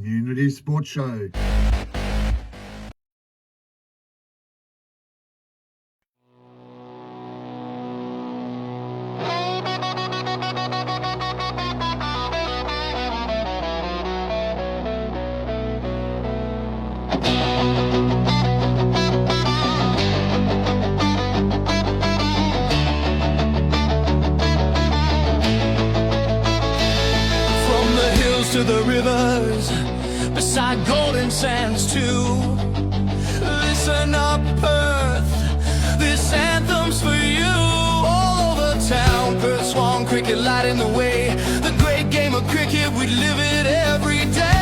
Community Sports Show. To the rivers, beside golden sands too. Listen up, Perth, this anthem's for you. All over town, Perth, Swan, cricket lighting the way. The great game of cricket, we live it every day.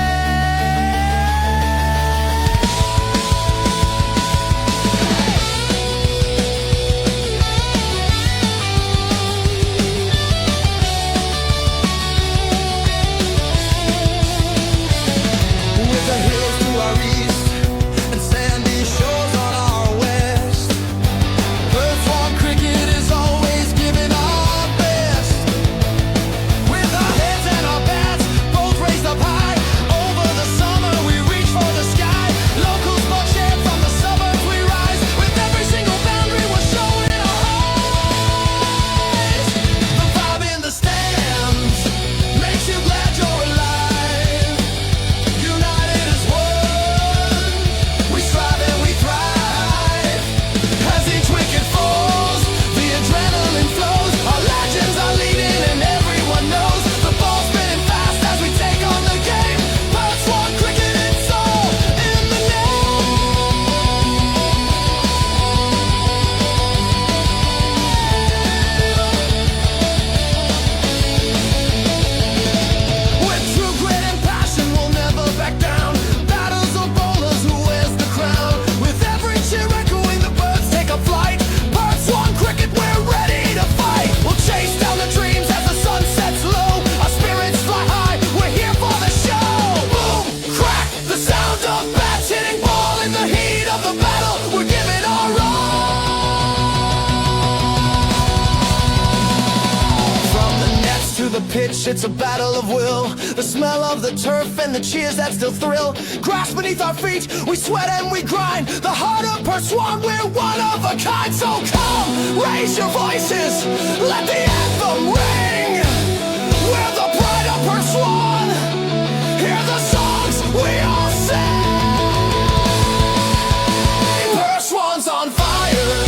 It's a battle of will. The smell of the turf and the cheers that still thrill. Grass beneath our feet, we sweat and we grind. The heart of Perth Swan, we're one of a kind. So come, raise your voices, let the anthem ring. We're the pride of Perth Swan. Hear the songs we all sing. Perth Swan's on fire.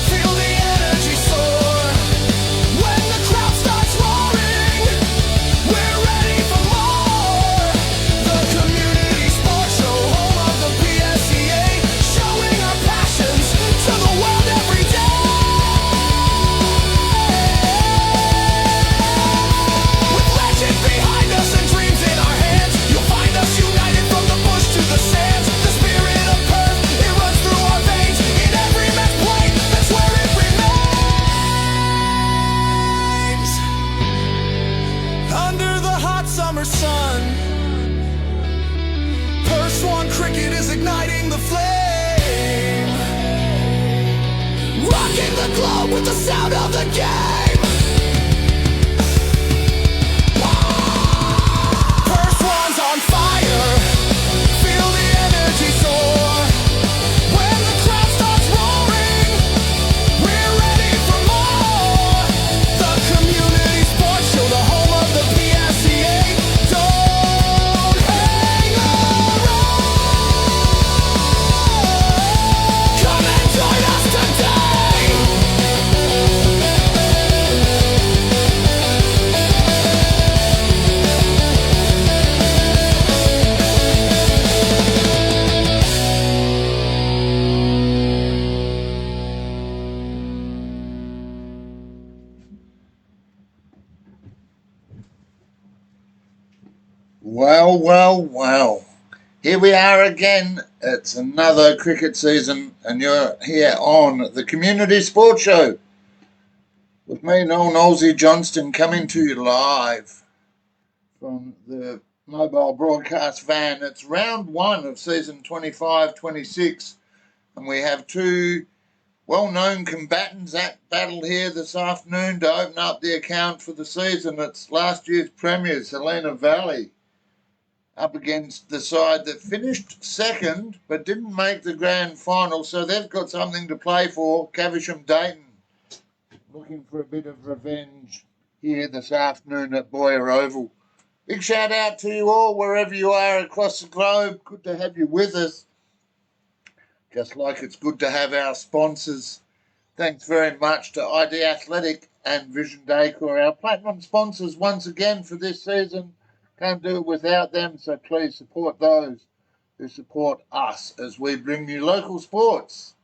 Feel the energy soar. When the crowd starts roaring, we're ready for more. The Community Sports Show, home of the PSCA, showing our passions to the world every day. With legends behind us and dreams in our hands, you'll find us united from the bush to the sands. The spirit of Perth, it runs through our veins. In every match played, that's where it remains. Under the hot summer sun, Perth Swan cricket is igniting the flame, rocking the globe with the sound of the game. Perth Swan's on fire. Feel the energy soar. When the crowd starts roaring, we're ready for more. The Community Sports Show, the home of the PSCA. Don't hang around. Come and join us today. Well. Here we are again. It's another cricket season, and you're here on the Community Sports Show with me, Noel Nosey Johnston, coming to you live from the mobile broadcast van. It's round one of season 25-26, and we have two well-known combatants at battle here this afternoon to open up the account for the season. It's last year's premiers, Helena Valley, up against the side that finished second but didn't make the grand final, so they've got something to play for. Caversham Dayton looking for a bit of revenge here this afternoon at Boyer Oval. Big shout out to you all wherever you are across the globe. Good to have you with us. Just like it's good to have our sponsors. Thanks very much to ID Athletic and Vision Decor, our platinum sponsors once again for this season. Can't do it without them, so please support those who support us as we bring you local sports.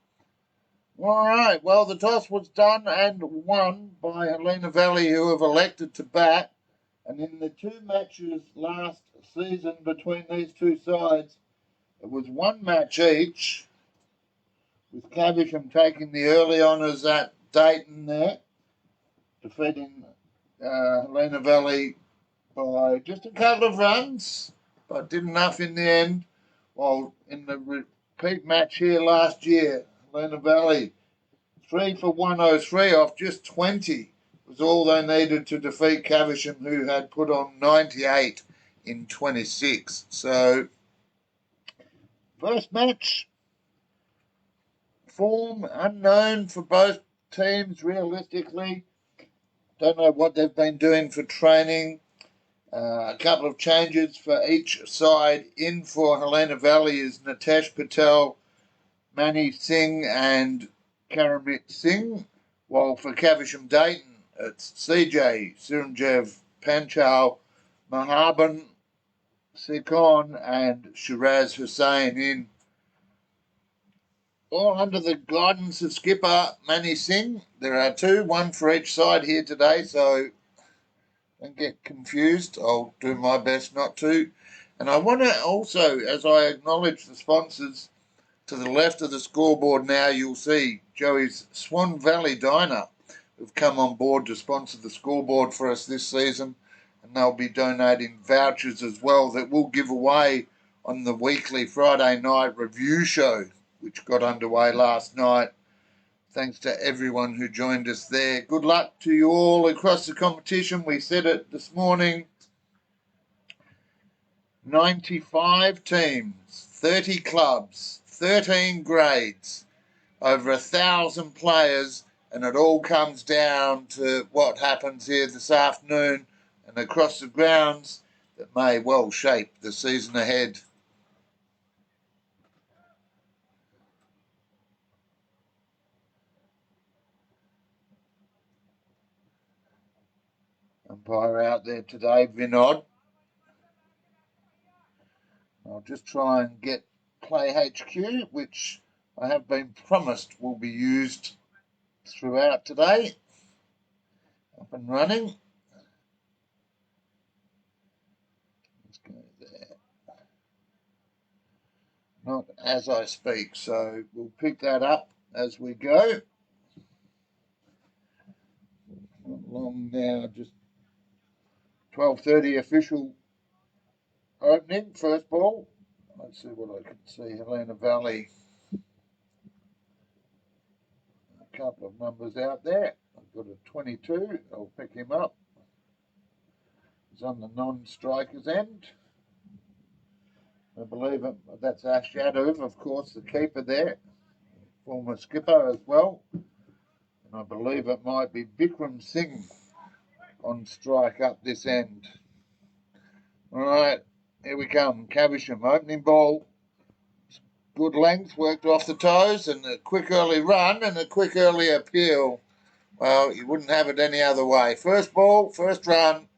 All right, well, the toss was done and won by Helena Valley, who have elected to bat. And in the two matches last season between these two sides, it was one match each, with Caversham taking the early honours at Dayton there, defeating Helena Valley by just a couple of runs, but did enough in the end. While in the repeat match here last year, Helena Valley 3 for 103 off just 20 was all they needed to defeat Caversham, who had put on 98 in 26. So, first match, form unknown for both teams realistically. Don't know what they've been doing for training. A couple of changes for each side. In for Helena Valley is Nitesh Patel, Mani Singh and Karamit Singh, while for Caversham Dayton it's CJ, Siranjeev Panchal, Mahaban Sikon and Shiraz Hussain in. All under the guidance of skipper Mani Singh. There are two, one for each side here today, so don't get confused. I'll do my best not to. And I want to also, as I acknowledge the sponsors, to the left of the scoreboard now you'll see Joey's Swan Valley Diner who've come on board to sponsor the scoreboard for us this season, and they'll be donating vouchers as well that we'll give away on the weekly Friday night review show, which got underway last night. Thanks to everyone who joined us there. Good luck to you all across the competition. We said it this morning. 95 teams, 30 clubs, 13 grades, over 1,000 players, and it all comes down to what happens here this afternoon and across the grounds that may well shape the season ahead. Umpire out there today, Vinod. I'll just try and get Play HQ, which I have been promised will be used throughout today. Up and running. Let's go there. Not as I speak, so we'll pick that up as we go. Not long now, just 12:30 official opening, first ball. Let's see what I can see. Helena Valley. A couple of numbers out there. I've got a 22. I'll pick him up. He's on the non-strikers end. I believe that's Ashadov, of course, the keeper there. Former skipper as well. And I believe it might be Bikram Singh on strike up this end. All right, here we come. Caversham, opening ball. Good length, worked off the toes, and a quick early run and a quick early appeal. Well, you wouldn't have it any other way. First ball, first run.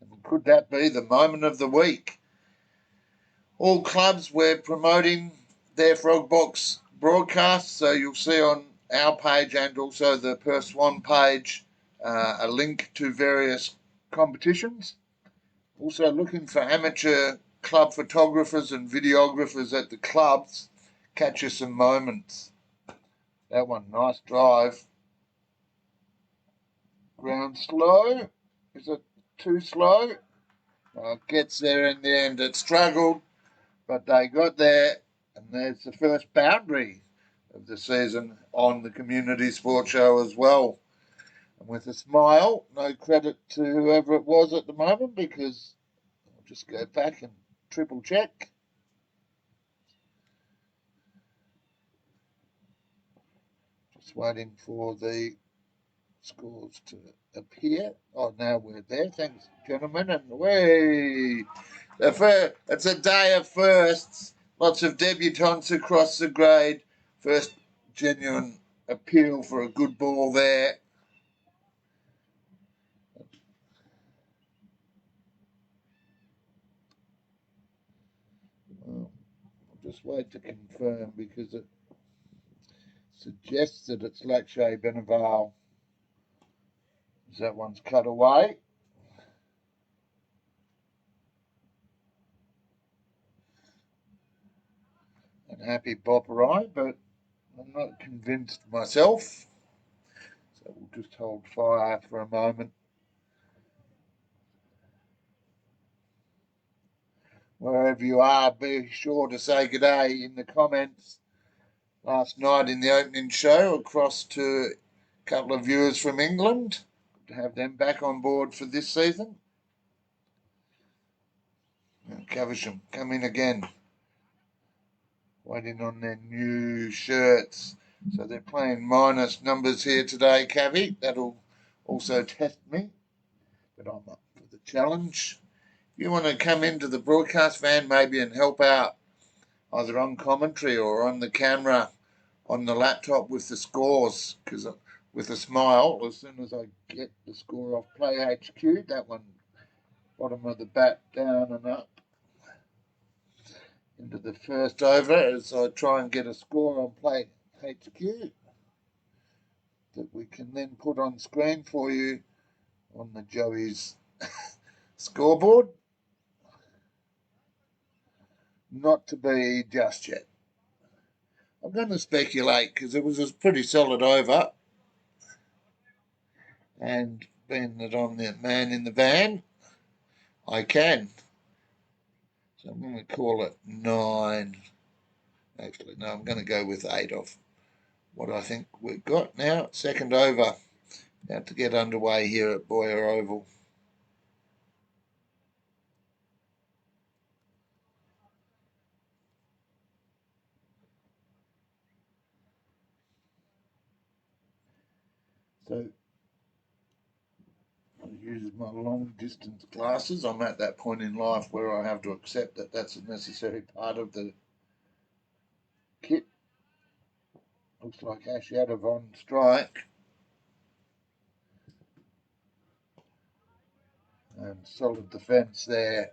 And could that be the moment of the week? All clubs, we're promoting their Frog Box broadcasts, so you'll see on our page and also the Perth Swan page a link to various competitions. Also looking for amateur club photographers and videographers at the clubs. Catch you some moments. That one, nice drive. Ground slow. Is it too slow? Gets there in the end. It struggled, but they got there, and there's the first boundary of the season on the Community Sports Show as well. And with a smile, no credit to whoever it was at the moment, because I'll just go back and triple check. Just waiting for the scores to appear. Oh, now we're there. Thanks, gentlemen. And away! It's a day of firsts. Lots of debutantes across the grade. First genuine appeal for a good ball there. Well, I'll just wait to confirm because it suggests that it's Lakshay Benaval. That one's cut away. And happy Bopperai, but I'm not convinced myself. So we'll just hold fire for a moment. Wherever you are, be sure to say good day in the comments. Last night in the opening show, across to a couple of viewers from England. Good to have them back on board for this season. And Caversham come in again, waiting on their new shirts. So they're playing minus numbers here today, Cavi. That'll also test me, but I'm up for the challenge. If you want to come into the broadcast van maybe and help out, either on commentary or on the camera, on the laptop with the scores, because with a smile, as soon as I get the score off Play HQ, that one, bottom of the bat, down and up, into the first over, as I try and get a score on Play HQ that we can then put on screen for you on the Joey's scoreboard. Not to be just yet. I'm going to speculate because it was a pretty solid over. And being that I'm the man in the van, I can. So I'm going to call it 9. Actually, no, I'm going to go with 8 of what I think we've got now. Second over. About to get underway here at Boyer Oval. So I use my long distance glasses. I'm at that point in life where I have to accept that that's a necessary part of the kit. Looks like Ashadov on strike. And solid defence there.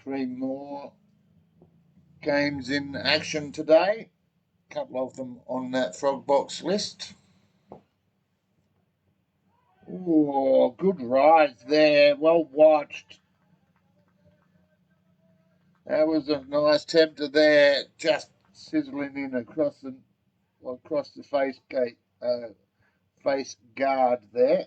Three more games in action today. A couple of them on that frog box list. Oh, good rise there. Well watched. That was a nice tempter there. Just sizzling in across the face guard there.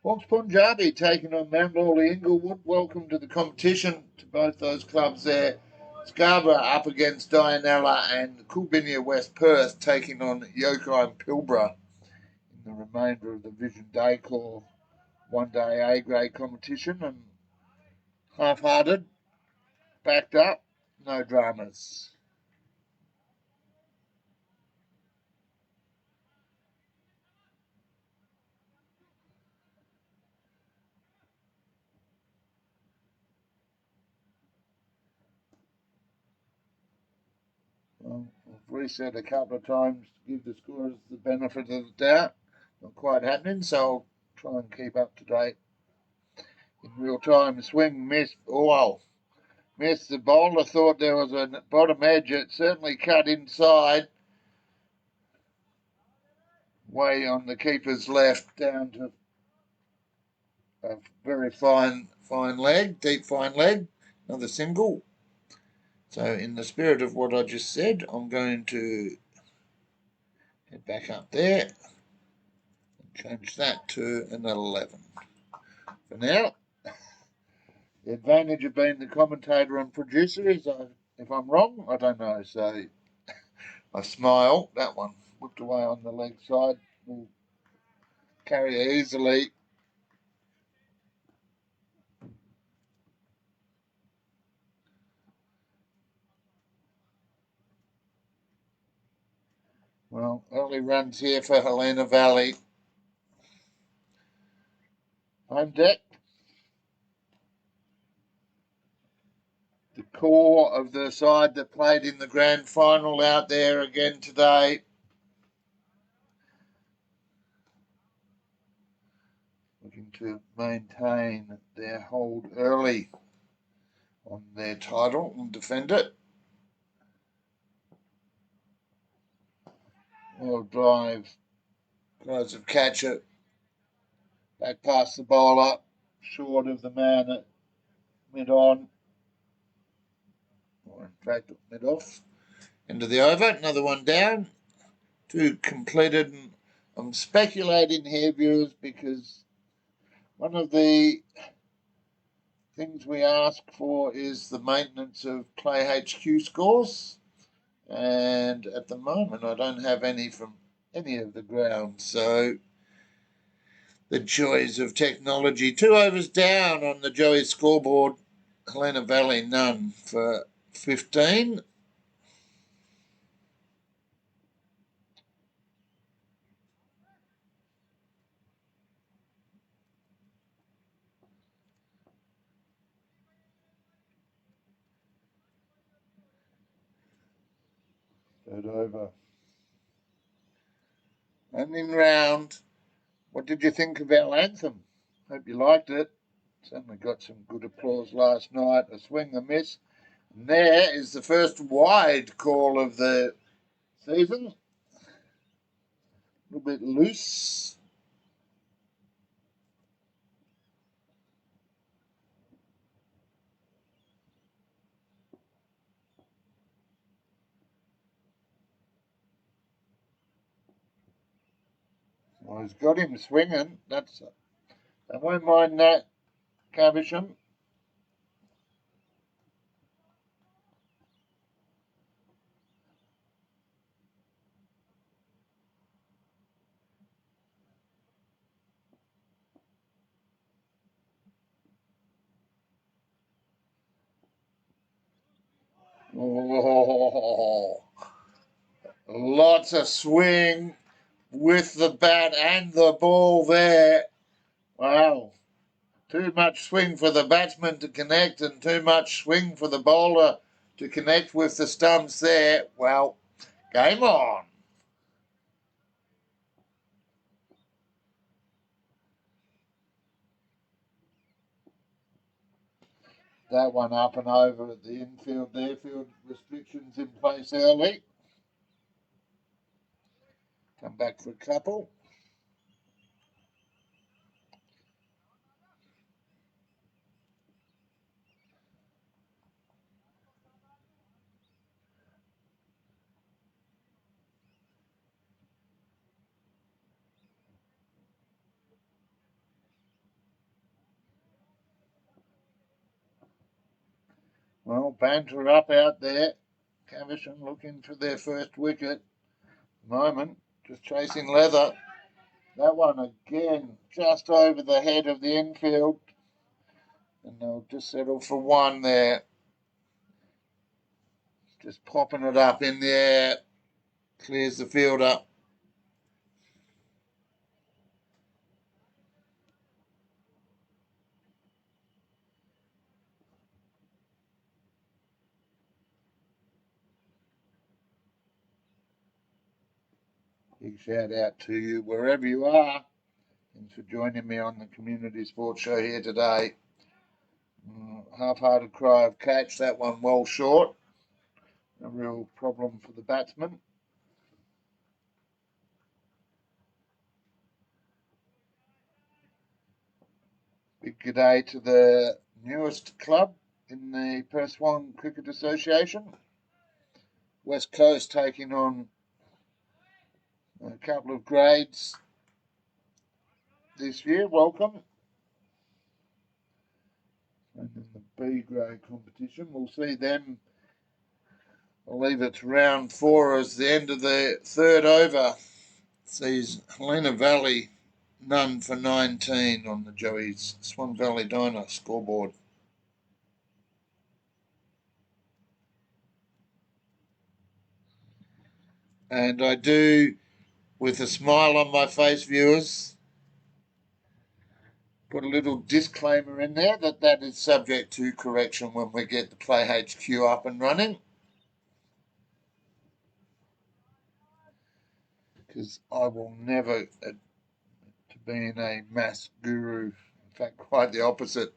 Hawks Punjabi taking on Mount Lawley Inglewood. Welcome to the competition to both those clubs there. Scarborough up against Dianella and Coolbinia West Perth taking on Yokai and Pilbara in the remainder of the Vision Day Call one-day A-grade competition. And half-hearted, backed up, no dramas. Well, I've reset a couple of times to give the scorers the benefit of the doubt. Not quite happening, so I'll try and keep up to date in real time. Swing missed. Oh, well, missed. The bowler thought there was a bottom edge. It certainly cut inside. Way on the keeper's left down to a very fine leg, deep fine leg. Another single. So in the spirit of what I just said, I'm going to head back up there and change that to an 11. For now, The advantage of being the commentator and producer is, if I'm wrong, I don't know. So I smile. That one whipped away on the leg side. Will carry easily. Well, early runs here for Helena Valley. Home deck. The core of the side that played in the grand final out there again today. Looking to maintain their hold early on their title and defend it. Well, drive. Tries to catch it. Back past the bowler. Short of the man at mid-on. Or in fact, mid-off. Into the over. Another one down. Two completed. And I'm speculating here, viewers, because one of the things we ask for is the maintenance of Play HQ scores. And at the moment, I don't have any from any of the grounds. So the joys of technology. 2 overs down on the Joey scoreboard. Helena Valley, none for 15. Third over. And in round, what did you think of our anthem? Hope you liked it. Certainly got some good applause last night. A swing, a miss. And there is the first wide call of the season. A little bit loose. Well, he's got him swinging. I won't mind that, Caversham. Oh, lots of swing with the bat and the ball there. Wow. Too much swing for the batsman to connect and too much swing for the bowler to connect with the stumps there. Well, game on. That one up and over at the infield there. Field restrictions in place early. Come back for a couple. Well, banter up out there. Caversham looking for their first wicket. Moment, just chasing leather. That one again, just over the head of the infield. And they'll just settle for one there. Just popping it up in the air. Clears the field up. Big shout out to you wherever you are. Thanks for joining me on the Community Sports Show here today. Half-hearted cry of catch, that one well short. A real problem for the batsman. Big good day to the newest club in the Perth Swan Cricket Association. West Coast taking on a couple of grades this year. Welcome. And then the B grade competition. We'll see them. I believe it's round 4 as the end of the third over. Sees Helena Valley none for 19 on the Joey's Swan Valley Diner scoreboard. And I do, with a smile on my face, viewers, put a little disclaimer in there that is subject to correction when we get the Play HQ up and running. Because I will never to being a maths guru. In fact, quite the opposite.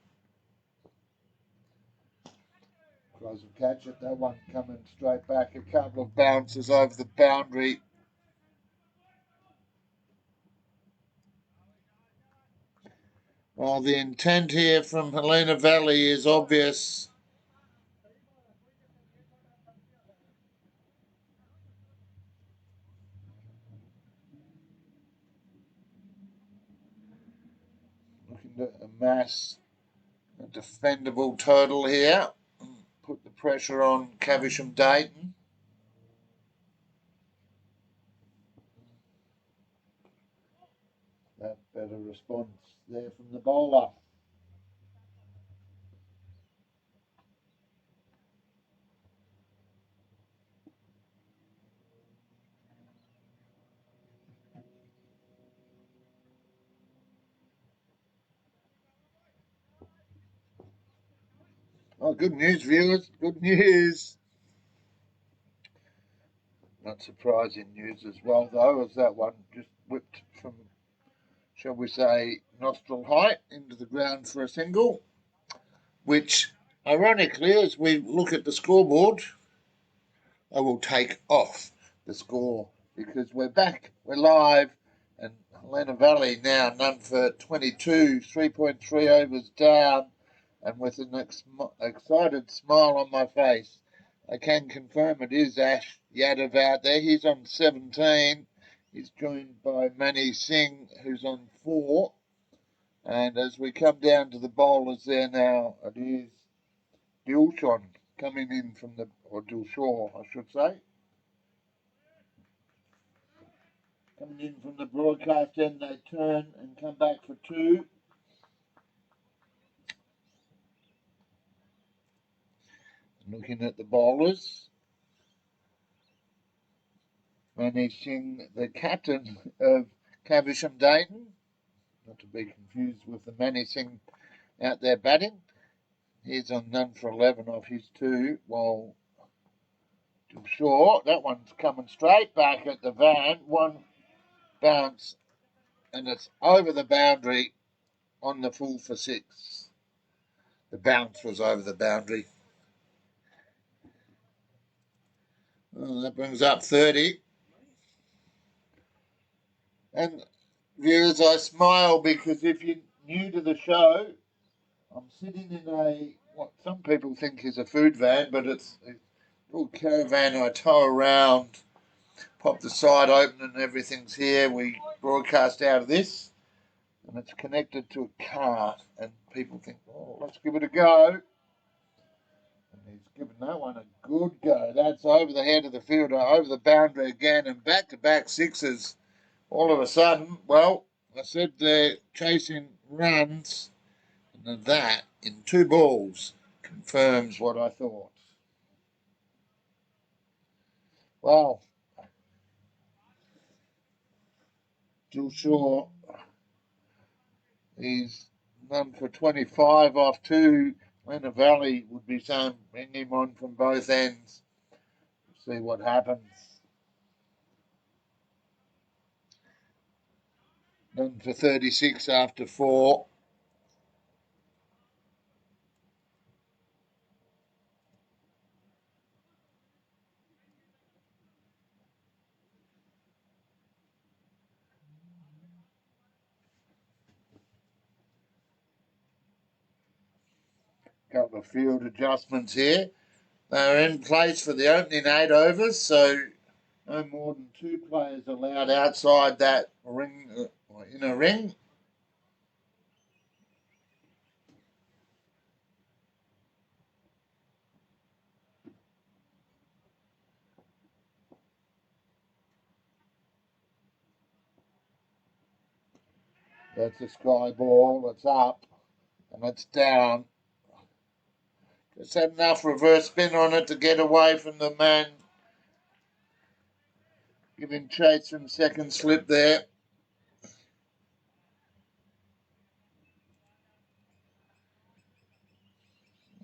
Crows will catch it. That one coming straight back. A couple of bounces over the boundary. Well, the intent here from Helena Valley is obvious. Looking to amass a defendable total here. Put the pressure on Caversham Dayton. That better response there from the bowler. Oh, good news, viewers. Good news. Not surprising news as well, though, as that one just whipped from, shall we say, nostril height into the ground for a single, which, ironically, as we look at the scoreboard, I will take off the score because we're back, we're live, and Helena Valley now none for 22, 3.3 overs down, and with an excited smile on my face, I can confirm it is Ash Yadav out there. He's on 17. He's joined by Mani Singh, who's on 4. And as we come down to the bowlers there now, it is Dilshon coming in from the, or Dilshaw, I should say. Coming in from the broadcast end, they turn and come back for 2. Looking at the bowlers, managing the captain of Caversham Dayton, not to be confused with the managing out there batting. He's on none for 11 off his 2, while Shaw, that one's coming straight back at the van, one bounce, and it's over the boundary on the full for 6. The bounce was over the boundary. Well, that brings up 30. And viewers, I smile because if you're new to the show, I'm sitting in a, what some people think is a food van, but it's a little caravan I tow around, pop the side open and everything's here. We broadcast out of this and it's connected to a cart and people think, oh, let's give it a go. And he's given that one a good go. That's over the head of the fielder, over the boundary again, and back-to-back 6s. All of a sudden, well, I said they're chasing runs, and that, in 2 balls, confirms what I thought. Well, Jill Shaw, he's none for 25 off 2. Helena Valley would be saying, bring him on from both ends. See what happens. None for 36 after 4. Couple of field adjustments here. They're in place for the opening 8 overs, so no more than 2 players allowed outside that ring, or in a ring. That's a sky ball. It's up and it's down. Just had enough reverse spin on it to get away from the man. Giving chase from second slip there.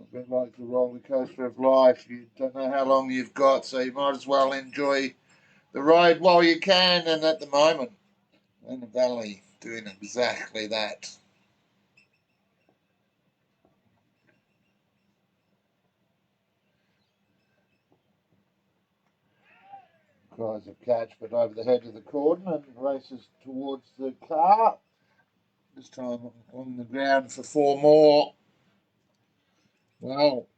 A bit like the roller coaster of life. You don't know how long you've got, so you might as well enjoy the ride while you can. And at the moment, in the valley, doing exactly that. Cries of catch, but over the head of the cordon and races towards the car. This time on the ground for 4 more. Well,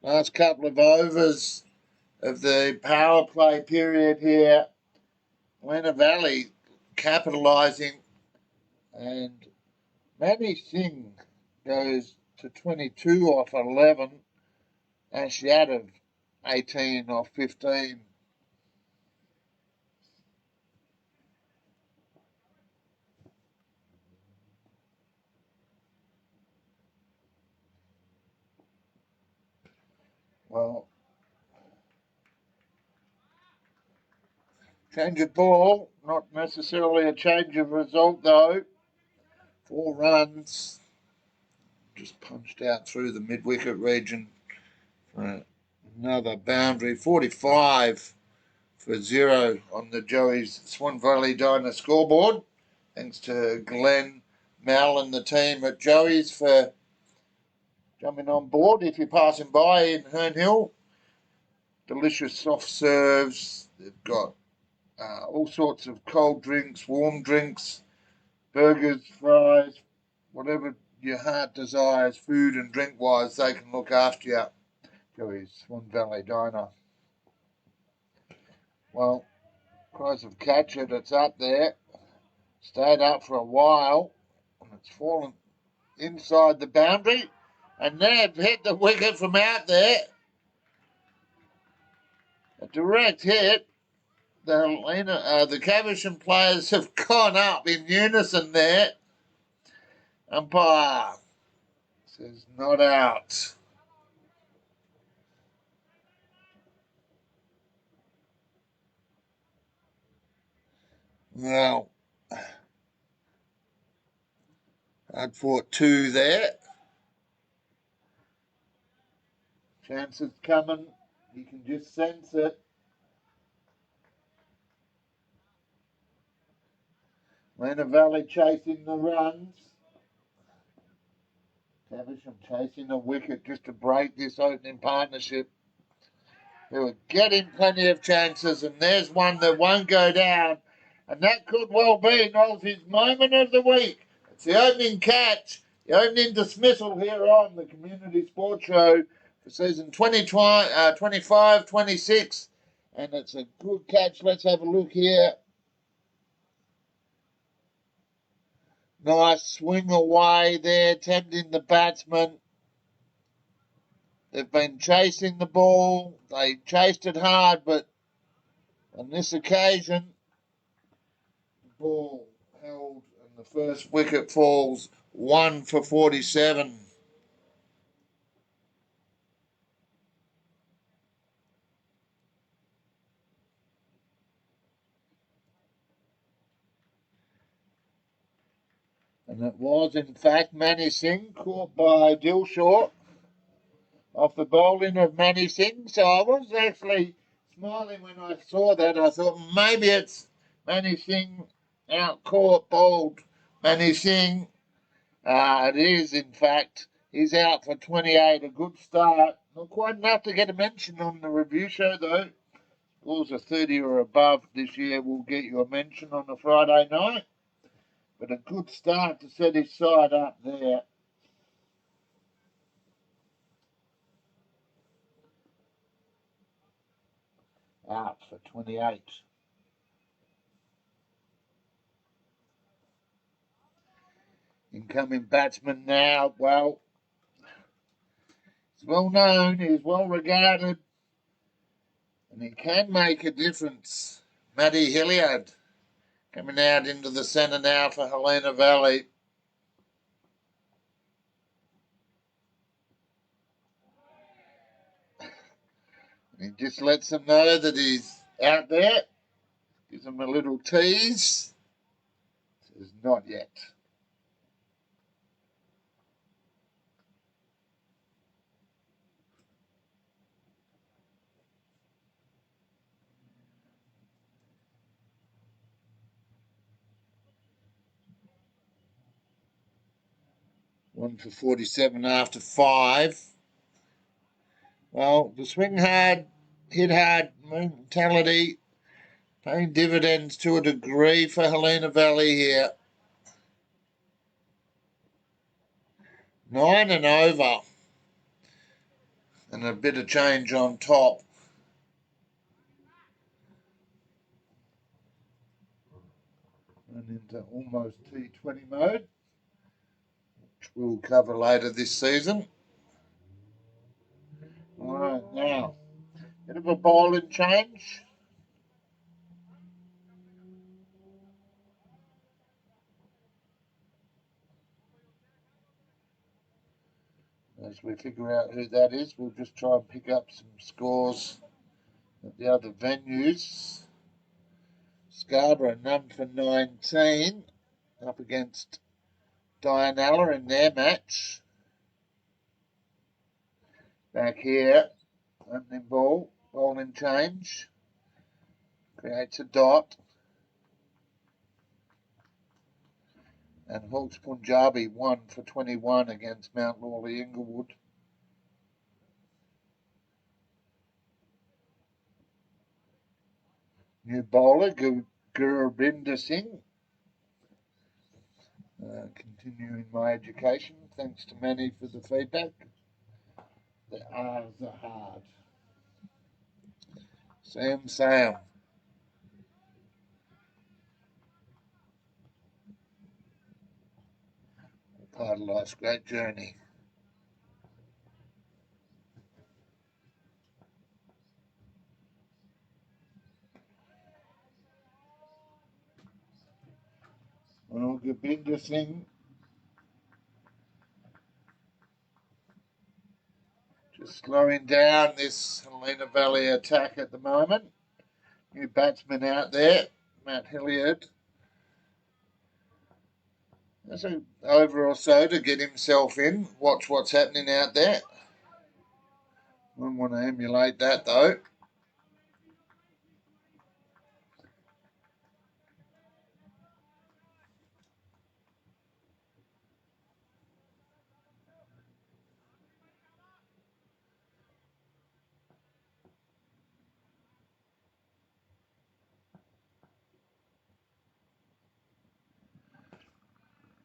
last couple of overs of the power play period here. Helena Valley capitalising, and Manny Singh goes to 22 off 11. Ash Yadav 18 off 15. Well, change of ball, not necessarily a change of result though. 4 runs, just punched out through the mid-wicket region for another boundary. 45 for 0 on the Joey's Swan Valley Diner scoreboard. Thanks to Glenn, Mal and the team at Joey's for jumping on board if you're passing by in Herne Hill. Delicious soft serves. They've got all sorts of cold drinks, warm drinks, burgers, fries, whatever your heart desires, food and drink wise, they can look after you. Joey's Swan Valley Diner. Well, cries of catch it, it's up there. Stayed up for a while, and it's fallen inside the boundary, and they've hit the wicket from out there. A direct hit. The Caversham players have gone up in unison there. Umpire says not out. Well, hard fought 2 there. Chances coming. You can just sense it. Helena Valley chasing the runs. Caversham chasing the wicket just to break this opening partnership. They were getting plenty of chances, and there's one that won't go down. And that could well be Nolsey's moment of the week. It's the opening catch, the opening dismissal here on the Community Sports Show for season 25-26. And it's a good catch. Let's have a look here. Nice swing away there, tempting the batsman. They've been chasing the ball. They chased it hard, but on this occasion, the ball held and the first wicket falls 1 for 47. And it was, in fact, Manny Singh caught by Dilshaw off the bowling of Manny Singh. So I was actually smiling when I saw that. I thought maybe it's Manny Singh out caught, bowled Manny Singh. It is, in fact. He's out for 28. A good start. Not quite enough to get a mention on the review show, though. Scores of 30 or above this year will get you a mention on a Friday night. But a good start to set his side up there. Out for 28. Incoming batsman now, well, he's well known, he's well regarded, and he can make a difference. Matty Hilliard Coming out into the centre now for Helena Valley. He just lets them know that he's out there. Gives them a little tease. Says not yet. One for 47 after 5. Well, the swing hard, hit hard mentality paying dividends to a degree for Helena Valley here. 9 and over. And a bit of change on top. And into almost T20 mode, which we'll cover later this season. All right, now, bit of a bowling change. As we figure out who that is, we'll just try and pick up some scores at the other venues. Scarborough, none for 19, up against Dianella in their match. Back here, opening ball, bowling change. Creates a dot. And Hawks Punjabi 1 for 21 against Mount Lawley Inglewood. New bowler, Gurbinder Singh. Continuing my education. Thanks to Manny for the feedback. The R's are hard. Sam. Part of life's great journey. Well, Gurbinder Singh just slowing down this Helena Valley attack at the moment. New batsman out there, Matt Hilliard. That's an over or so to get himself in. Watch what's happening out there. Wouldn't want to emulate that though.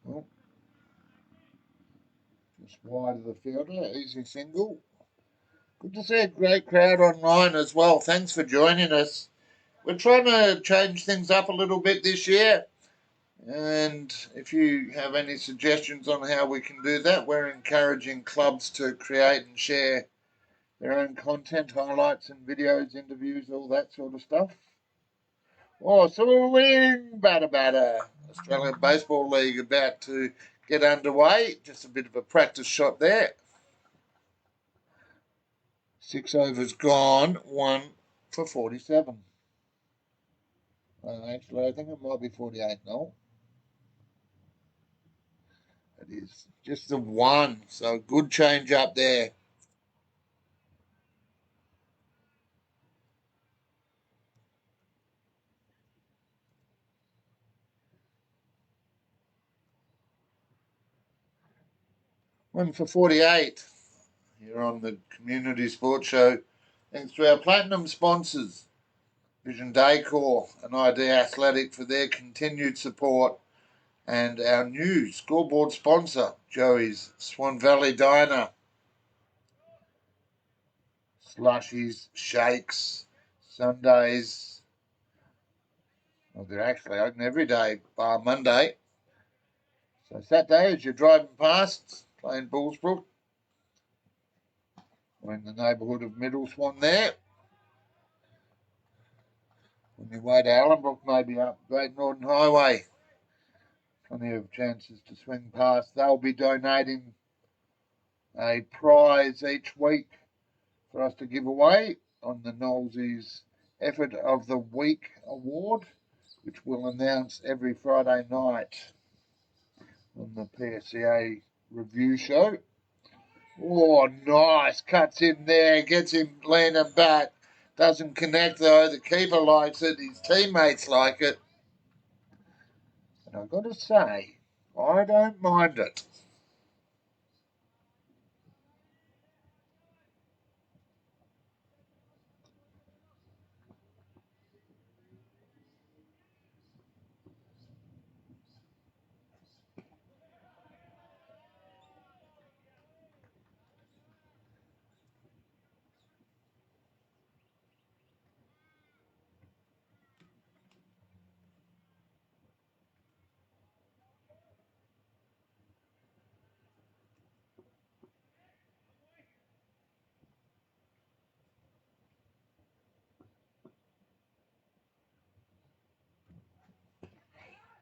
Well, just wide of the fielder, easy single. Good to see a great crowd online as well. Thanks for joining us. We're trying to change things up a little bit this year. And if you have any suggestions on how we can do that, we're encouraging clubs to create and share their own content, highlights and videos, interviews, all that sort of stuff. Oh, swing, batter. Australian Baseball League about to get underway. Just a bit of a practice shot there. 6 overs gone, 1 for 47. Actually, I think it might be 48 now. It is just the 1, so good change up there. One for 48 here on the Community Sports Show. Thanks to our platinum sponsors, Vision Decor and ID Athletic, for their continued support, and our new scoreboard sponsor, Joey's Swan Valley Diner. Slushies, shakes, Sundays. Well, they're actually open every day bar Monday. So Saturday, as you're driving past, playing Bullsbrook, we're in the neighbourhood of Middle Swan there. On your way to Allenbrook, maybe up Great Northern Highway. Plenty of chances to swing past. They'll be donating a prize each week for us to give away on the Knowlesies Effort of the Week Award, which we'll announce every Friday night on the PSCA review show. Oh, nice. Cuts in there, gets him leaning back. Doesn't connect though. The keeper likes it. His teammates like it. And I've got to say, I don't mind it.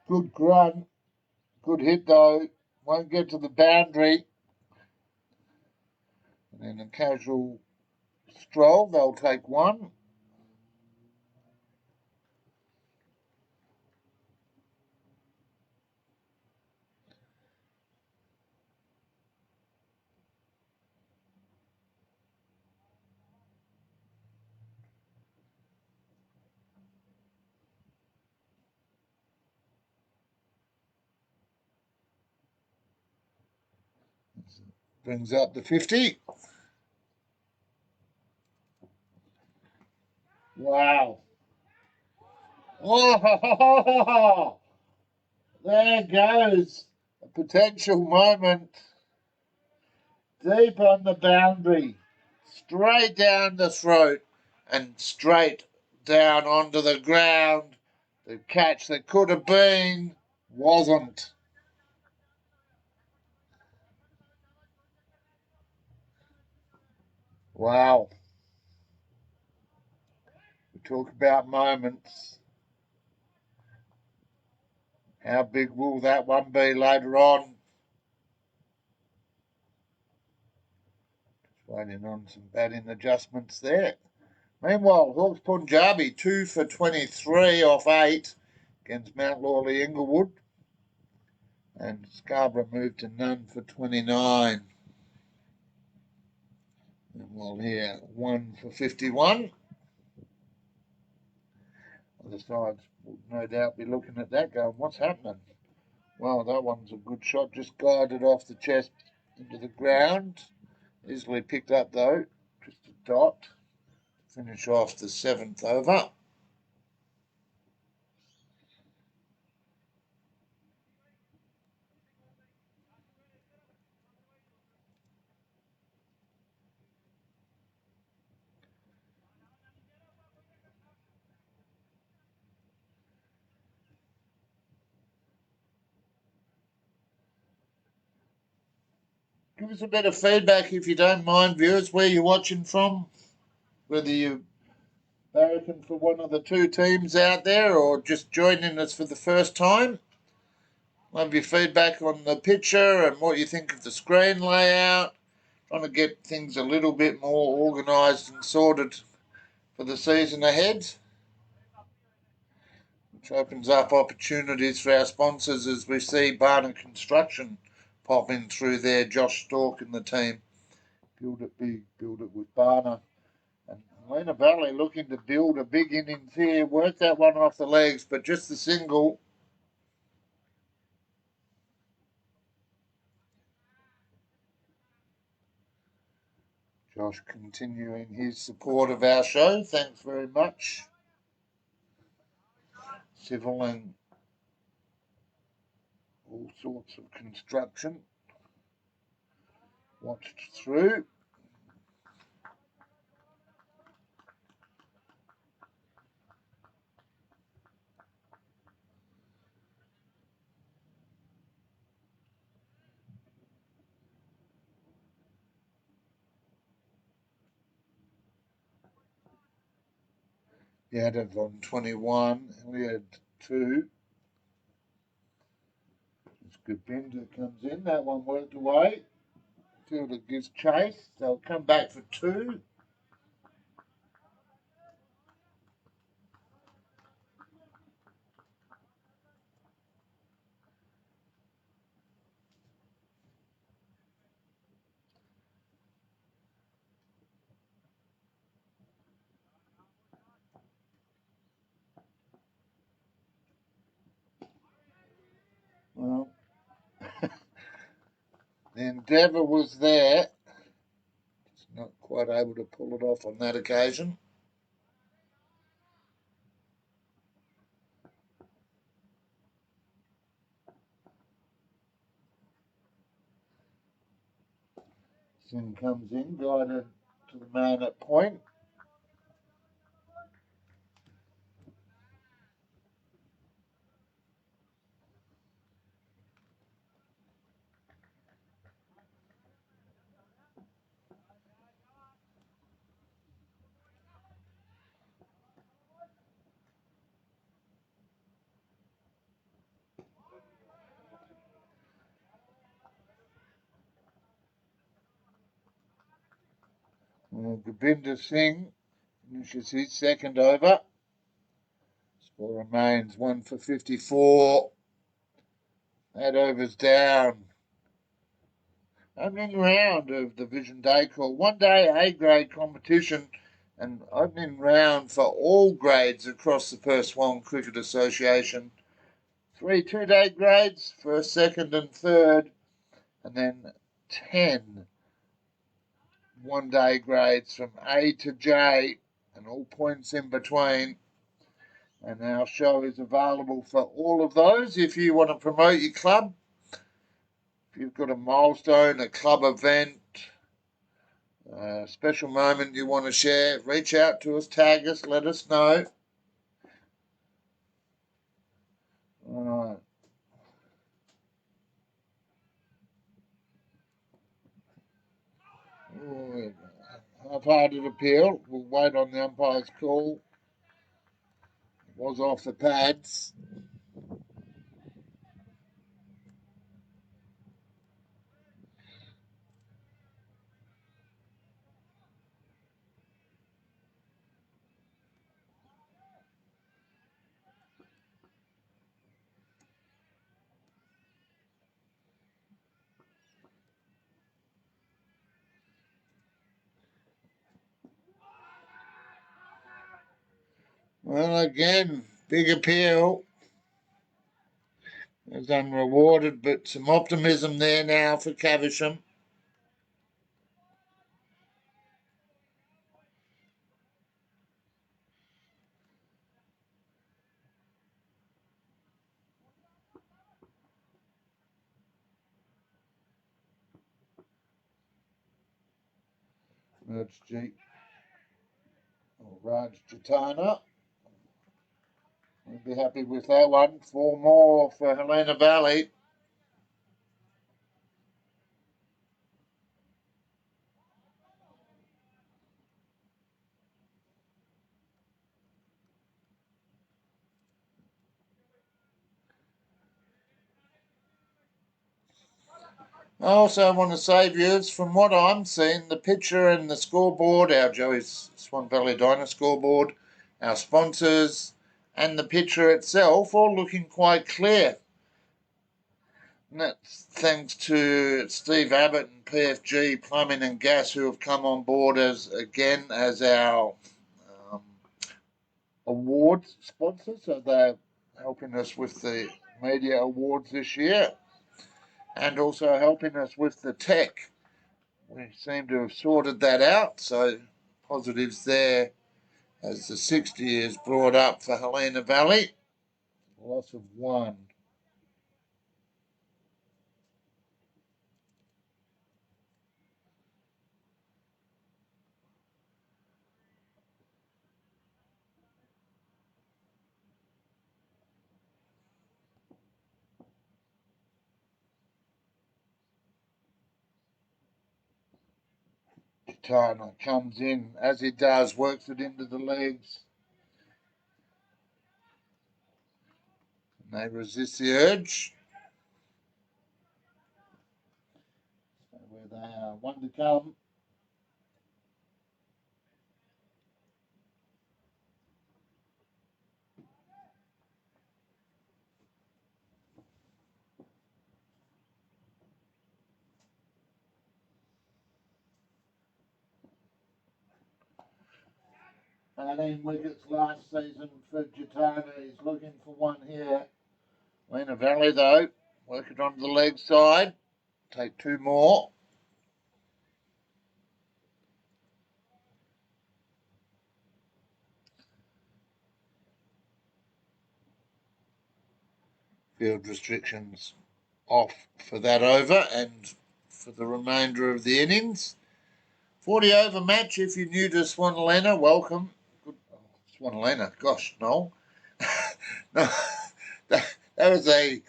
Good grunt. Good hit though. Won't get to the boundary. And then a casual stroll. They'll take one. Brings up the 50. Wow. Oh, there goes a potential moment. Deep on the boundary. Straight down the throat and straight down onto the ground. The catch that could have been wasn't. Wow. We talk about moments. How big will that one be later on? Just waiting on some batting adjustments there. Meanwhile, Hawks Punjabi 2 for 23 off 8 against Mount Lawley Inglewood. And Scarborough moved to none for 29. Meanwhile here, 1 for 51. Other sides will no doubt be looking at that going, what's happening? Well, that one's a good shot, just guided off the chest into the ground. Easily picked up though, just a dot. Finish off the 7th over. Give us a bit of feedback if you don't mind, viewers, where you're watching from. Whether you're barracking for one of the two teams out there or just joining us for the first time. Love your feedback on the picture and what you think of the screen layout. Trying to get things a little bit more organised and sorted for the season ahead, which opens up opportunities for our sponsors as we see Barner Construction pop in through there. Josh Stork and the team. Build it big, build it with Barner. And Helena Valley looking to build a big innings here. Work that one off the legs, but just the single. Josh continuing his support of our show. Thanks very much. Civil and all sorts of construction watched through. He had it on 21, and we had 2. It's good Bender comes in. That one worked away. Fielder gives chase. They'll come back for 2. Well, the Endeavour was there. It's not quite able to pull it off on that occasion. Sin comes in, guided to the man at point. Gobinder Singh finishes his second over. Score remains 1 for 54. That over's down. Opening round of the Vision Day call. 1 day A grade competition and opening round for all grades across the Perth Swan Cricket Association. 3 2-day grades, first, second and third, and then 10 one-day grades from A to J and all points in between. And our show is available for all of those. If you want to promote your club, if you've got a milestone, a club event, a special moment you want to share, reach out to us, tag us, let us know. All right. Half-hearted appeal. We'll wait on the umpire's call. It was off the pads. Well, again, big appeal. It's unrewarded, but some optimism there now for Caversham. Merge Raj Jatana. We'll be happy with that one. 4 more for Helena Valley. I also want to say, viewers, from what I'm seeing, the picture and the scoreboard, our Joey's Swan Valley Diner scoreboard, our sponsors, and the picture itself, all looking quite clear. And that's thanks to Steve Abbott and PFG Plumbing and Gas, who have come on board as our awards sponsor. So they're helping us with the media awards this year, and also helping us with the tech. We seem to have sorted that out, so positives there as the 60 is brought up for Helena Valley. Loss of 1. Chitana comes in, as he does, works it into the legs. They resist the urge. So where they are, one to come. Wickets last season for Gitana. He's looking for one here. Helena Valley though, working on the leg side. Take two more. Field restrictions off for that over and for the remainder of the innings. 40 over match. If you're new to Swan Helena, welcome. Good. Oh, Swan Helena, gosh, no. No, that was a,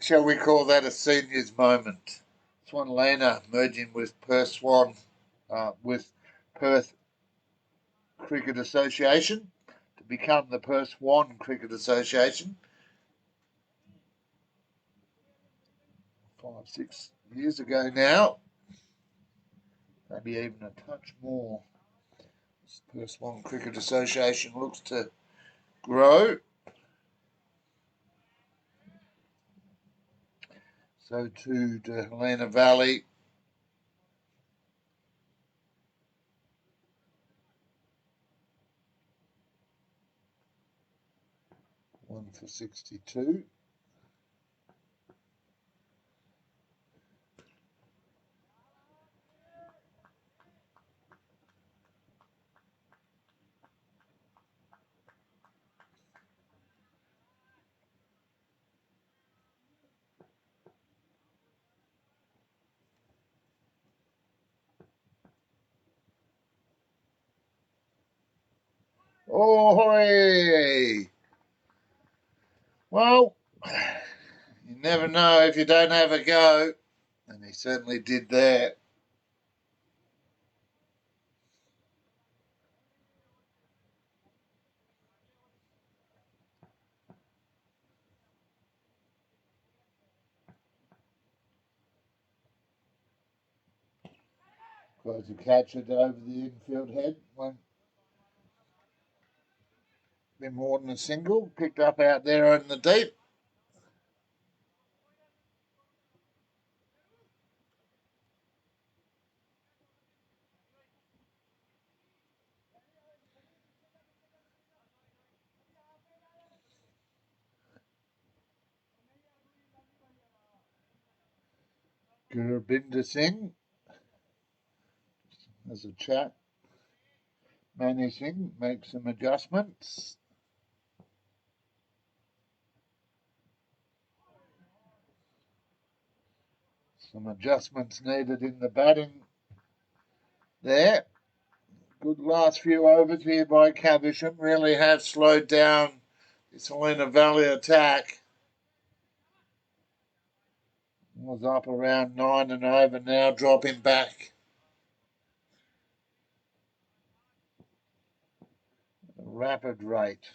shall we call that a seniors moment. Swan Helena merging with Perth Swan, with Perth Cricket Association to become the Perth Swan Cricket Association. 5-6 years ago now. Maybe even a touch more. The Perth Swan Cricket Association looks to grow. So too to Helena Valley. One for 62. Oh, hey! Well, you never know if you don't have a go, and he certainly did there. Tries to catch it over the infield head. Won't be more than a single. Picked up out there in the deep. Gurbinder Singh as a chat. Mani Singh makes some adjustments. Some adjustments needed in the batting there. Good last few overs here by Caversham. Really have slowed down this Helena Valley attack. Was up around 9 and over, now dropping back. At a rapid rate.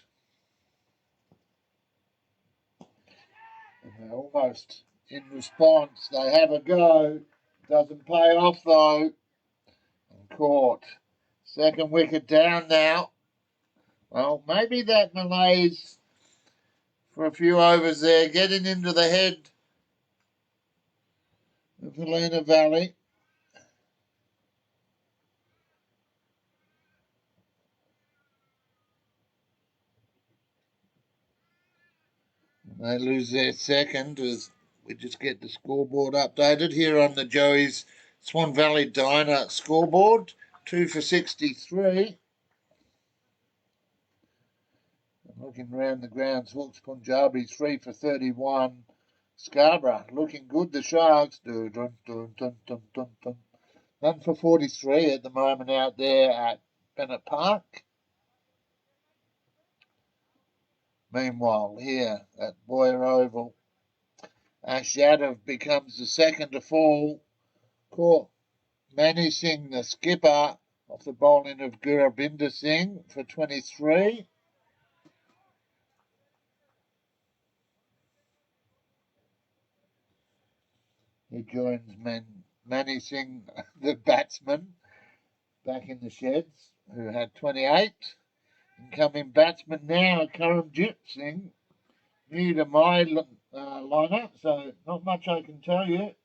And they're almost in response. They have a go. Doesn't pay off though. And caught. Second wicket down now. Well, maybe that malaise for a few overs there, getting into the head of Helena Valley. They lose their second as we just get the scoreboard updated here on the Joey's Swan Valley Diner scoreboard. 2 for 63. Looking round the grounds, Hawks Punjabi 3 for 31. Scarborough looking good, the Sharks. Dun, dun, dun, dun, dun, dun, dun. 1 for 43 at the moment out there at Bennett Park. Meanwhile, here at Boyer Oval, Ash Yadav becomes the second to fall. Caught Mani Singh, the skipper, off the bowling of Gurbinder Singh for 23. He joins managing the batsman back in the sheds, who had 28. Incoming batsman now, Karamjit Singh, new to my lineup, so not much I can tell you.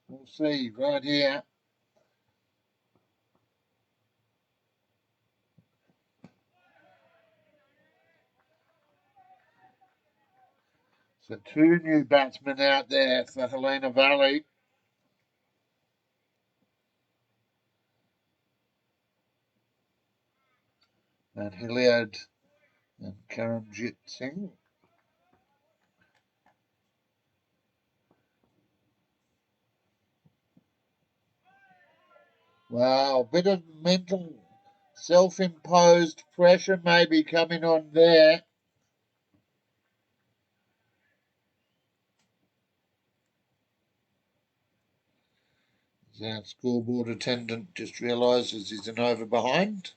We'll see right here. So 2 new batsmen out there for Helena Valley. And Hilliard and Karamjit Singh. Wow, a bit of mental self-imposed pressure maybe coming on there. Our scoreboard attendant just realises he's an over behind.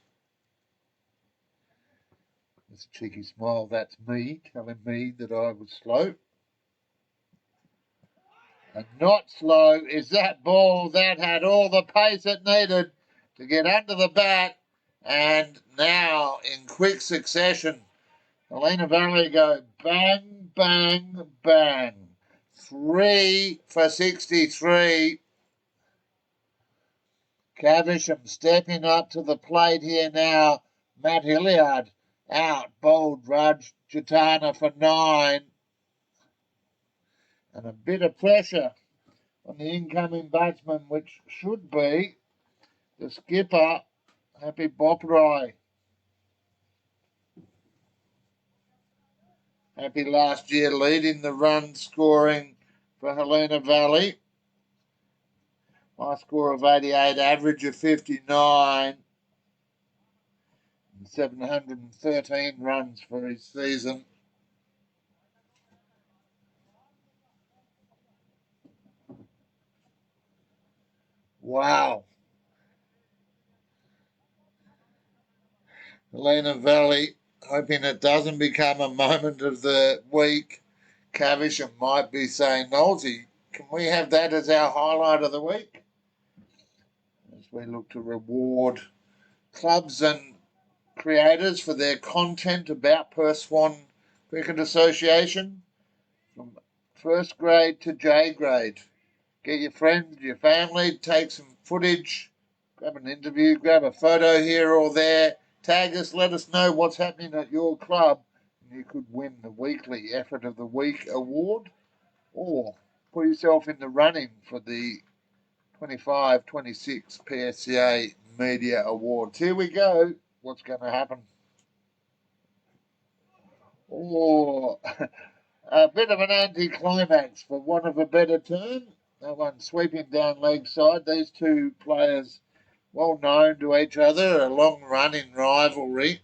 With a cheeky smile, that's me, telling me that I was slow. And not slow is that ball that had all the pace it needed to get under the bat. And now, in quick succession, Helena Valley go bang, bang, bang. 3 for 63. Caversham stepping up to the plate here now. Matt Hilliard out, bowled Raj Jatana for 9. And a bit of pressure on the incoming batsman, which should be the skipper, Happy Boprai. Happy last year leading the run scoring for Helena Valley. High score of 88, average of 59. And 713 runs for his season. Wow. Helena Valley, hoping it doesn't become a moment of the week. Caversham might be saying, Nolsey, can we have that as our highlight of the week? As we look to reward clubs and creators for their content about Perth Swan Cricket Association from first grade to J grade. Get your friends, your family, take some footage, grab an interview, grab a photo here or there, tag us, let us know what's happening at your club, and you could win the weekly Effort of the Week award, or put yourself in the running for the 25-26 PSCA Media Awards. Here we go. What's going to happen? Oh, a bit of an anticlimax, for want of a better term. That one sweeping down leg side. These two players well known to each other, a long running rivalry.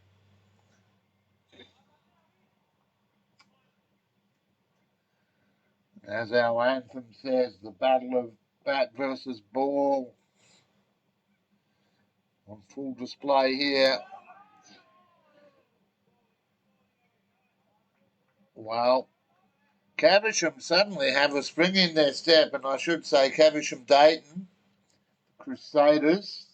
As our anthem says, the battle of bat versus ball on full display here. Well, Caversham suddenly have a spring in their step, and I should say Caversham Dayton, Crusaders.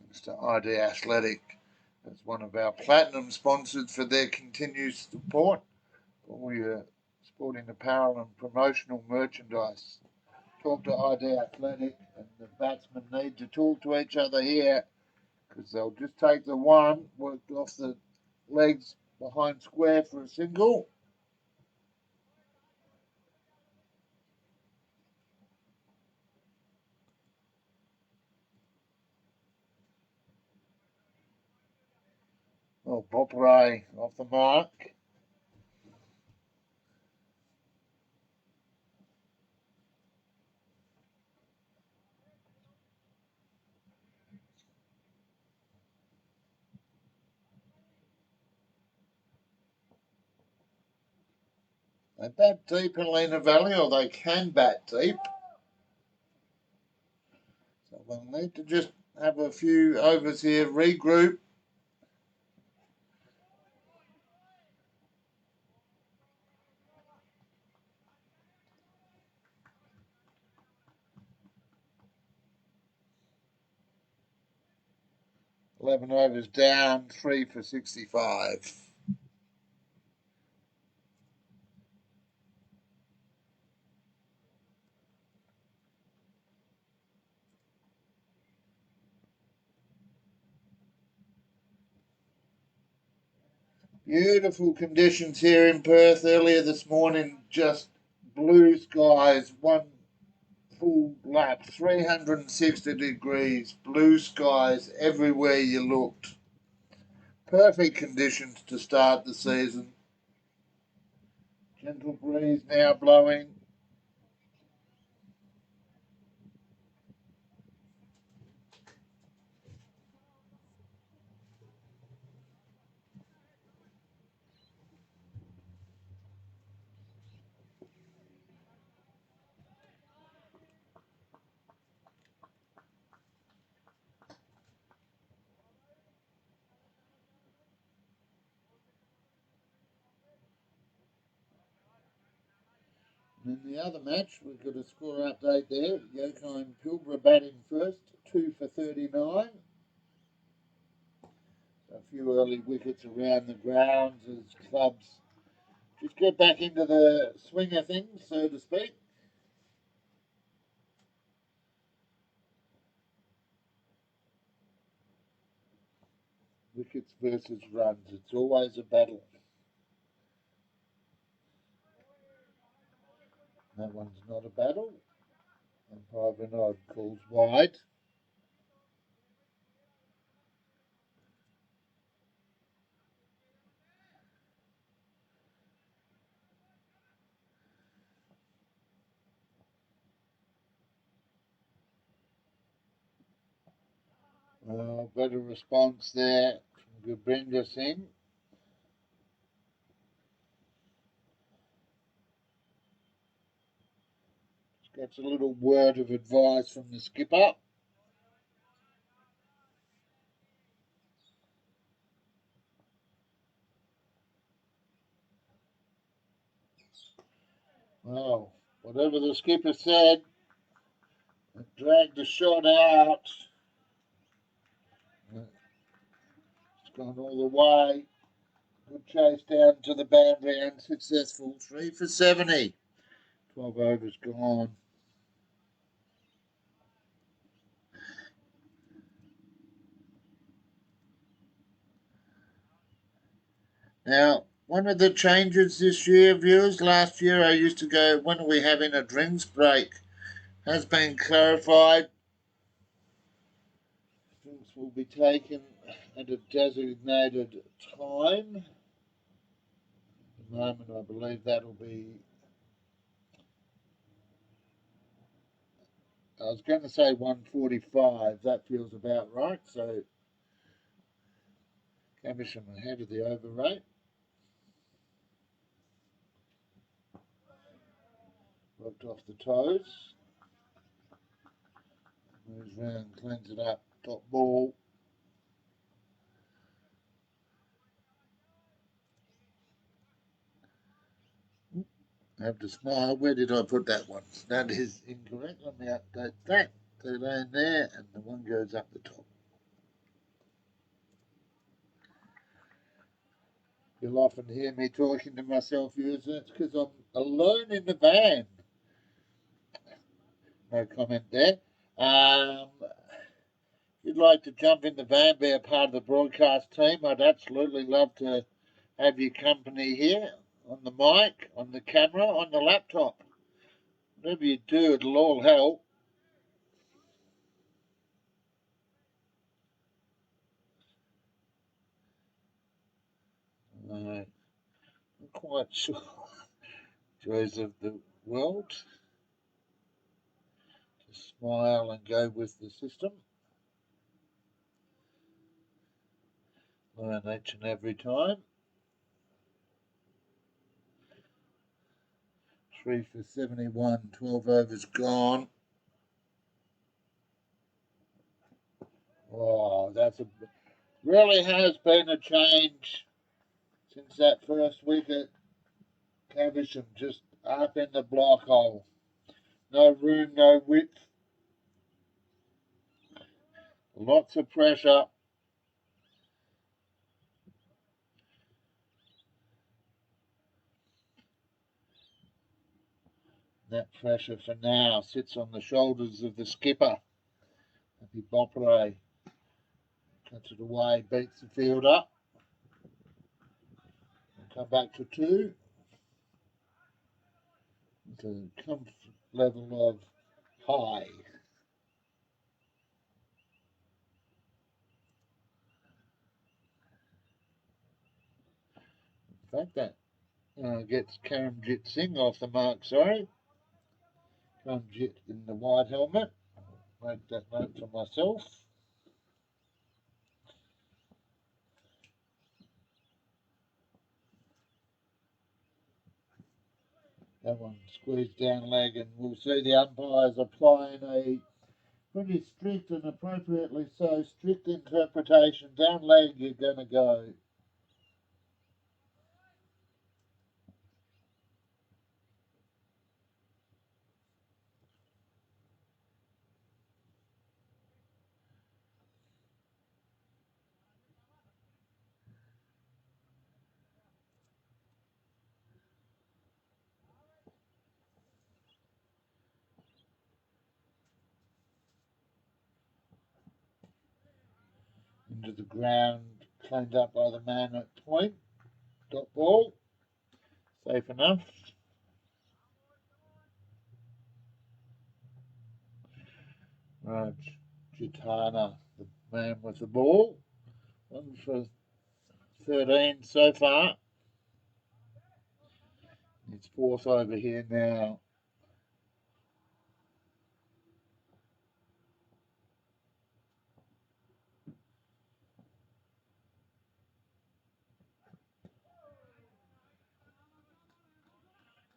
Thanks to ID Athletic as one of our platinum sponsors for their continued support. All your sporting apparel and promotional merchandise. Talk to ID Athletic, and the batsmen need to talk to each other here, because they'll just take the one, worked off the legs behind square for a single. Oh, Bopray off the mark. They bat deep in Helena Valley, or they can bat deep. So they'll need to just have a few overs here, regroup, 11 overs down, 3 for 65. Beautiful conditions here in Perth. Earlier this morning, just blue skies, one full lap, 360 degrees, blue skies everywhere you looked. Perfect conditions to start the season. Gentle breeze now blowing. And in the other match, we've got a score update there. Yokeheim Pilbara batting first, 2 for 39. A few early wickets around the grounds as clubs just get back into the swing of things, so to speak. Wickets versus runs, it's always a battle. That one's not a battle. Umpire Vinod calls wide. Better response there from Gurbinder Singh. Gets a little word of advice from the skipper. Well, whatever the skipper said, it dragged the shot out. It's gone all the way. Good chase down to the boundary, unsuccessful. 3 for 70. 12 overs gone. Now, one of the changes this year, viewers, last year I used to go, when are we having a drinks break? Has been clarified. Drinks will be taken at a designated time. At the moment, I believe that'll be, I was going to say 1:45. That feels about right. So, Caversham ahead of the over rate. Worked off the toes. Moves round, cleans it up. Top ball. I have to smile. Where did I put that one? That is incorrect. Let me update that. They land there, and the one goes up the top. You'll often hear me talking to myself, viewers. That's because I'm alone in the van. No comment there. If you'd like to jump in the van, be a part of the broadcast team, I'd absolutely love to have your company here on the mic, on the camera, on the laptop. Whatever you do, it'll all help. Not quite sure. Joys of the world. Just smile and go with the system. Learn each and every time. 3 for 71, 12 overs gone. Oh, really has been a change since that first wicket. Caversham just up in the block hole. No room, no width. Lots of pressure. that pressure for now sits on the shoulders of the skipper. Happy Bopere cuts it away, beats the field up. Come back to 2. It's a comfort level of high. In fact, that gets Karamjit Singh off the mark, sorry. Karamjit in the white helmet. Make that note for myself. That one squeezed down leg, and we'll see the umpires applying a pretty strict and appropriately so strict interpretation. Down leg, you're going to go. Into the ground, cleaned up by the man at point. Dot ball. Safe enough. Raj Jitana, the man with the ball. 1 for 13 so far. It's 4th over here now.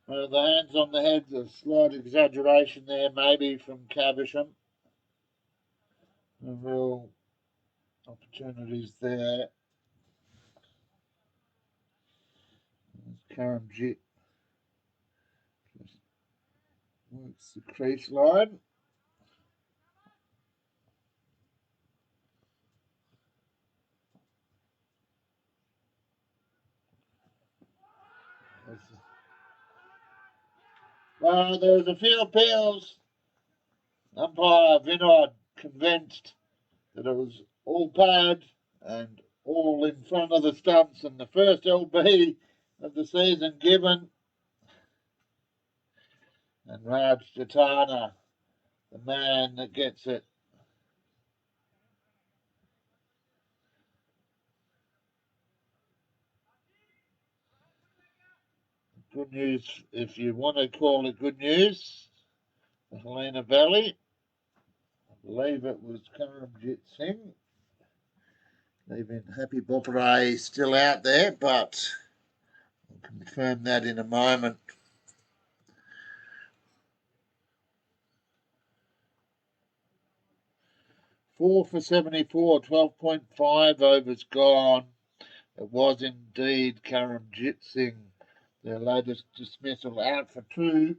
Well, the hands on the head's a slight exaggeration there, maybe from Caversham. The real opportunities there. Karamjit just works the crease line. Well, there was a few appeals. Umpire Vinod convinced that it was all pad and all in front of the stumps, and the first LB of the season given. And Raj Jatana, the man that gets it. Good news, if you want to call it good news, the Helena Valley. I believe it was Karamjit Singh. Leaving Happy Bopere still out there, but I'll confirm that in a moment. Four for 74, 12.5 overs gone. It was indeed Karamjit Singh. Their latest dismissal out for 2.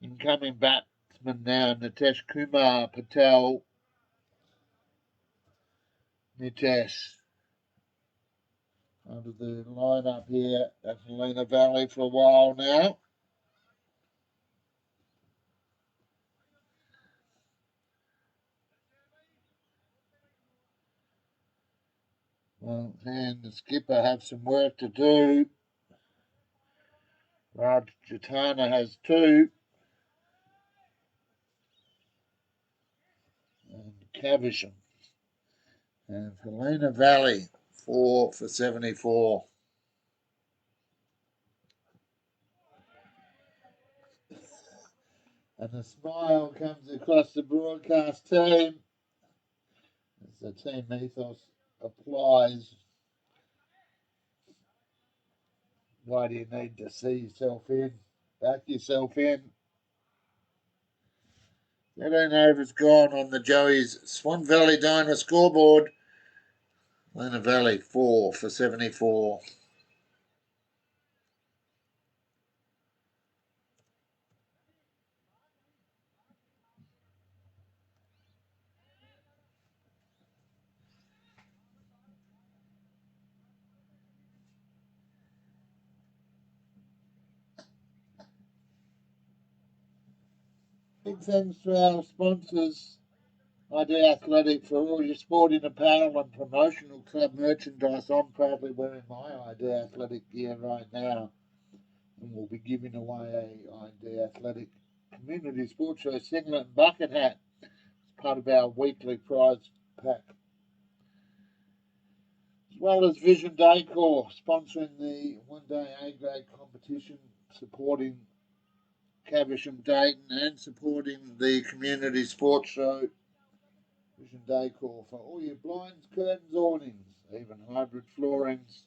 Incoming batsman now, Nitesh Kumar Patel. Nitesh under the lineup here at Helena Valley for a while now. Well, and the skipper have some work to do. Raj Jatana has 2. And Caversham. And Helena Valley, 4 for 74. And a smile comes across the broadcast team as the team ethos applies. Why do you need to see yourself in? Back yourself in. 13 overs gone on the Joey's Swan Valley Diner scoreboard. Helena Valley, 4 for 74. Big thanks to our sponsors, ID Athletic, for all your sporting apparel and promotional club merchandise. I'm proudly wearing my ID Athletic gear right now, and we'll be giving away a ID Athletic Community Sports Show singlet and bucket hat as part of our weekly prize pack. As well as Vision Decor sponsoring the one-day A-grade competition, supporting Caversham, Dayton, and supporting the community sports show. Vision Decor for all your blinds, curtains, awnings, even hybrid floorings.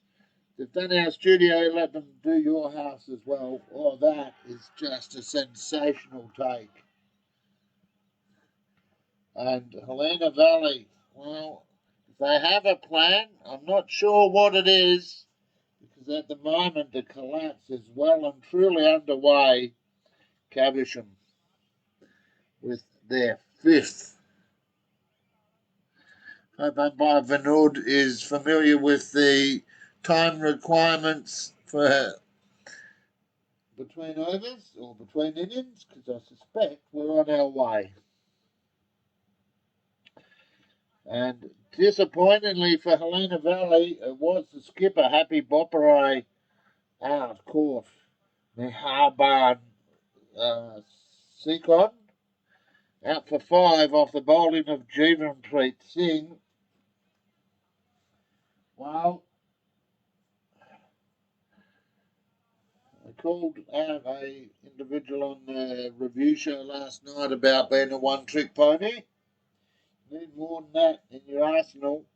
They've done our studio, let them do your house as well. Oh, that is just a sensational take. And Helena Valley, well, if they have a plan, I'm not sure what it is, because at the moment the collapse is well and truly underway. Caversham with their 5th. Hope umpire Vinood is familiar with the time requirements for between overs or between innings, because I suspect we're on our way. And disappointingly for Helena Valley, it was the skipper, Happy Bopperay, out caught Nihaban Sikon, out for 5 off the bowling of Jeevanpreet Singh. Well, I called out a individual on the review show last night about being a one-trick pony. Need more than that in your arsenal.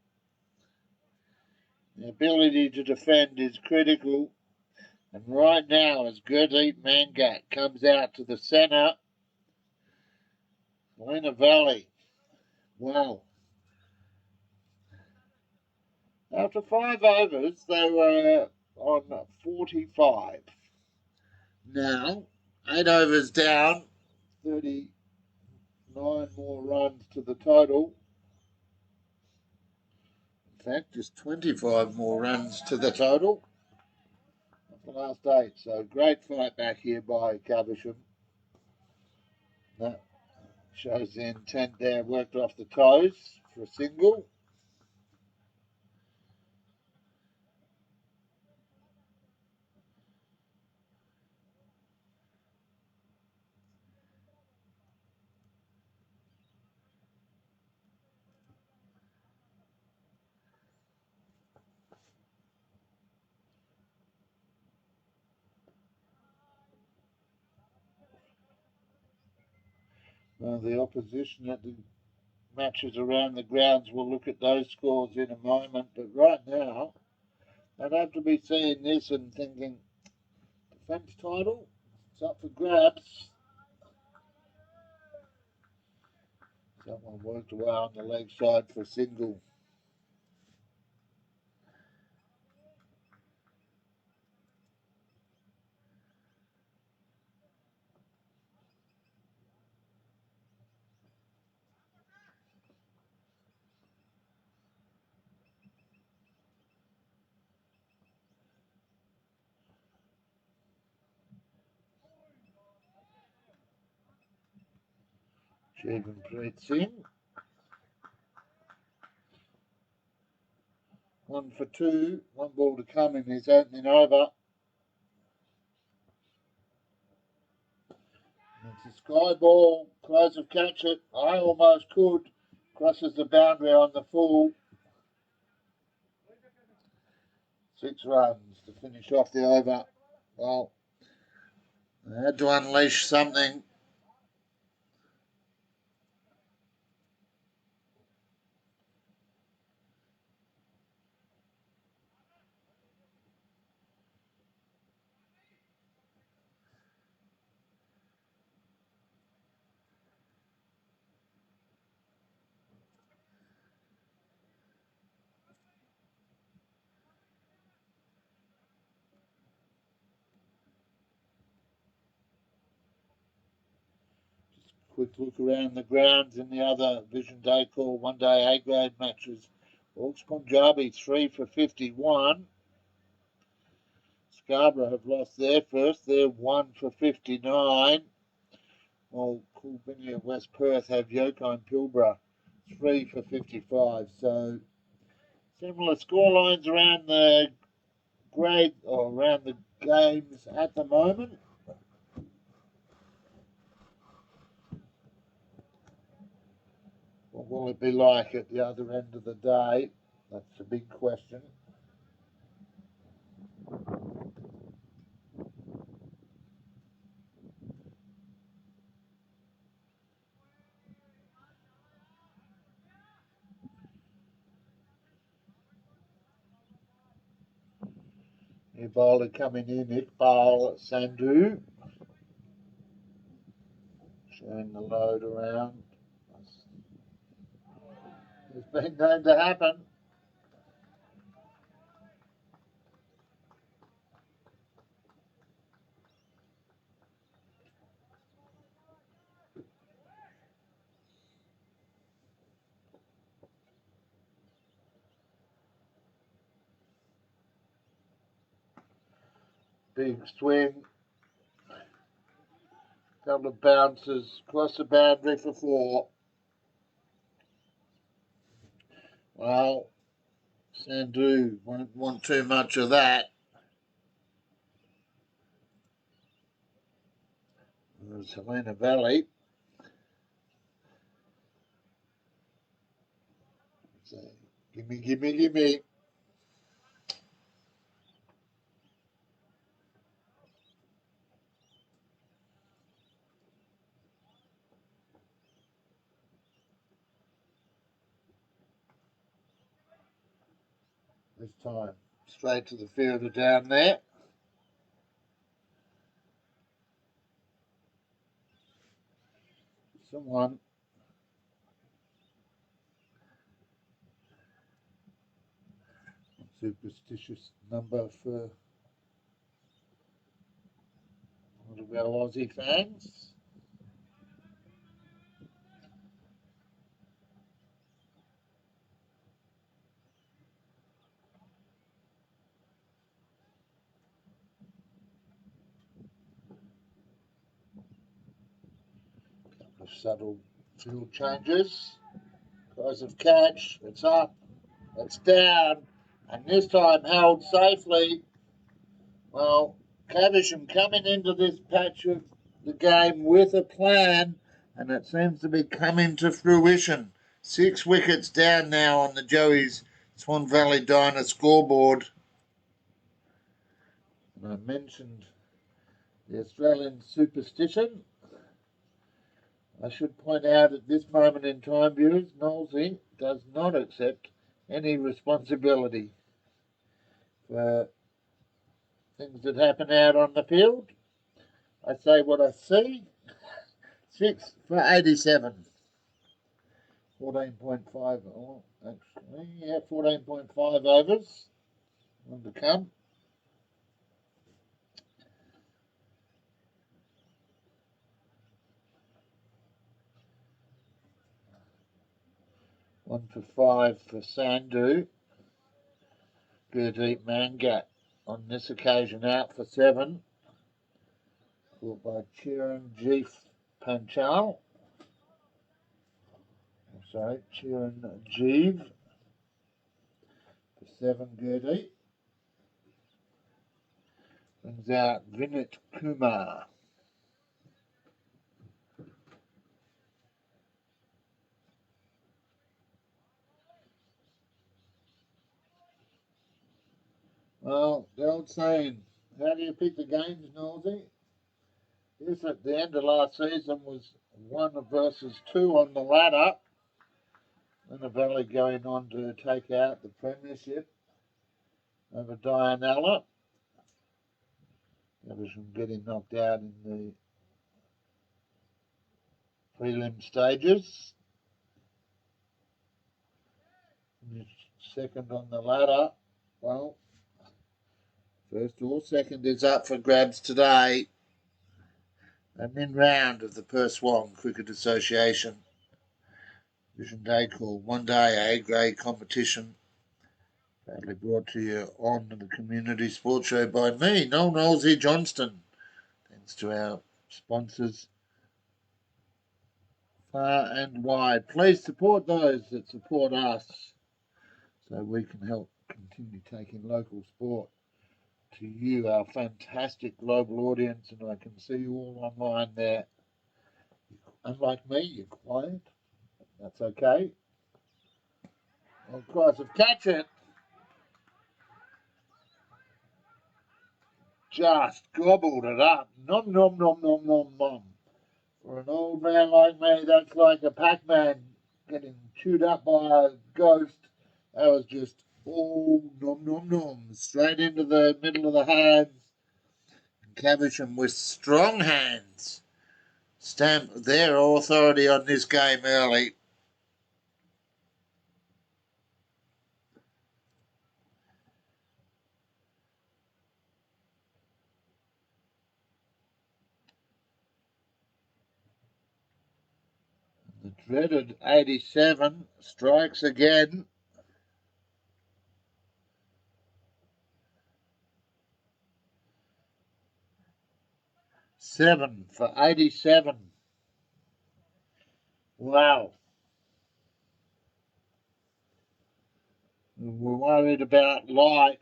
The ability to defend is critical. And right now, as Gurdeep Mangat comes out to the centre, Helena Valley, well, after 5 overs, they were on 45. Now, 8 overs down, 39 more runs to the total. In fact, just 25 more runs to the total of the last 8. So great fight back here by Caversham. That shows the intent there, worked off the toes for a single. The opposition at the matches around the grounds will look at those scores in a moment, but right now I'd have to be seeing this and thinking, defence title, it's up for grabs. Someone worked away on the leg side for a single. Jeevanpreet Singh. 1 for 2, 1 ball to come in his opening over. It's a sky ball, close of catch it. I almost could. Crosses the boundary on the full. 6 runs to finish off the over. Well, they had to unleash something. Quick look around the grounds in the other Vision Decor one-day A-grade matches. Hawks Punjabi 3 for 51. Scarborough have lost their first. They're 1 for 59. Well, Coolbinny of West Perth have Yoko and Pilbara 3 for 55. So similar scorelines around the grade or around the games at the moment. What will it be like at the other end of the day? That's a big question. New bowler coming in, Iqbal Sandhu. Showing the load around. It's been known to happen. Big swing. Couple of bounces. Across the boundary for 4. Well, Sandhu won't want too much of that. There's Helena Valley. So, gimme, gimme, gimme. This time, straight to the fielder down there. Someone. Superstitious number for one of our Aussie fans. Couple of subtle field changes. Close of catch. It's up. It's down. And this time held safely. Well, Caversham coming into this patch of the game with a plan, and it seems to be coming to fruition. 6 wickets down now on the Joey's Swan Valley Diner scoreboard. And I mentioned the Australian superstition. I should point out at this moment in time, viewers, Knowlesy does not accept any responsibility for things that happen out on the field. I say what I see. 6 for 87. 14.5, oh, actually, yeah, 14.5 overs. On to come. One for 5 for Sandhu. Gurdeep Mangat on this occasion out for 7. Caught by Chiranjeev Panchal. Sorry, Chiranjeev for 7 Gurdeep. Brings out Vinit Kumar. Well, the old saying, how do you pick the games, Nosey? This at the end of last season was 1 versus 2 on the ladder. And the Valley going on to take out the premiership over Dianella. Caversham getting knocked out in the prelim stages. Second on the ladder. Well, first or second is up for grabs today. Admin round of the Perth Swan Cricket Association. Vision Day called One Day A-grade competition. Proudly brought to you on the Community Sports Show by me, Noel Knowlesy Johnston. Thanks to our sponsors, far and wide. Please support those that support us so we can help continue taking local sport to you, our fantastic global audience, and I can see you all online there. Unlike me, you're quiet. That's okay. Of course, if catch it, just gobbled it up. Nom nom nom nom nom nom. For an old man like me, that's like a Pac-Man getting chewed up by a ghost. That was just all nom nom nom, straight into the middle of the hands. Caversham with strong hands stamp their authority on this game early. The dreaded 87 strikes again. 7 for 87. Wow. We're worried about light.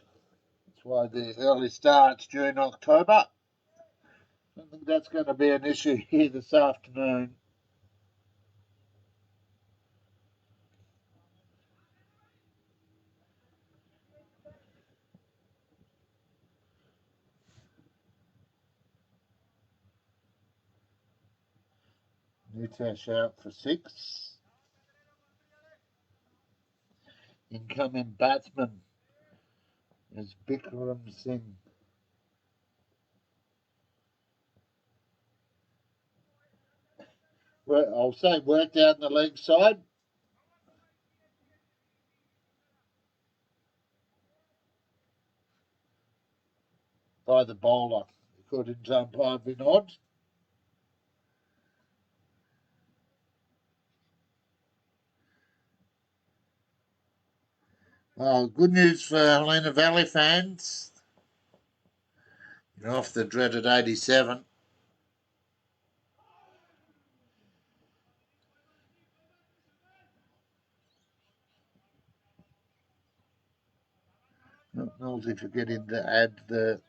That's why the early starts during October. I don't think that's going to be an issue here this afternoon. Nitesh out for 6. Incoming batsman is Bikram Singh. Well, I'll say worked out in the leg side. By the bowler, according to umpire Vinod. Well, good news for Helena Valley fans. You're off the dreaded 87. Not Nosy forgetting to add the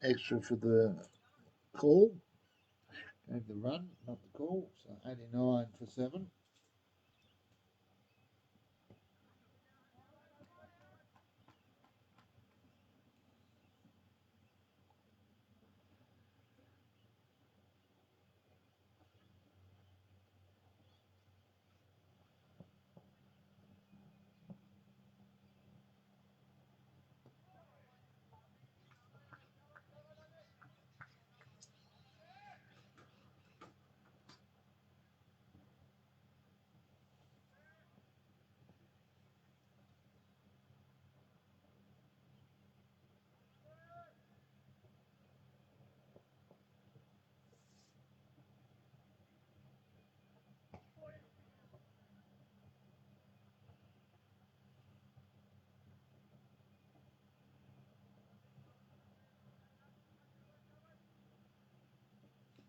extra for the call. Gave the run, not the call. So 89 for 7.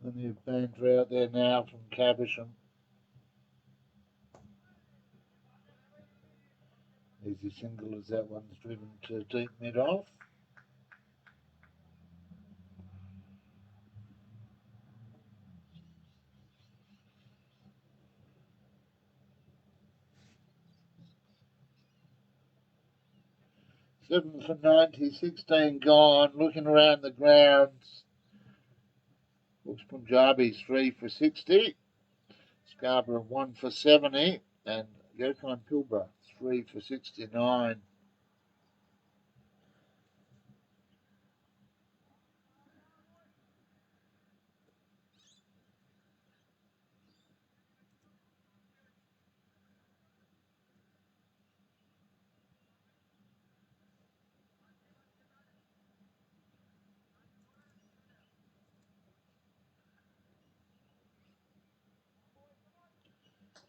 Plenty of banter out there now from Caversham. Easy single as that one's driven to deep mid-off. Seven for 90, 16 gone, looking around the grounds. Looks Punjabi's 3 for 60. Scarborough 1 for 70. And Yokine Pilbara 3 for 69.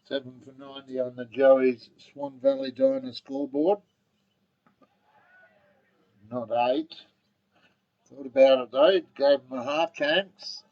Seven for 90 on the Joey's Swan Valley Diner scoreboard. Not 8. Thought about it though, gave him a half chance.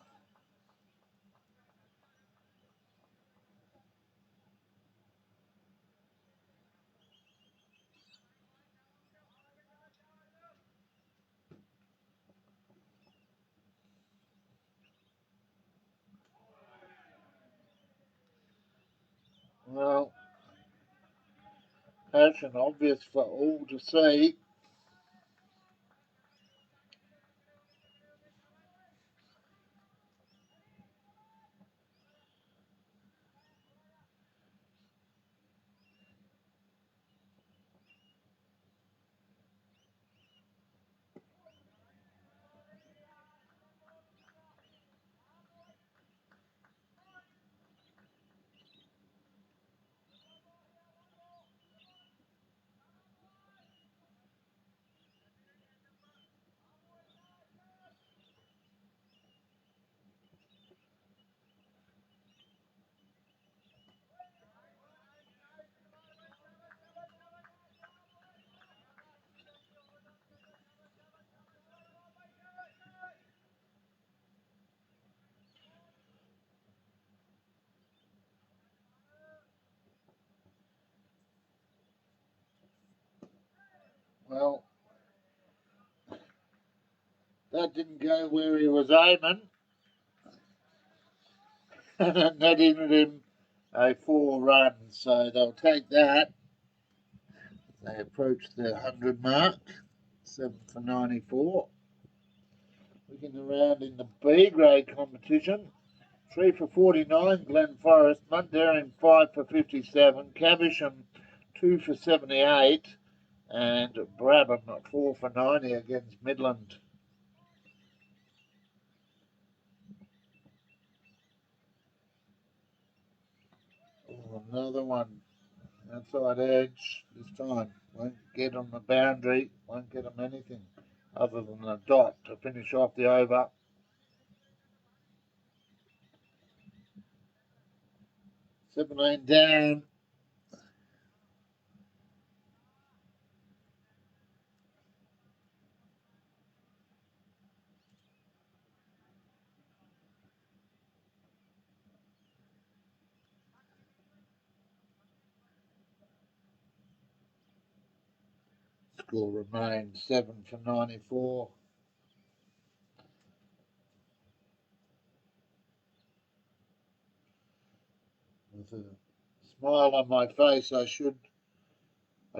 passion obvious for all to see. Well, that didn't go where he was aiming. And it netted him a 4 run, so they'll take that. They approach the 100 mark, 7 for 94. Looking around in the B grade competition, 3 for 49, Glen Forest, Mundaring 5 for 57, Caversham 2 for 78, and Brabham 4 for 90 against Midland. Oh, another one. Outside edge this time. Won't get on the boundary, won't get them anything other than a dot to finish off the over. 17 down. Score remains 7 for 94. With a smile on my face, I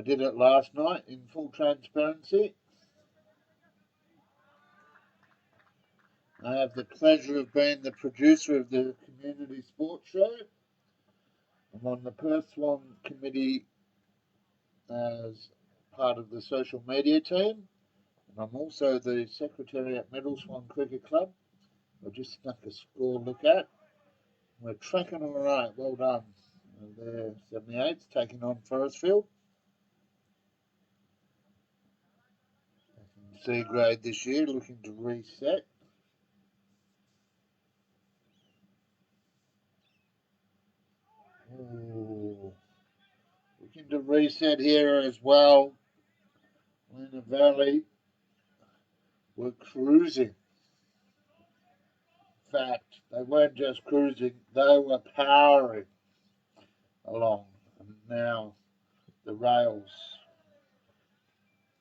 did it last night in full transparency. I have the pleasure of being the producer of the community sports show. I'm on the Perth Swan committee as part of the social media team, and I'm also the secretary at Middle Swan Cricket Club. I just snuck a score look at. We're tracking all right. Well done. They're 78s taking on Forestfield. C grade this year, looking to reset. Ooh. Looking to reset here as well. Helena Valley were cruising. In fact, they weren't just cruising, they were powering along. And now the rails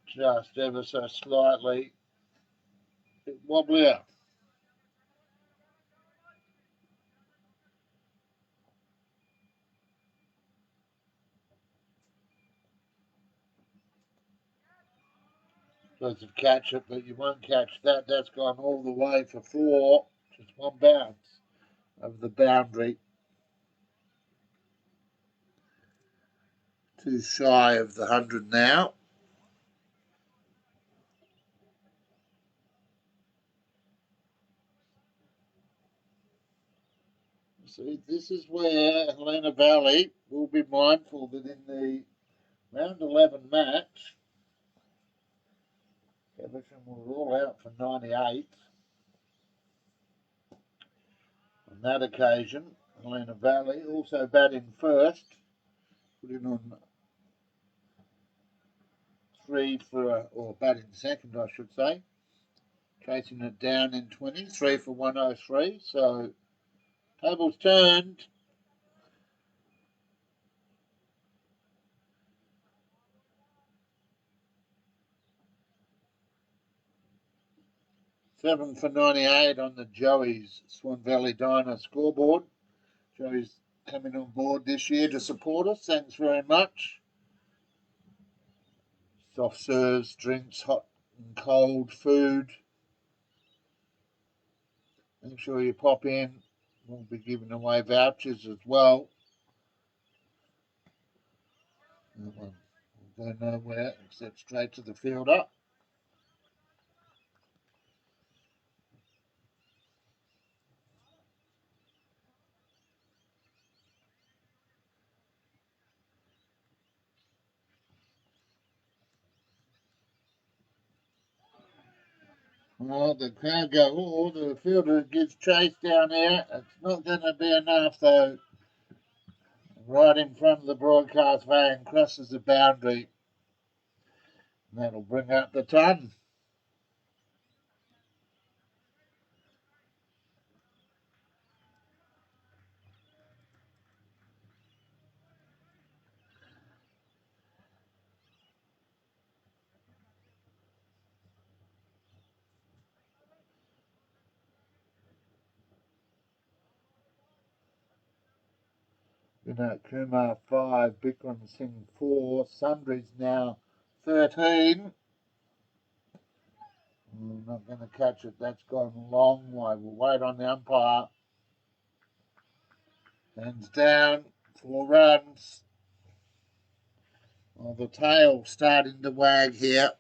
just ever so slightly wobblier. Supposed to catch it, but you won't catch that. That's gone all the way for 4. Just one bounce of the boundary. Too shy of the 100 now. See, this is where Helena Valley will be mindful that in the round 11 match, Caversham will rule out for 98. On that occasion, Helena Valley also batting first, putting on 3 for, or batting second, I should say, chasing it down in 20, 3 for 103. So, tables turned. Seven for 98 on the Joey's Swan Valley Diner scoreboard. Joey's coming on board this year to support us. Thanks very much. soft serves, drinks, hot and cold, food. Make sure you pop in. We'll be giving away vouchers as well. We'll go nowhere except straight to the fielder. Oh, the crowd go, oh, the fielder gives chase down here. It's not going to be enough though. Right in front of the broadcast van, crosses the boundary. That'll bring up the ton. Kumar 5, Bikram Singh 4, Sundry's now 13. Not going to catch it, that's gone a long way. We'll wait on the umpire. Hands down, 4 runs. Well, the tail starting to wag here.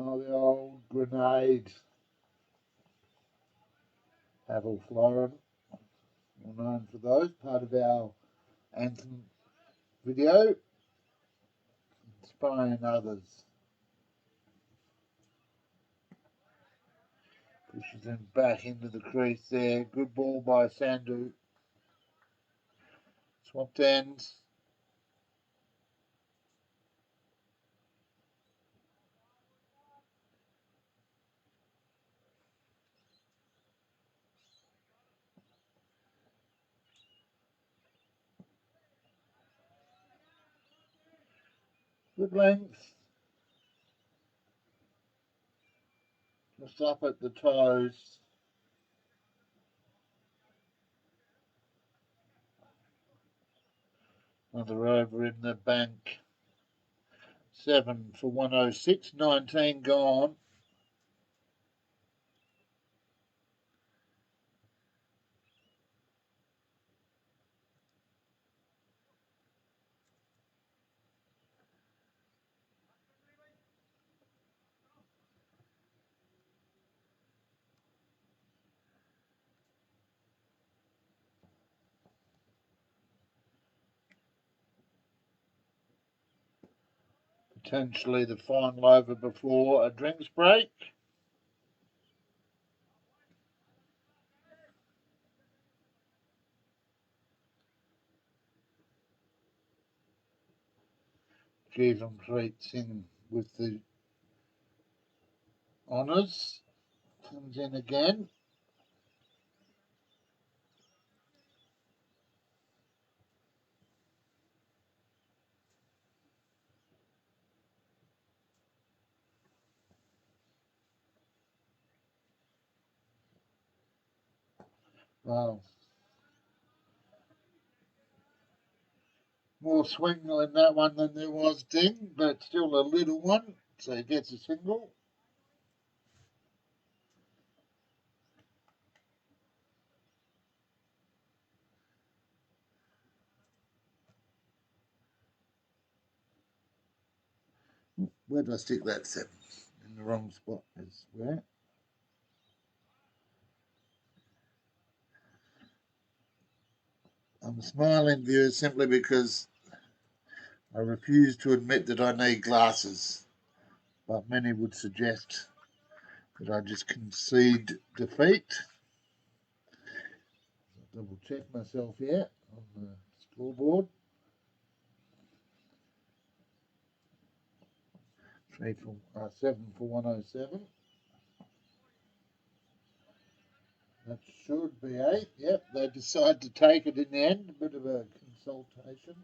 Oh, the old grenade. Havel Florin, well known for those, part of our anthem video, inspiring others. Pushes him back into the crease there. Good ball by Sandhu. Swapped ends. Good length. Just up at the toes. Another over in the bank. 7 for 106. 19 gone. Potentially the final over before a drinks break. Jeevan Preet's in with the honours. Comes in again. Well, more swing in that one than there was ding, but still a little one. So he gets a single. Where did I stick that 7? In the wrong spot is where. I'm smiling, viewers, simply because I refuse to admit that I need glasses. But many would suggest that I just concede defeat. I'll double check myself here on the scoreboard. 7 for 107. That should be 8. Yep, they decide to take it in the end. A bit of a consultation.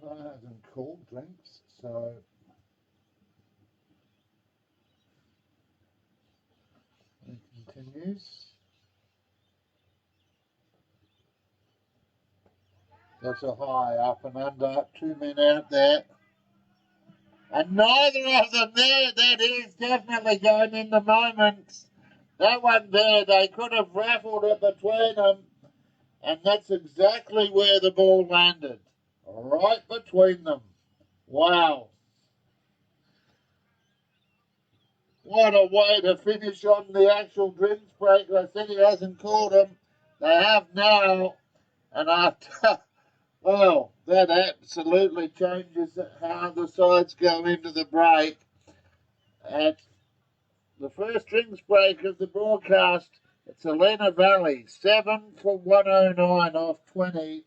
I haven't called drinks, so it continues. That's a high up and under. 2 men out there. And neither of them there. That is definitely going in the moment. That one there, they could have raffled it between them. And that's exactly where the ball landed. Right between them. Wow. What a way to finish on the actual drinks break. I said he hasn't called them. They have now. And after, well, that absolutely changes how the sides go into the break. At the first drinks break of the broadcast, it's Helena Valley, 7 for 109 off 20.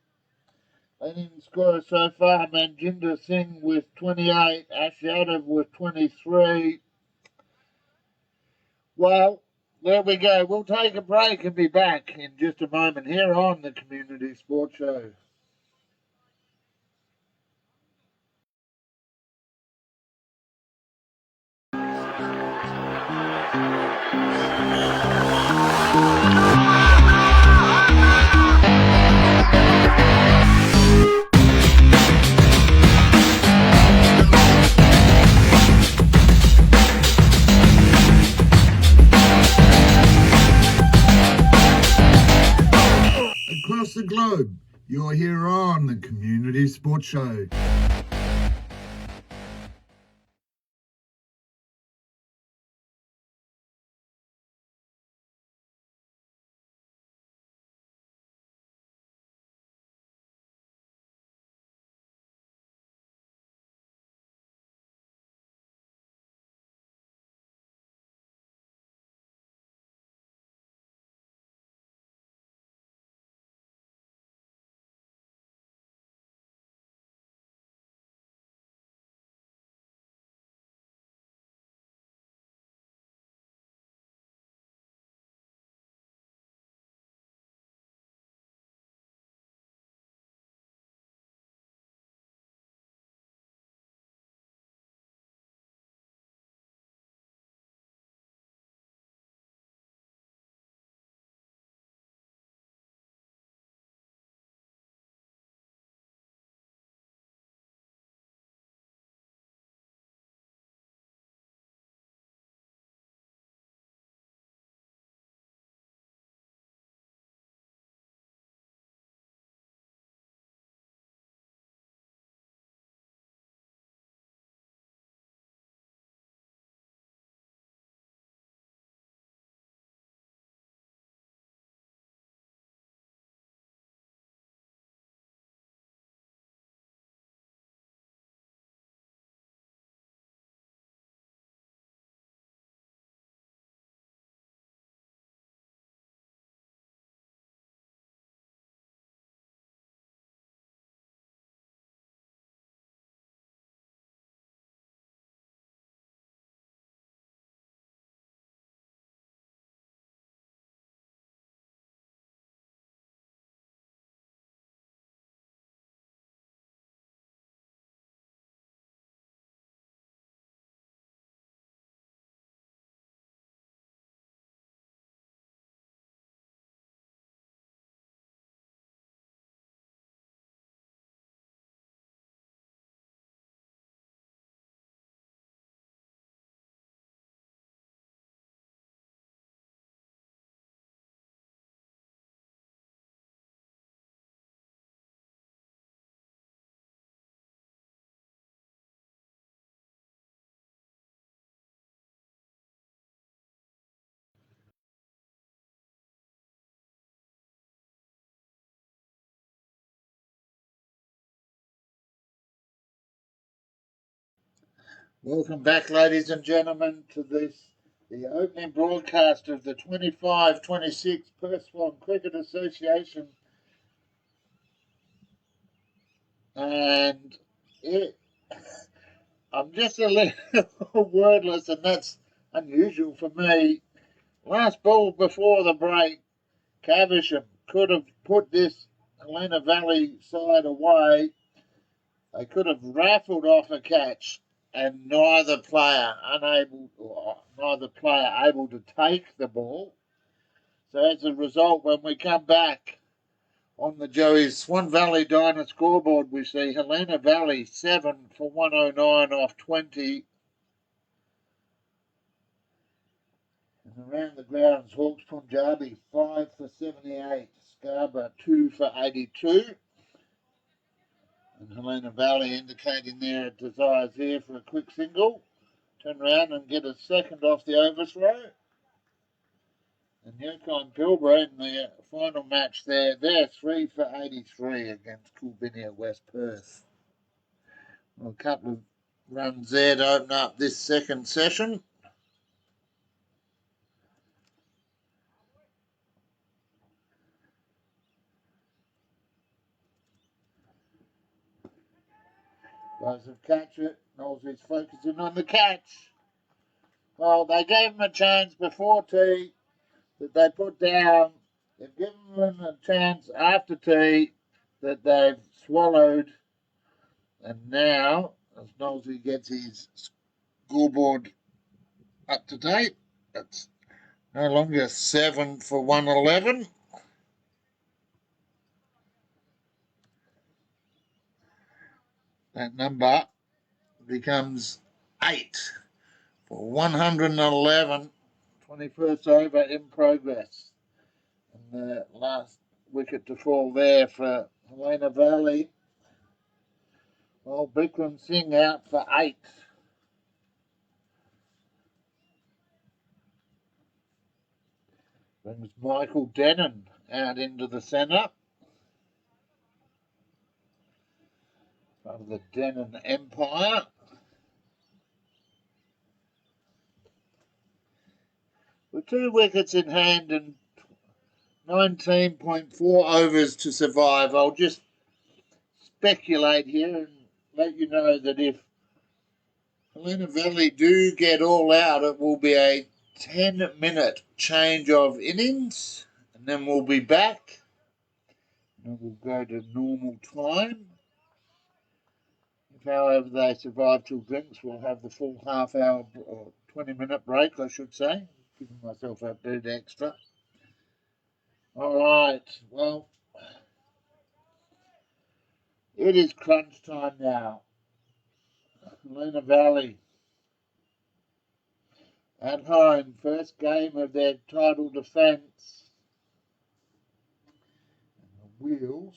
Leading scorer so far, Manjinder Singh with 28, Ash Yadav with 23. Well, there we go. We'll take a break and be back in just a moment here on the Community Sports Show. Across the globe, you're here on the Community Sports Show. Welcome back, ladies and gentlemen, to this the opening broadcast of the 25-26 Perth Swan Cricket Association, and I'm just a little wordless, and that's unusual for me. Last ball before the break, Caversham could have put this Helena Valley side away. They could have raffled off a catch, and neither player able to take the ball. So as a result, when we come back on the Joey's Swan Valley Diner scoreboard, we see Helena Valley 7 for 109 off 20. And around the grounds, Hawks Punjabi 5 for 78, Scarborough 2 for 82. And Helena Valley indicating their desires here for a quick single. Turn around and get a second off the overthrow. And Yukon Pilbara in the final match there, they're 3 for 83 against Coolbinia West Perth. Well, a couple of runs there to open up this second session. Joseph catch it. Knowles focusing on the catch. Well, they gave him a chance before tee that they put down. They've given him a chance after tee that they've swallowed. And now, as Knowles gets his scoreboard up to date, it's no longer 7 for 111. That number becomes 8 for 111. 21st over in progress. And the last wicket to fall there for Helena Valley. Well, Bikram Singh out for 8. Brings Michael Denon out into the centre. Part of the Denon Empire. With 2 wickets in hand and 19.4 overs to survive, I'll just speculate here and let you know that if Helena Valley do get all out, it will be a 10-minute change of innings, and then we'll be back. And we'll go to normal time. If, however, they survive till drinks, we'll have the full half-hour or 20-minute break, I should say. Giving myself a bit extra. All right, well, it is crunch time now. Helena Valley at home, first game of their title defence. And the Wheels,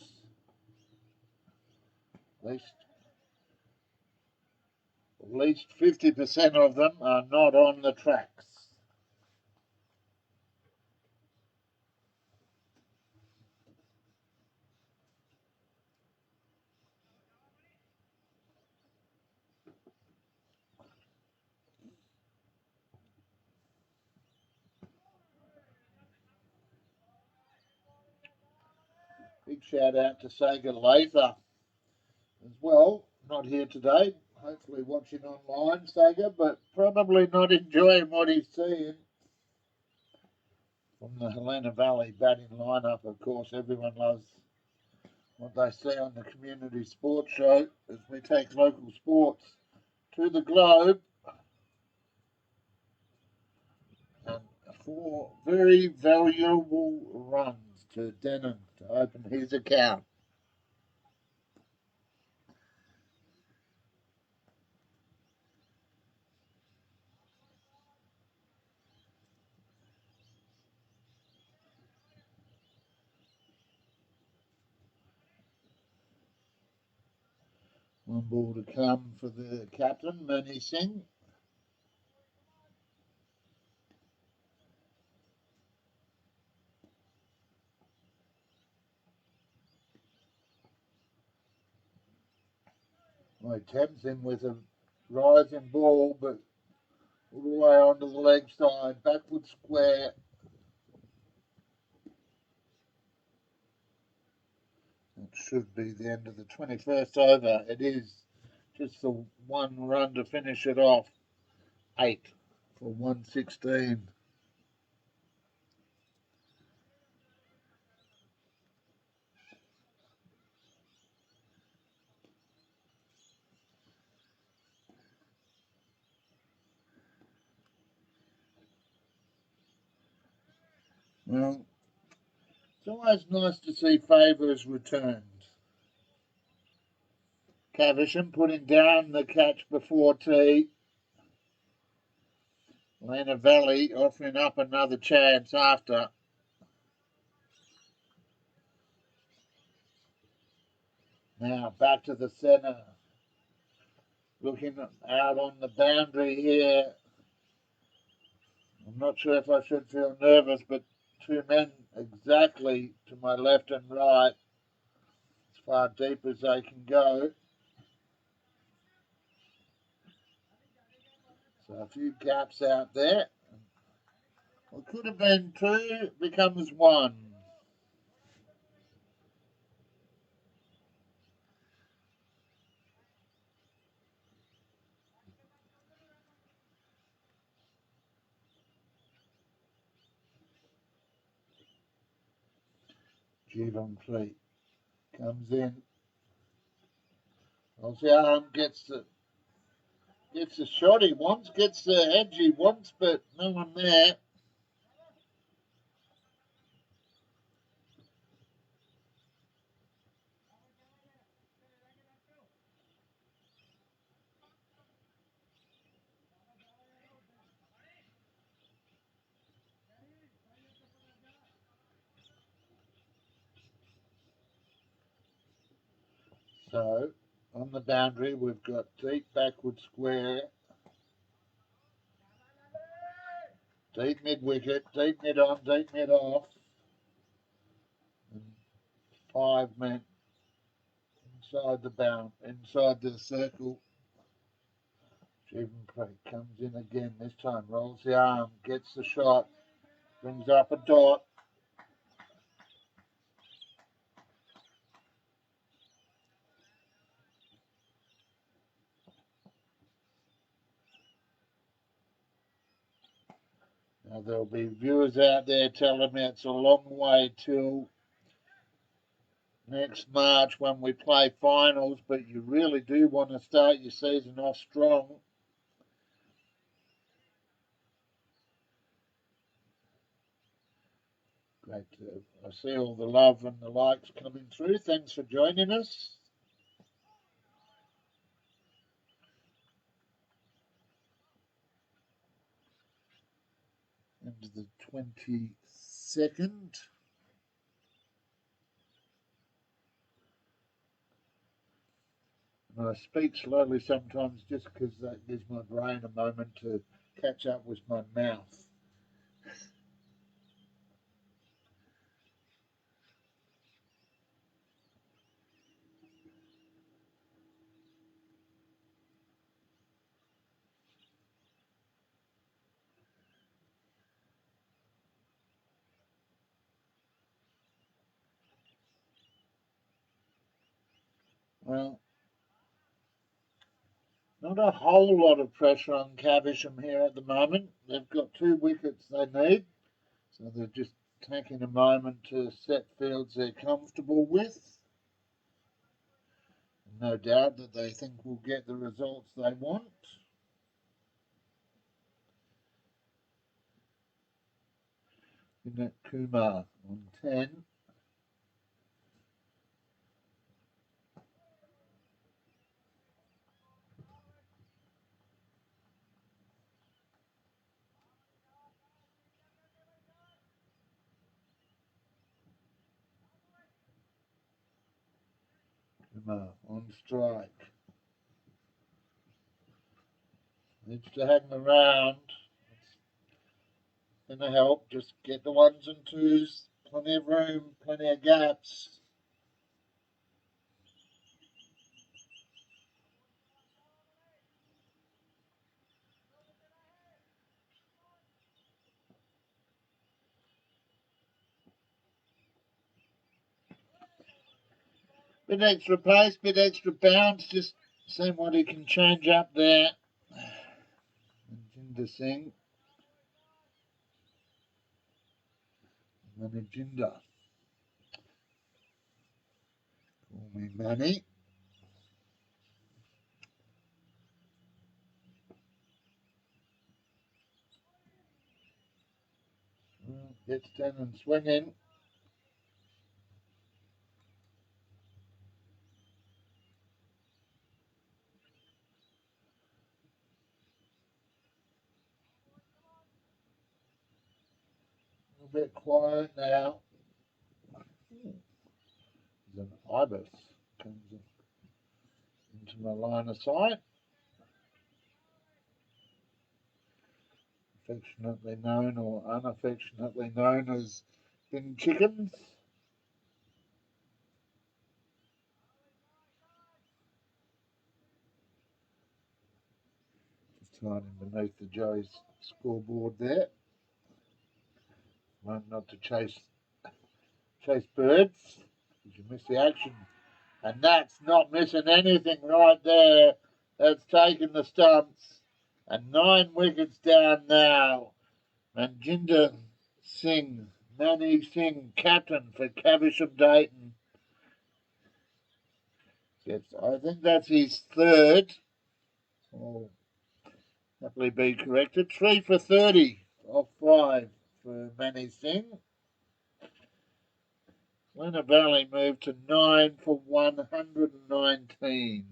at least 50% of them are not on the tracks. Big shout out to Sega Lather as well. Not here today. Hopefully watching online, Sega, but probably not enjoying what he's seeing. From the Helena Valley batting lineup, of course, everyone loves what they see on the community sports show as we take local sports to the globe. And 4 very valuable runs to Denon to open his account. One ball to come for the captain, Mani Singh. Well, he tempts him with a rising ball, but all the way onto the leg side, backward square. It should be the end of the 21st over. It is just the one run to finish it off. 8 for 116. Well, it's always nice to see favours returned. Caversham putting down the catch before tee. Helena Valley offering up another chance after. Now back to the centre. Looking out on the boundary here. I'm not sure if I should feel nervous, but two men exactly to my left and right, as far deep as they can go. So a few gaps out there. It could have been 2, becomes 1. Jevon Fleet comes in. Arm gets the shot he wants, gets the edge he wants, but no one there. So on the boundary we've got deep backward square, deep mid wicket, deep mid on, deep mid off, and 5 men inside the circle. Jevon Fleet comes in again this time, rolls the arm, gets the shot, brings up a dot. Now there'll be viewers out there telling me it's a long way till next March when we play finals, but you really do want to start your season off strong. Great. I see all the love and the likes coming through. Thanks for joining us. Into the 22nd. And I speak slowly sometimes just because that gives my brain a moment to catch up with my mouth. Well, not a whole lot of pressure on Caversham here at the moment. They've got 2 wickets they need, so they're just taking a moment to set fields they're comfortable with. No doubt that they think we'll get the results they want. Kumar on 10. Kumar on strike. Needs to hang around. It's going to help. Just get the 1s and 2s. Plenty of room, plenty of gaps. Bit extra pace, bit extra bounce, just seeing what he can change up there. Manjinder Singh. Manjinder. Call me Manny. Gets 10 and swinging. A bit quiet now. There's an ibis comes into my line of sight. Affectionately known or unaffectionately known as bin chickens. Just hiding beneath the Joey's scoreboard there. One not to chase birds, because you miss the action. And that's not missing anything right there. That's taken the stumps. And 9 wickets down now. Manjinder Singh, Mani Singh, captain for Caversham Dayton. Yes, I think that's his third. I'll happily be corrected. 3 for 30 off 5 for Mani Singh. Helena Valley moved to 9 for 119.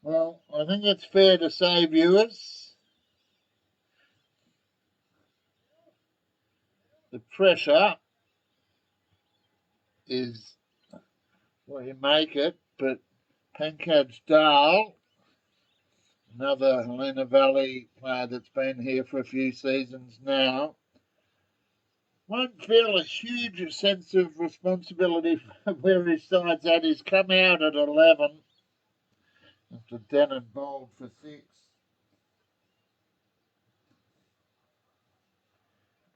Well, I think it's fair to say, viewers, the pressure is what you make it, but Pankaj Dal, another Helena Valley player that's been here for a few seasons now, won't feel a huge sense of responsibility for where his side's at. He's come out at 11 after Denon bowled for 6.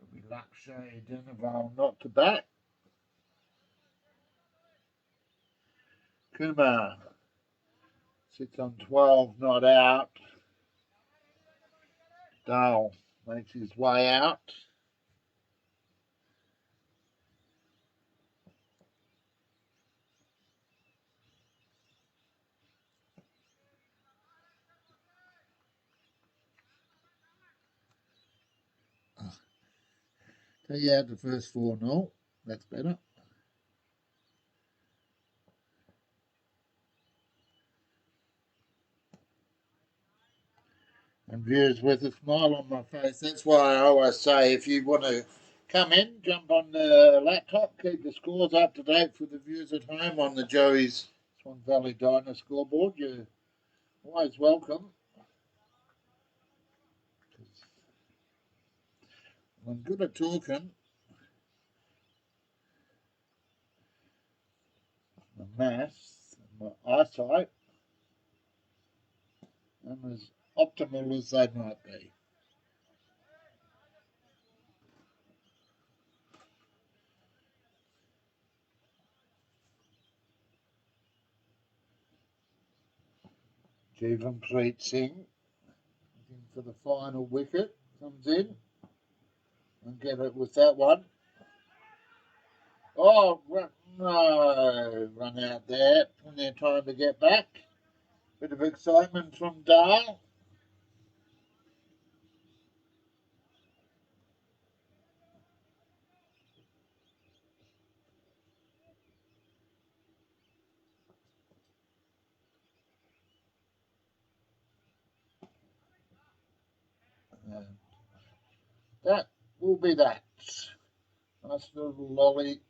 It'll be Lakshay Denival not to bat. Kumar sits on 12, not out. Dale makes his way out. So you had the first 4 0. That's better. And viewers with a smile on my face. That's why I always say if you want to come in, jump on the laptop, keep the scores up to date for the viewers at home on the Joey's Swan Valley Diner scoreboard. You're always welcome. I'm good at talking. My maths, my eyesight, and as optimal as they might be. Jeevanpreet Singh, looking for the final wicket, comes in and get it with that one. Oh, no, run out there, plenty of time to get back. Bit of excitement from Dale. And that will be that. Nice little lolly.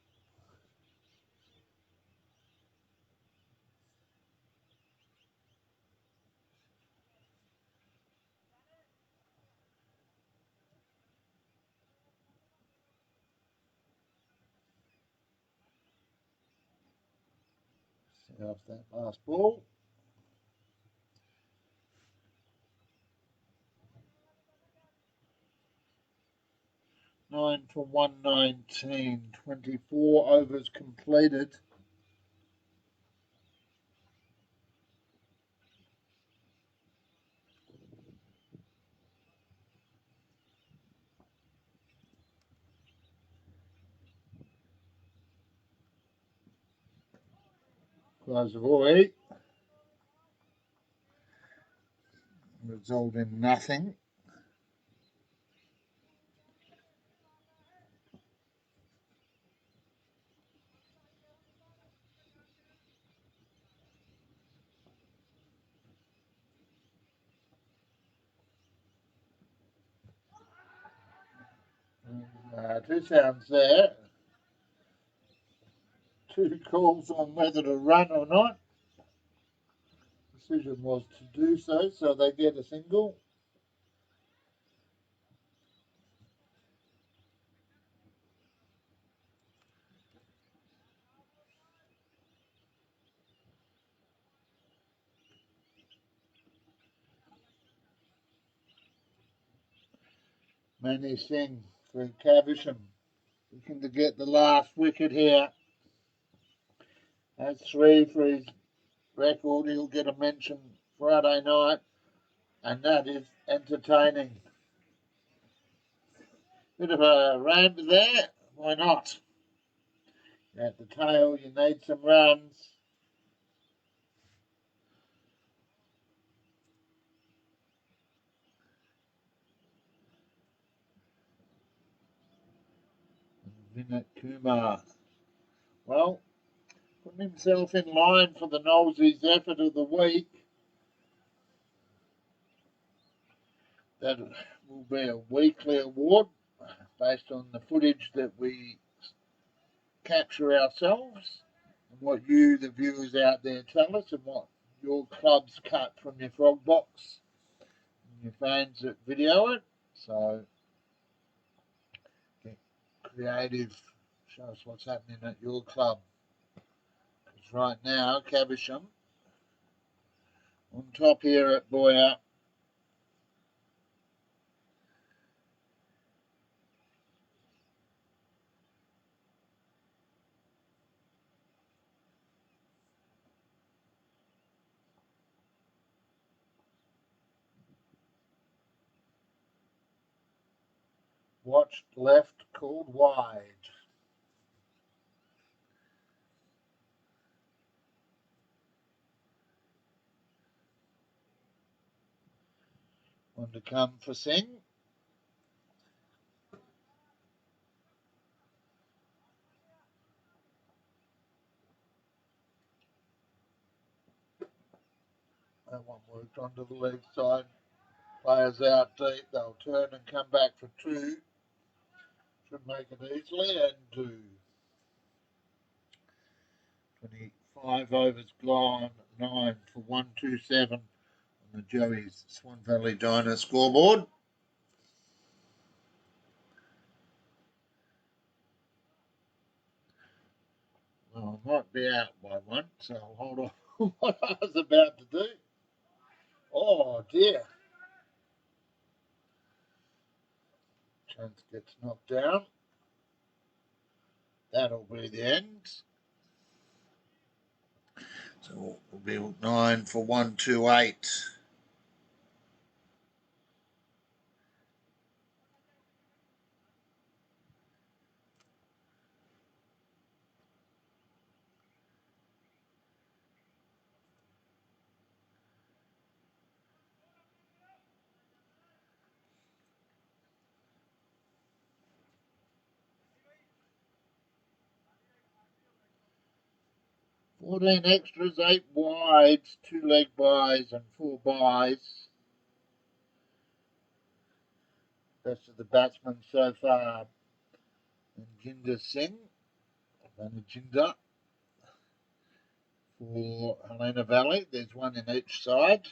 Off that last ball. Nine for 119. 24 overs completed. Close of all eight. Result in nothing. Two sounds there. Two calls on whether to run or not. Decision was to do so, so they get a single. Manny Singh for Caversham, looking to get the last wicket here. That's 3 for his record. He'll get a mention Friday night, and that is entertaining. Bit of a ramp there. Why not? At the tail, you need some runs. Vinod Kumar. Well, putting himself in line for the Knowlesies effort of the week. That will be a weekly award based on the footage that we capture ourselves and what you, the viewers out there, tell us and what your clubs cut from your frog box and your fans that video it. So get creative, show us what's happening at your club. Because right now, Caversham on top here at Boyer. Watched left, called wide. One to come for Singh. That one worked onto the leg side. Players out deep. They'll turn and come back for 2. Should make it easily and 2. 25 overs gone. 9 for 127 on the Joey's Swan Valley Diner scoreboard. Well, I might be out by 1, so I'll hold on what I was about to do. Oh dear. Chance gets knocked down. That'll be the end. So we'll be 9 for 128. Fourteen extras, 8 wides, 2 leg byes and 4 byes. Best of the batsmen so far. And Jinder Singh, Jinder for Helena Valley. There's 1 in each side.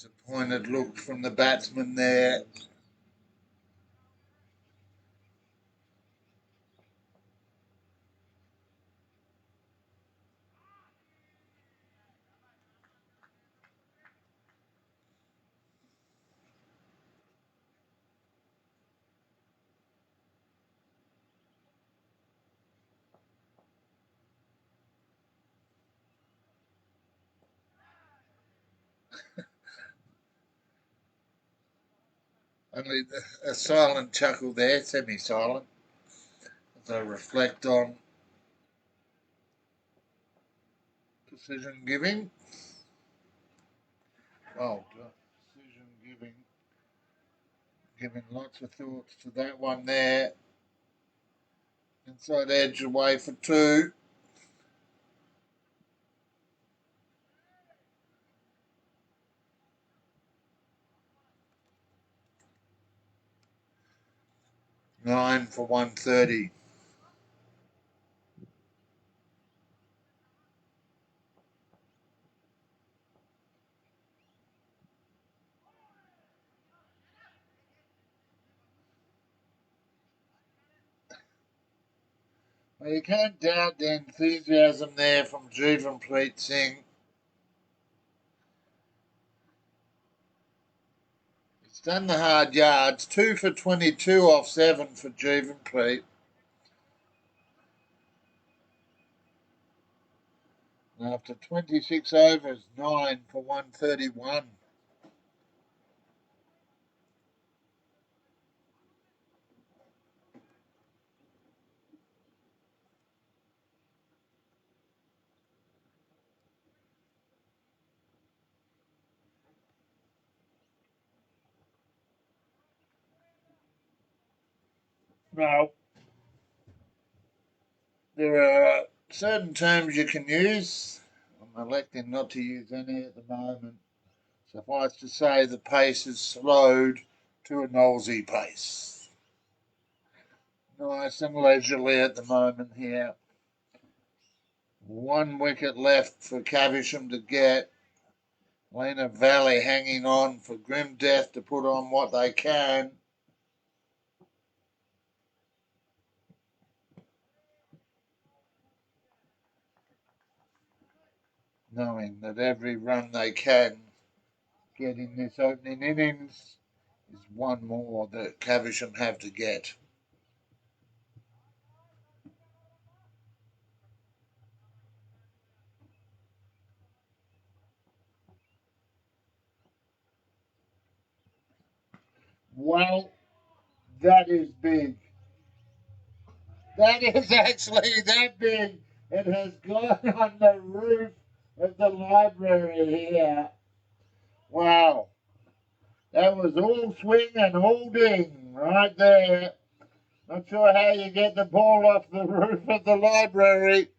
Disappointed look from the batsman there. Only a silent chuckle there, semi-silent, as I reflect on decision giving. Well, decision giving lots of thoughts to that one there. Inside edge away for 2. Nine for 130. Well, you can't doubt the enthusiasm there from Jeevanpreet Singh. He's done the hard yards. 2 for 22 off 7 for Jeevanpreet. And after 26 overs, 9 for 131. Now, there are certain terms you can use. I'm electing not to use any at the moment. Suffice to say, the pace is slowed to a nosy pace. Nice and leisurely at the moment here. 1 wicket left for Caversham to get. Helena Valley hanging on for grim death to put on what they can. Knowing that every run they can get in this opening innings is one more that Caversham have to get. Well, that is big. That is actually that big. It has gone on the roof of the library here. Wow. That was all swing and all ding right there. Not sure how you get the ball off the roof of the library,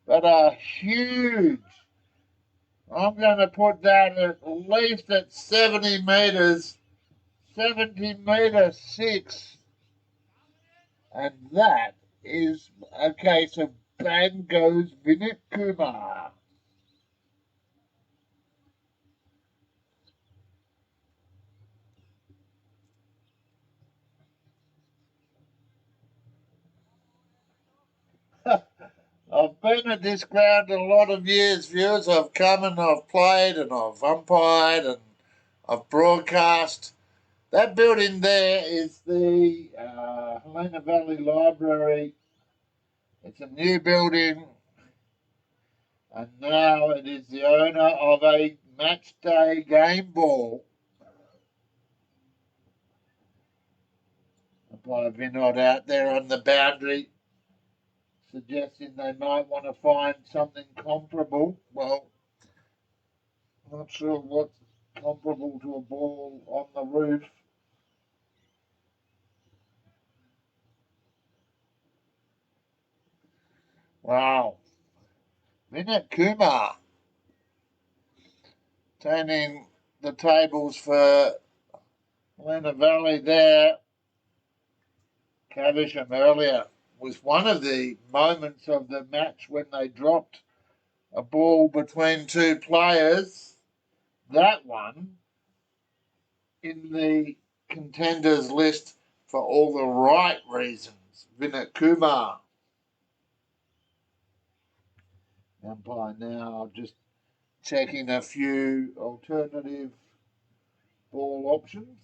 but a huge. I'm going to put that at least at 70 metres, 70 metre 6. And that is a case of bang goes Vinit Kumar. I've been at this ground a lot of years, viewers. I've come and I've played and I've umpired and I've broadcast. That building there is the Helena Valley Library. It's a new building, and now it is the owner of a match day game ball. Umpire Vinod out there on the boundary, suggesting they might want to find something comparable. Well, I'm not sure what's comparable to a ball on the roof. Wow. Vinod Kumar turning the tables for Helena Valley there. Caversham earlier was one of the moments of the match when they dropped a ball between 2 players. that one in the contenders list for all the right reasons. Vinit Kumar. Umpire now just checking a few alternative ball options.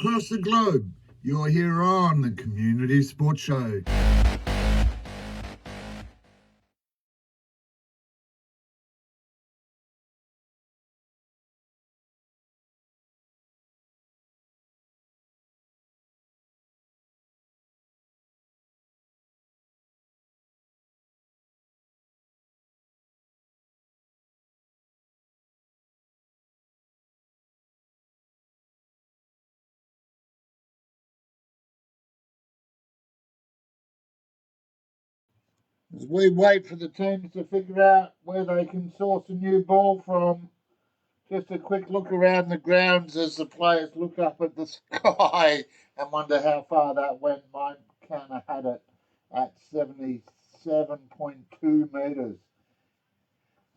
Across the globe, you're here on the Community Sports Show. As we wait for the teams to figure out where they can source a new ball from, just a quick look around the grounds as the players look up at the sky and wonder how far that went. My counter had it at 77.2 metres.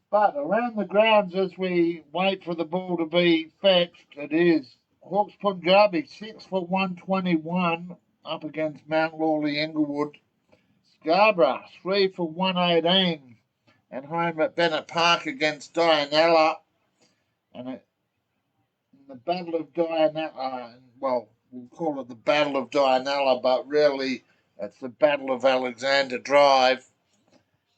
But around the grounds as we wait for the ball to be fetched, it is Hawks Punjabi 6 for 121 up against Mount Lawley Englewood. Scarborough 3 for 118 and home at Bennett Park against Dianella. And in the Battle of Dianella, well, we'll call it the Battle of Dianella, but really it's the Battle of Alexander Drive.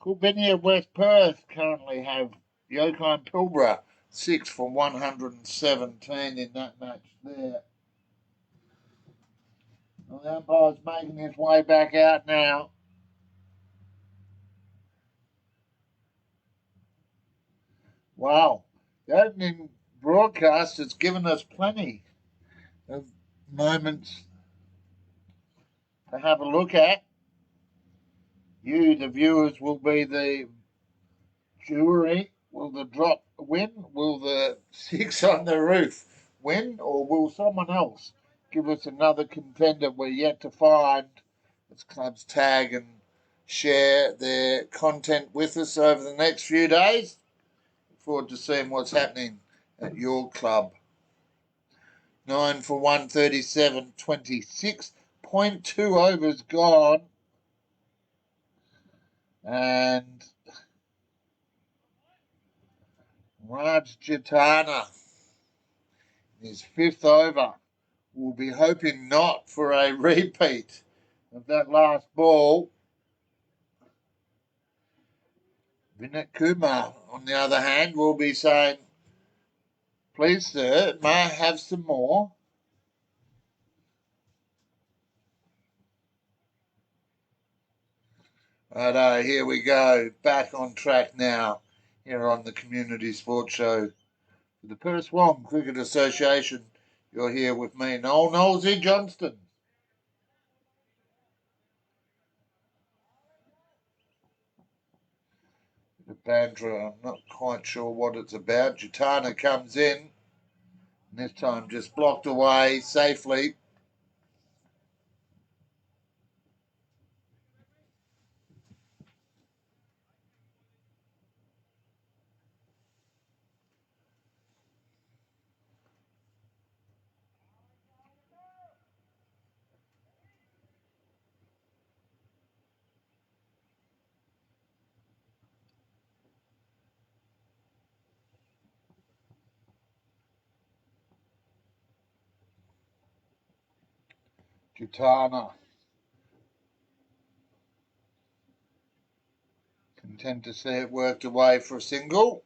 Coolbinia West Perth currently have Yokine Pilbara 6 for 117 in that match there. Well, the umpire's making his way back out now. Wow, the opening broadcast has given us plenty of moments to have a look at. You, the viewers, will be the jury. Will the drop win? Will the six on the roof win? Or will someone else give us another contender we're yet to find? As clubs tag and share their content with us over the next few days. Look forward to seeing what's happening at your club. 9 for 137, 26.2 overs gone. And Raj Jitana, his fifth over, will be hoping not for a repeat of that last ball. Vinit Kumar, on the other hand, will be saying, please, sir, may I have some more? Righto, here we go. Back on track now here on the Community Sports Show. For the Perth Swan Cricket Association, you're here with me, Noel Knowlesy Johnston. The banter, I'm not quite sure what it's about. Jitana comes in, and this time just blocked away safely. Jitana content to see it worked away for a single.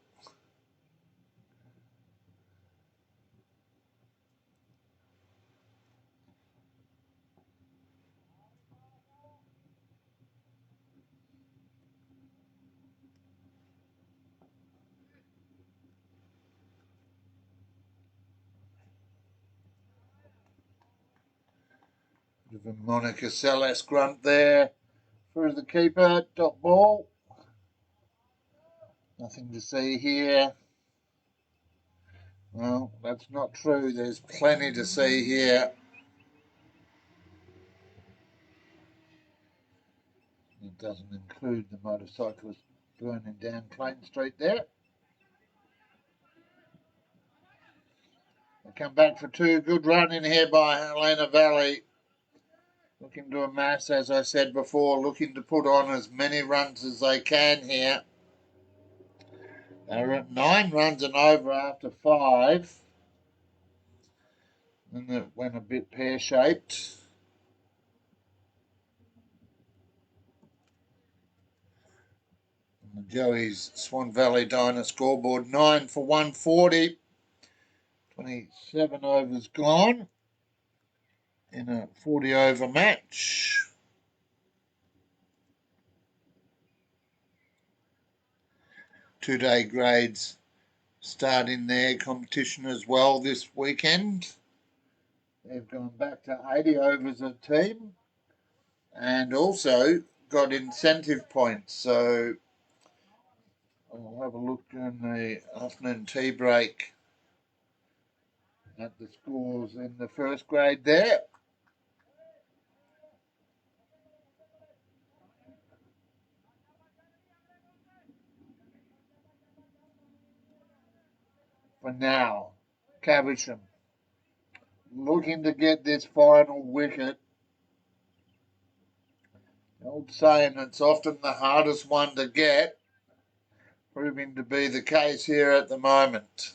Bit of a Monica Seles grunt there through the keeper, top ball. Nothing to see here. Well, that's not true. There's plenty to see here. It doesn't include the motorcyclist burning down Clayton Street there. They come back for two. Good running here by Helena Valley. Looking to amass, as I said before, looking to put on as many runs as they can here. They're at 9 runs and over after 5. And it went a bit pear-shaped. And the Joey's Swan Valley Diner scoreboard 9 for 140. 27 overs gone in a 40 over match. Two-day grades starting their competition as well this weekend. They've gone back to 80 overs a team and also got incentive points. So I'll have a look during the afternoon tea break at the scores in the first grade there. For now, Caversham looking to get this final wicket. The old saying, it's often the hardest one to get, proving to be the case here at the moment.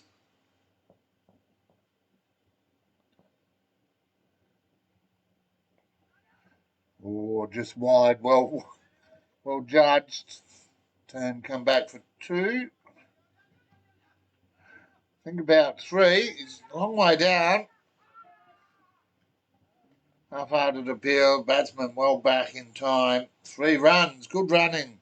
Oh, just wide, well judged. Turn come back for 2. Think about 3. It's a long way down. Half-hearted appeal. Batsman well back in time. 3 runs. Good running.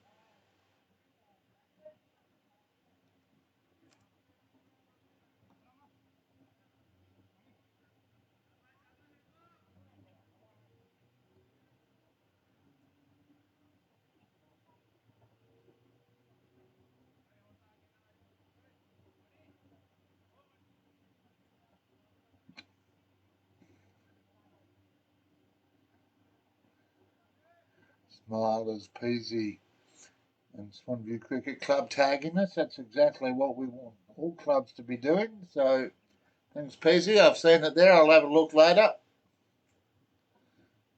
Smilers, Peasy and Swanview Cricket Club tagging us. That's exactly what we want all clubs to be doing. So thanks, Peasy. I've seen it there. I'll have a look later.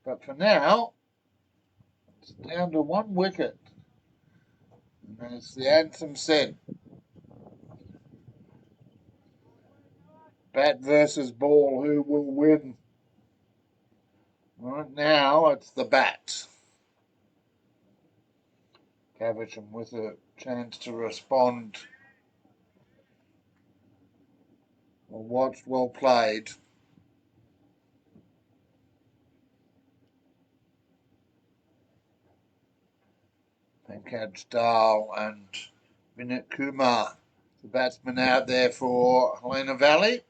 But for now, it's down to 1 wicket. And as the anthem said, bat versus ball, who will win? Right now, it's the bat. Caversham with a chance to respond. Well watched, well played. Pankaj Dal and Vinit Kumar, the batsman out there for Helena Valley.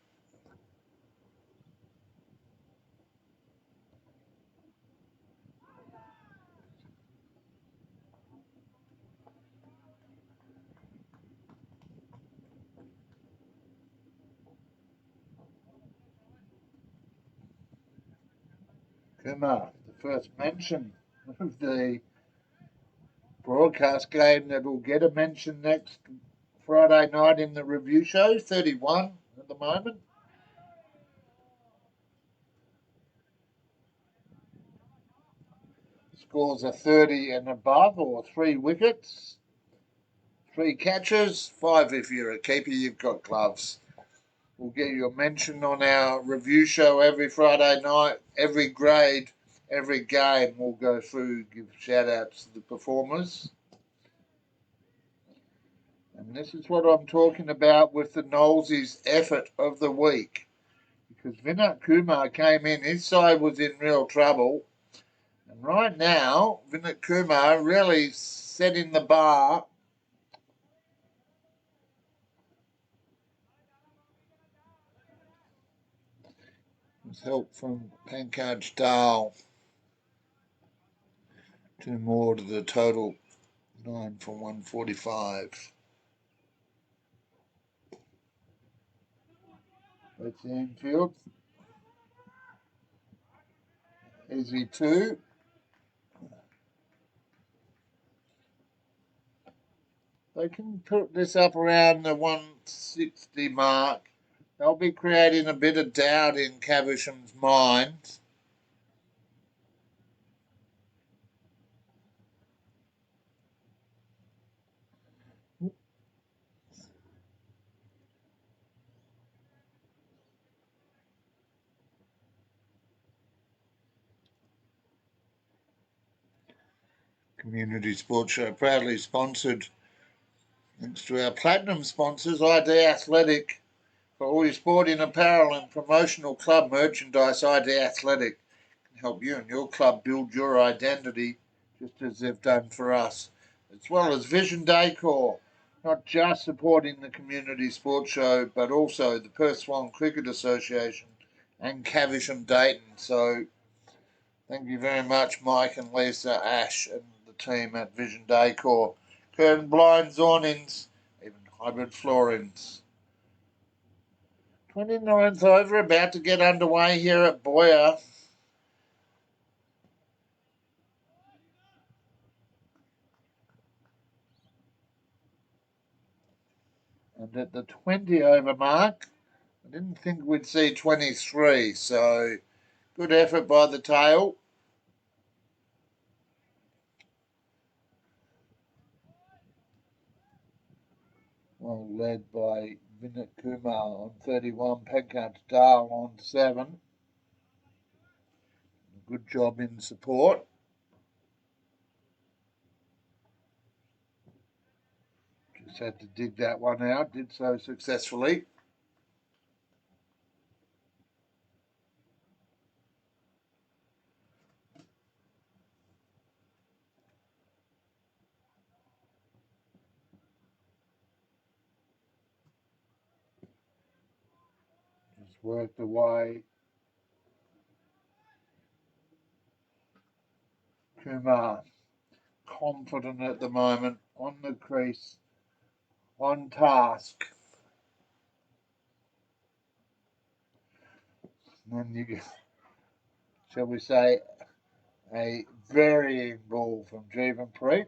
Kumar, the first mention of the broadcast game that will get a mention next Friday night in the review show, 31 at the moment. Scores are 30 and above, or 3 wickets, 3 catches, 5 if you're a keeper, you've got gloves. We'll get you a mention on our review show every Friday night, every grade, every game. We'll go through, give shout outs to the performers. And this is what I'm talking about with the Knowlesies' effort of the week. Because Vinat Kumar came in, his side was in real trouble. And right now, Vinat Kumar really setting the bar. With help from Pankaj Dal. Two more to the total. 9 for 145. That's the infield. Easy 2. They can put this up around the 160 mark. They'll be creating a bit of doubt in Caversham's mind. Community Sports Show proudly sponsored, thanks to our platinum sponsors, ID Athletic. For all your sporting apparel and promotional club merchandise, ID Athletic can help you and your club build your identity just as they've done for us. As well as Vision Decor, not just supporting the Community Sports Show, but also the Perth Swan Cricket Association and Caversham Dayton. So thank you very much, Mike and Lisa, Ash and the team at Vision Decor. Curtain blinds, awnings, even hybrid floorings. 29th over, about to get underway here at Boyer. And at the 20 over mark, I didn't think we'd see 23, so good effort by the tail. Well led by Vinit Kumar on 31, Pankaj Dal on 7. Good job in support. Just had to dig that one out, did so successfully. Just worked away. Kumar, confident at the moment, on the crease, on task. And then you, shall we say, a varying ball from Jeevan Preet.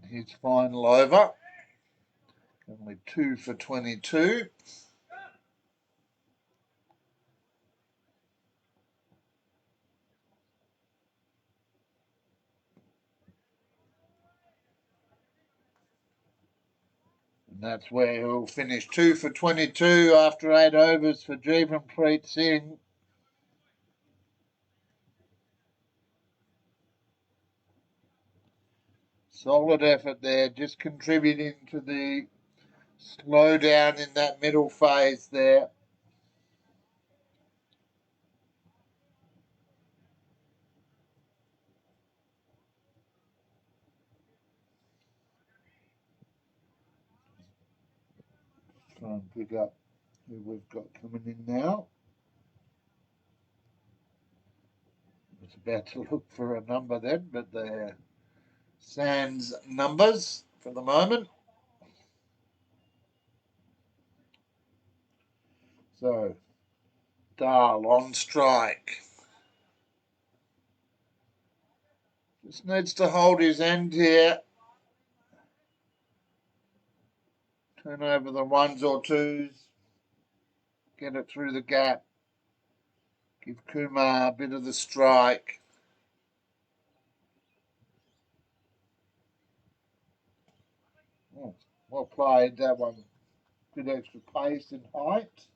His final over. Only 2 for 22. And that's where he'll finish. 2 for 22 after 8 overs for Jeevan Preet Singh. Solid effort there, just contributing to the slowdown in that middle phase there. Try and pick up who we've got coming in now. I was about to look for a number then, but they're sans numbers for the moment. So, Dahl on strike. Just needs to hold his end here. Turn over the ones or twos. Get it through the gap. Give Kumar a bit of the strike. Oh, well played, that one. Good extra pace and height.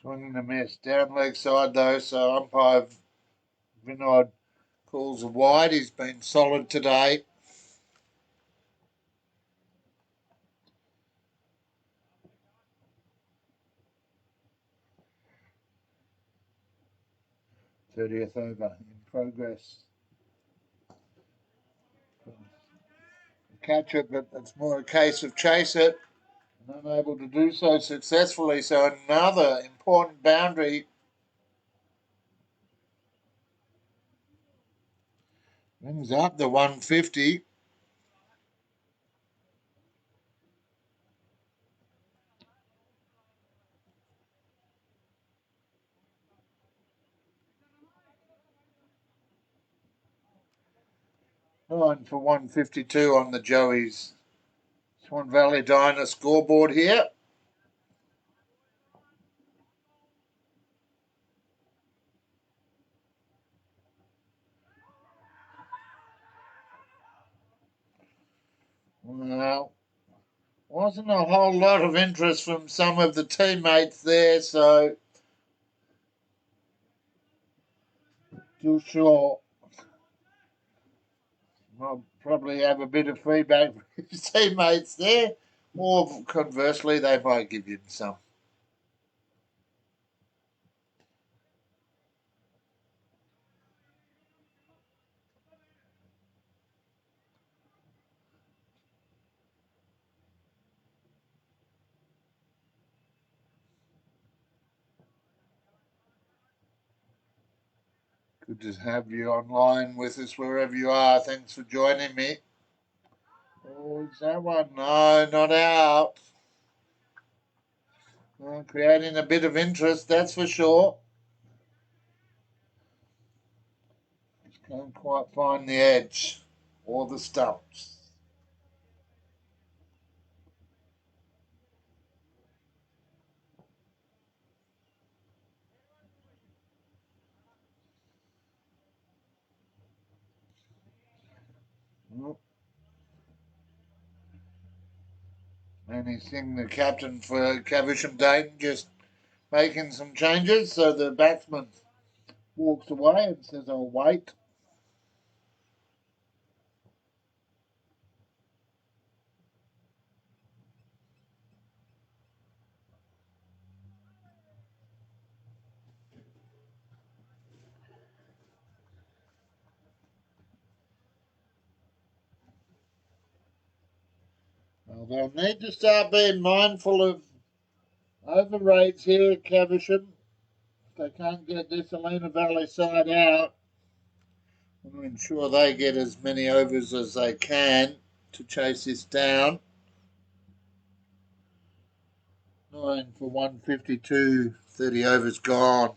Swing and a miss. Down leg side though, so umpire Vinod calls a wide. He's been solid today. 30th over in progress. Catch it, but it's more a case of chase it. And unable to do so successfully, so another important boundary. Brings up the 150. Nine for 152 on the Joey's Swan Valley Diner scoreboard here. Well, wasn't a whole lot of interest from some of the teammates there, so too sure. I'll probably have a bit of feedback from his teammates there, or conversely, they might give him some. Good to have you online with us wherever you are. Thanks for joining me. Oh, is that one? No, not out. Well, creating a bit of interest, that's for sure. Just can't quite find the edge or the stumps. Oh. Manny Singh, the captain for Caversham Dayton, just making some changes, so the batsman walks away and says, I'll wait. Well, they'll need to start being mindful of over rates here at Caversham. If they can't get this Helena Valley side out, to ensure they get as many overs as they can to chase this down. 9 for 152, 30 overs gone.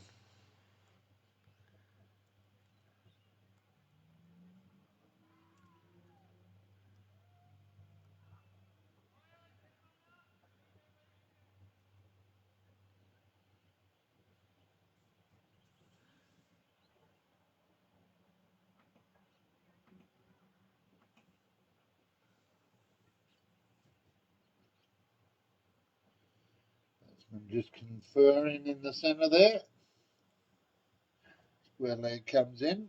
Batsman just conferring in the centre there. Square leg comes in.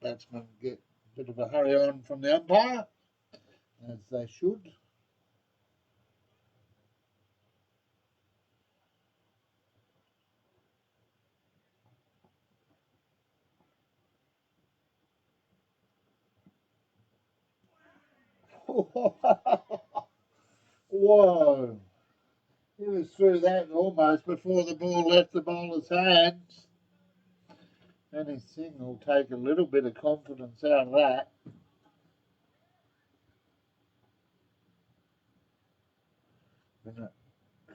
Batsmen get a bit of a hurry on from the umpire, as they should. Whoa! He was through that almost before the ball left the bowler's hands. Any Singh will take a little bit of confidence out of that.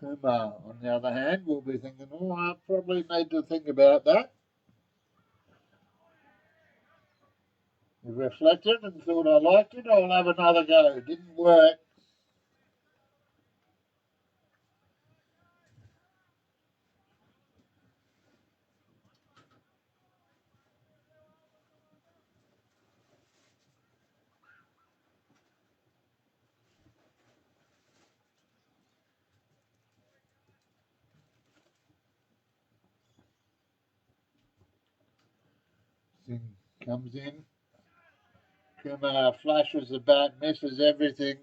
Kumar, on the other hand, will be thinking, oh, I probably need to think about that. He reflected and thought, I liked it, I'll have another go. It didn't work. Singh comes in. Kumar flashes the bat, misses everything.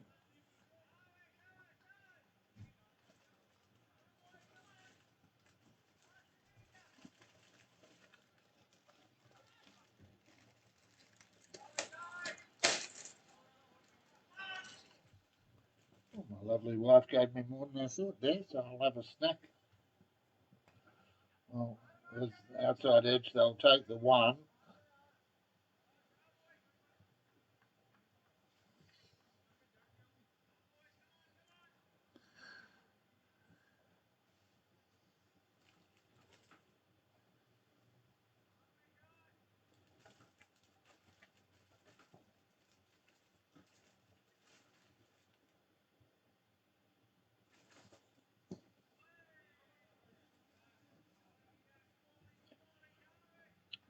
My lovely wife gave me more than I thought there, so I'll have a snack. Well, there's the outside edge, they'll take the one.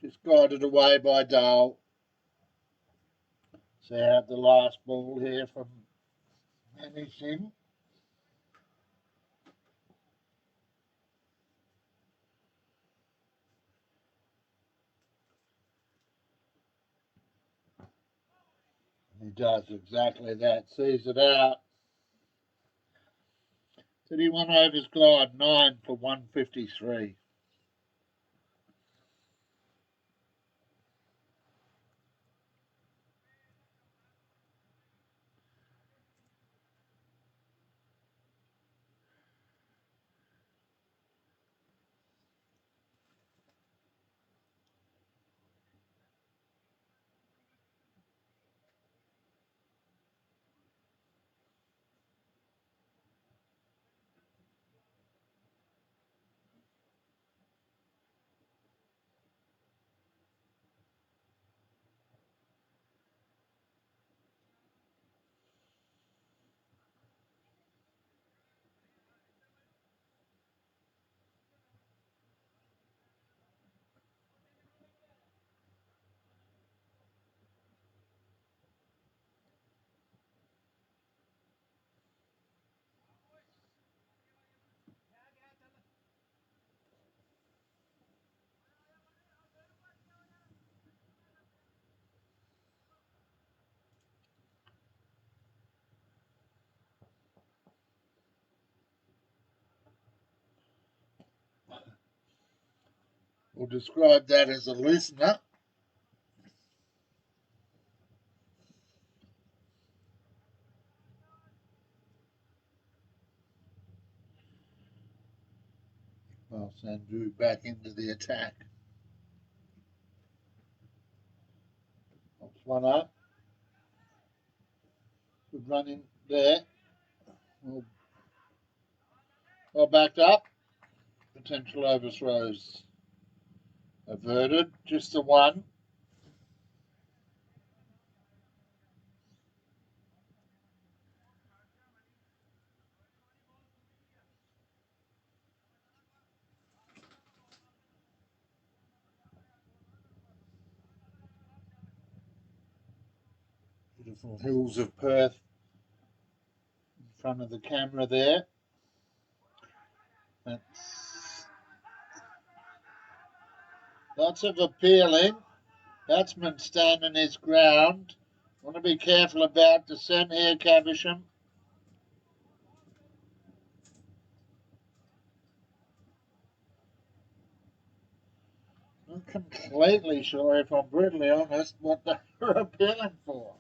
Just guided away by Dale. So I have the last ball here from anything. He does exactly that, sees it out. 31 overs glide, 9 for 153. We'll describe that as a listener. Well, Sandhu back into the attack. Pops one up. Good running there. Well backed up. Potential overthrows averted. Just the one. Beautiful hills of Perth in front of the camera there. That's lots of appealing. Batsman standing his ground. Want to be careful about descent here, Caversham. Not completely sure, if I'm brutally honest, what they were appealing for.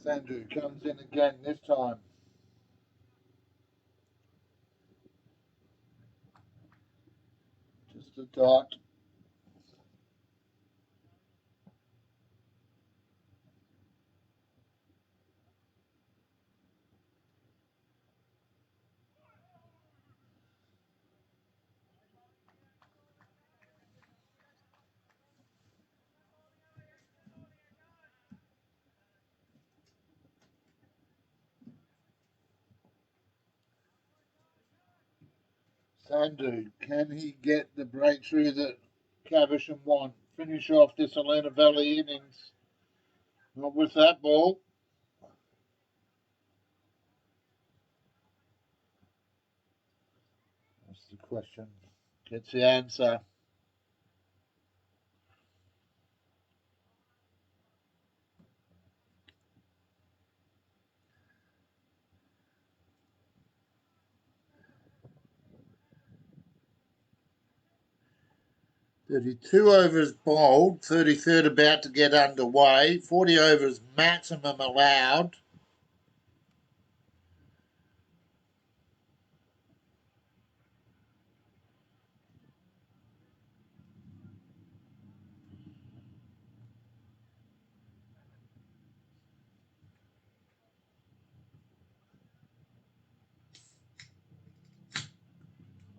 Sandhu comes in again this time. Just a dot. Sandhu, can he get the breakthrough that Caversham want? Finish off this Helena Valley innings. Not with that ball. That's the question. Gets the answer. 32 overs bowled, 33rd about to get underway, 40 overs maximum allowed.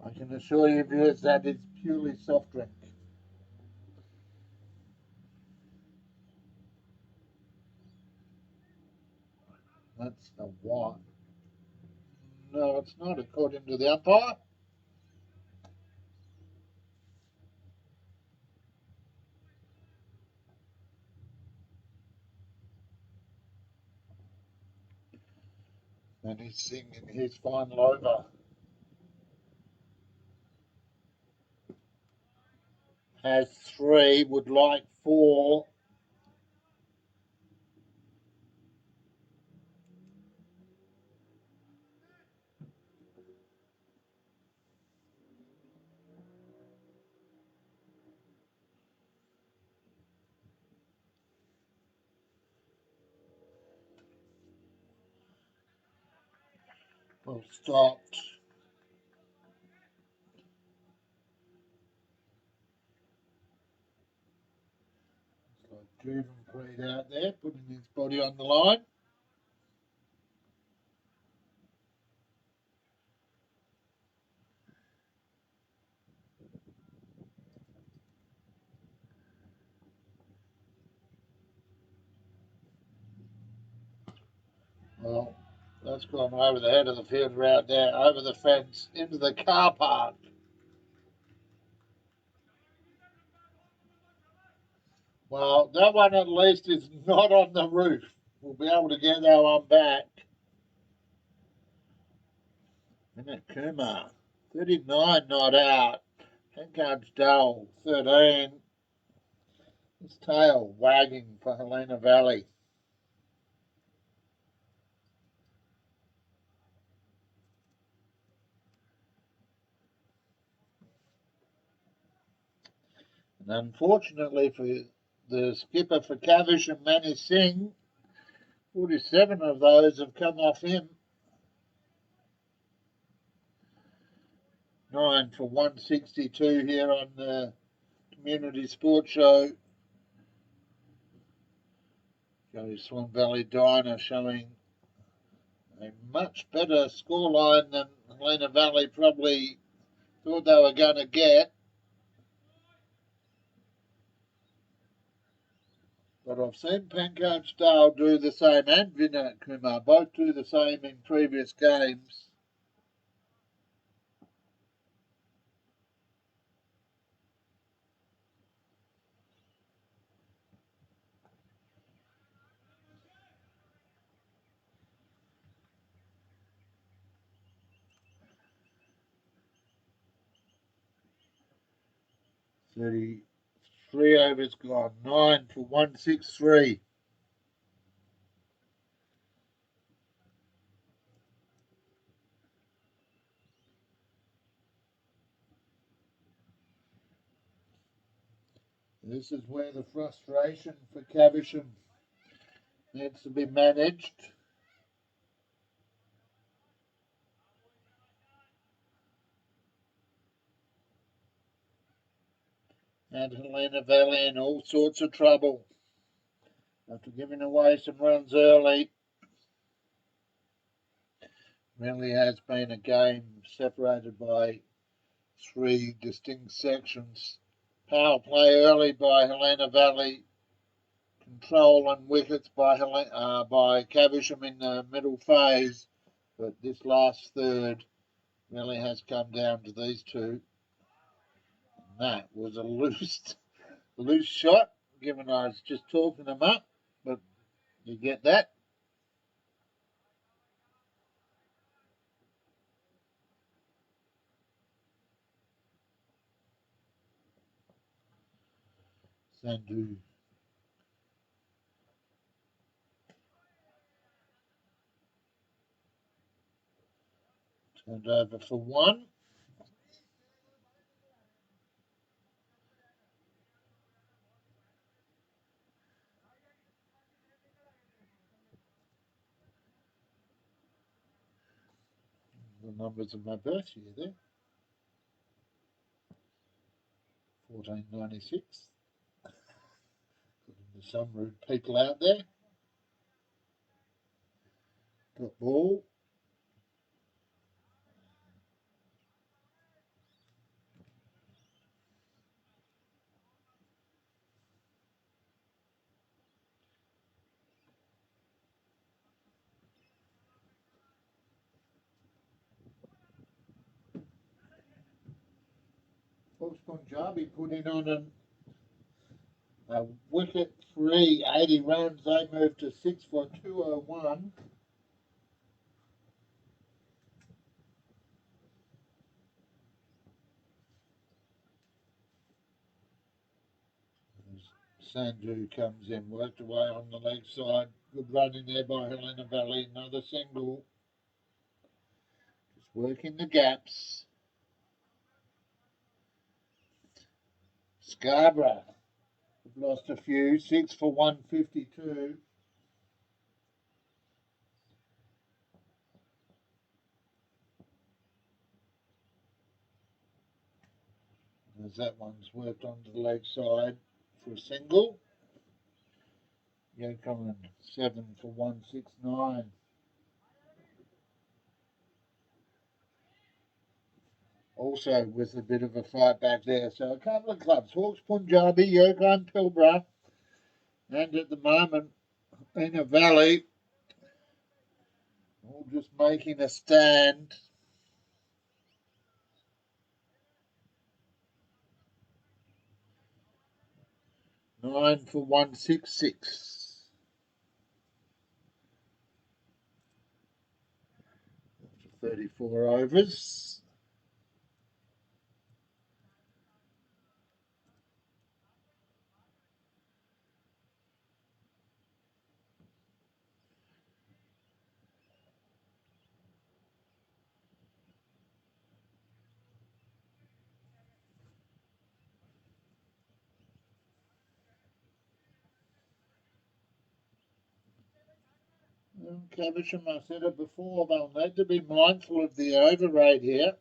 I can assure you viewers that is purely soft drink. That's the one. No, it's not according to the umpire. And he's singing his final over. Has 3, would like 4. Well, stopped. So Juven played out there, putting his body on the line. Well, that's gone over the head of the fielder out there, over the fence, into the car park. Well, that one at least is not on the roof. We'll be able to get that one back. Minute Kumar, 39 not out. Pancard's Dull, 13. His tail wagging for Helena Valley. And unfortunately for the skipper for Caversham, Manny Singh, 47 of those have come off him. 9 for 162 here on the Community Sports Show. Swan Valley Diner showing a much better scoreline than Helena Valley probably thought they were going to get. But I've seen Pancard Style do the same, and Vinay Kumar both do the same in previous games. Three overs gone, 9 for 163. This is where the frustration for Caversham needs to be managed. And Helena Valley in all sorts of trouble after giving away some runs early. Really has been a game separated by 3 distinct sections. Power play early by Helena Valley. Control and wickets by Caversham in the middle phase. But this last third really has come down to these two. And that was a loose shot, given I was just talking them up. But you get that. Sandhu. Turned over for 1. the numbers of my birth year there. 1496. There's some rude people out there. Got ball. Fox Punjabi putting on a wicket free, 80 runs. They moved to 6 for 201. Sandhu comes in, worked away on the leg side. Good run in there by Helena Valley. Another single. Just working the gaps. Scarborough have lost a few. 6 for 152. As that one's worked onto the leg side for a single. Yokon 7 for 169. Also with a bit of a fight back there. So a couple of clubs, Hawks Punjabi, Yokon Pilbara, and at the moment in a valley, all just making a stand. Nine for 166. 34 overs. Caversham, I said it before, they'll need to be mindful of the over rate here.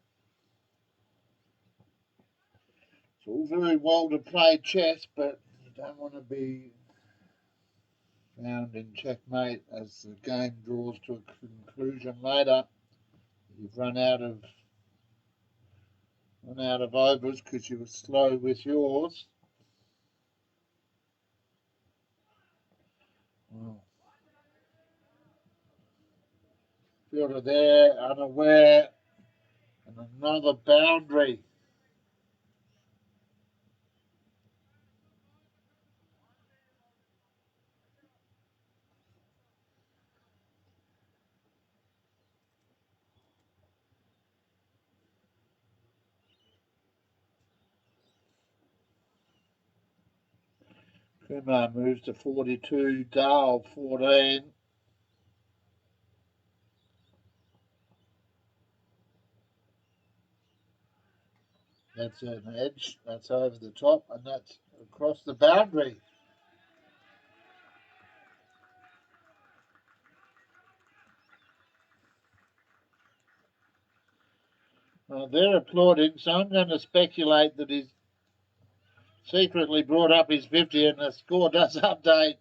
It's all very well to play chess, but you don't want to be found in checkmate as the game draws to a conclusion later. You've run out of overs because you were slow with yours. Well, fielder there, unaware, and another boundary. Kumar moves to 42, Dale 14. That's an edge, that's over the top, and that's across the boundary. They're applauding, so I'm going to speculate that he's secretly brought up his 50 and the score does update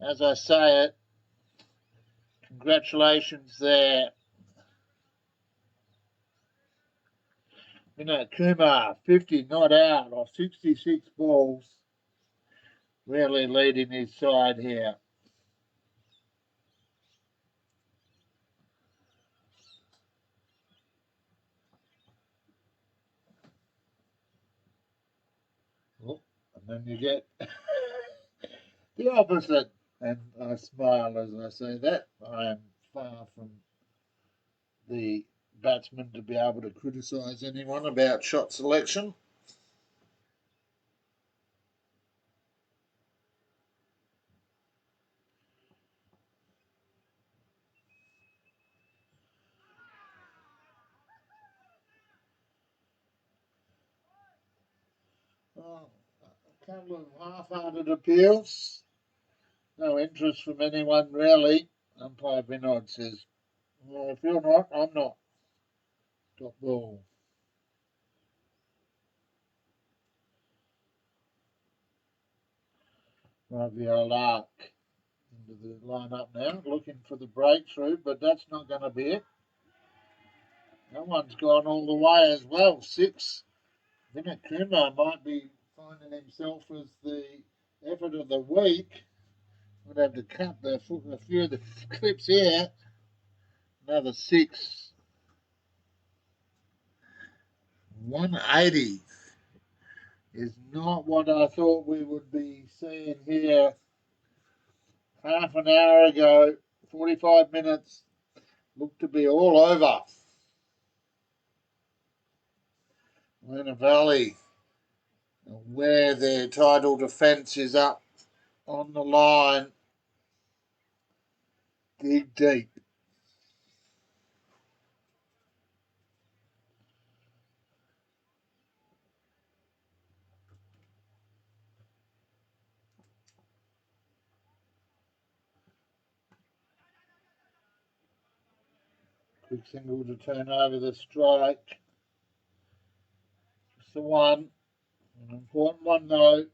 as I say it. Congratulations there. You know, Kumar, 50 not out of 66 balls. Really leading his side here. Oh, and then you get the opposite. And I smile as I say that. I am far from the batsman to be able to criticise anyone about shot selection. Oh, a couple of half-hearted appeals. No interest from anyone really. Umpire Vinod says, well, if you're not, I'm not. Top ball. Lark into the line-up now, looking for the breakthrough, but that's not going to be it. That one's gone all the way as well. 6. Vinakuma might be finding himself as the effort of the week. Would have to cut a few of the clips here. Another 6. 180 is not what I thought we would be seeing here half an hour ago. 45 minutes looked to be all over. Helena Valley, where their title defence is up on the line. Dig deep. Quick single to turn over the strike. It's the one. An important one though.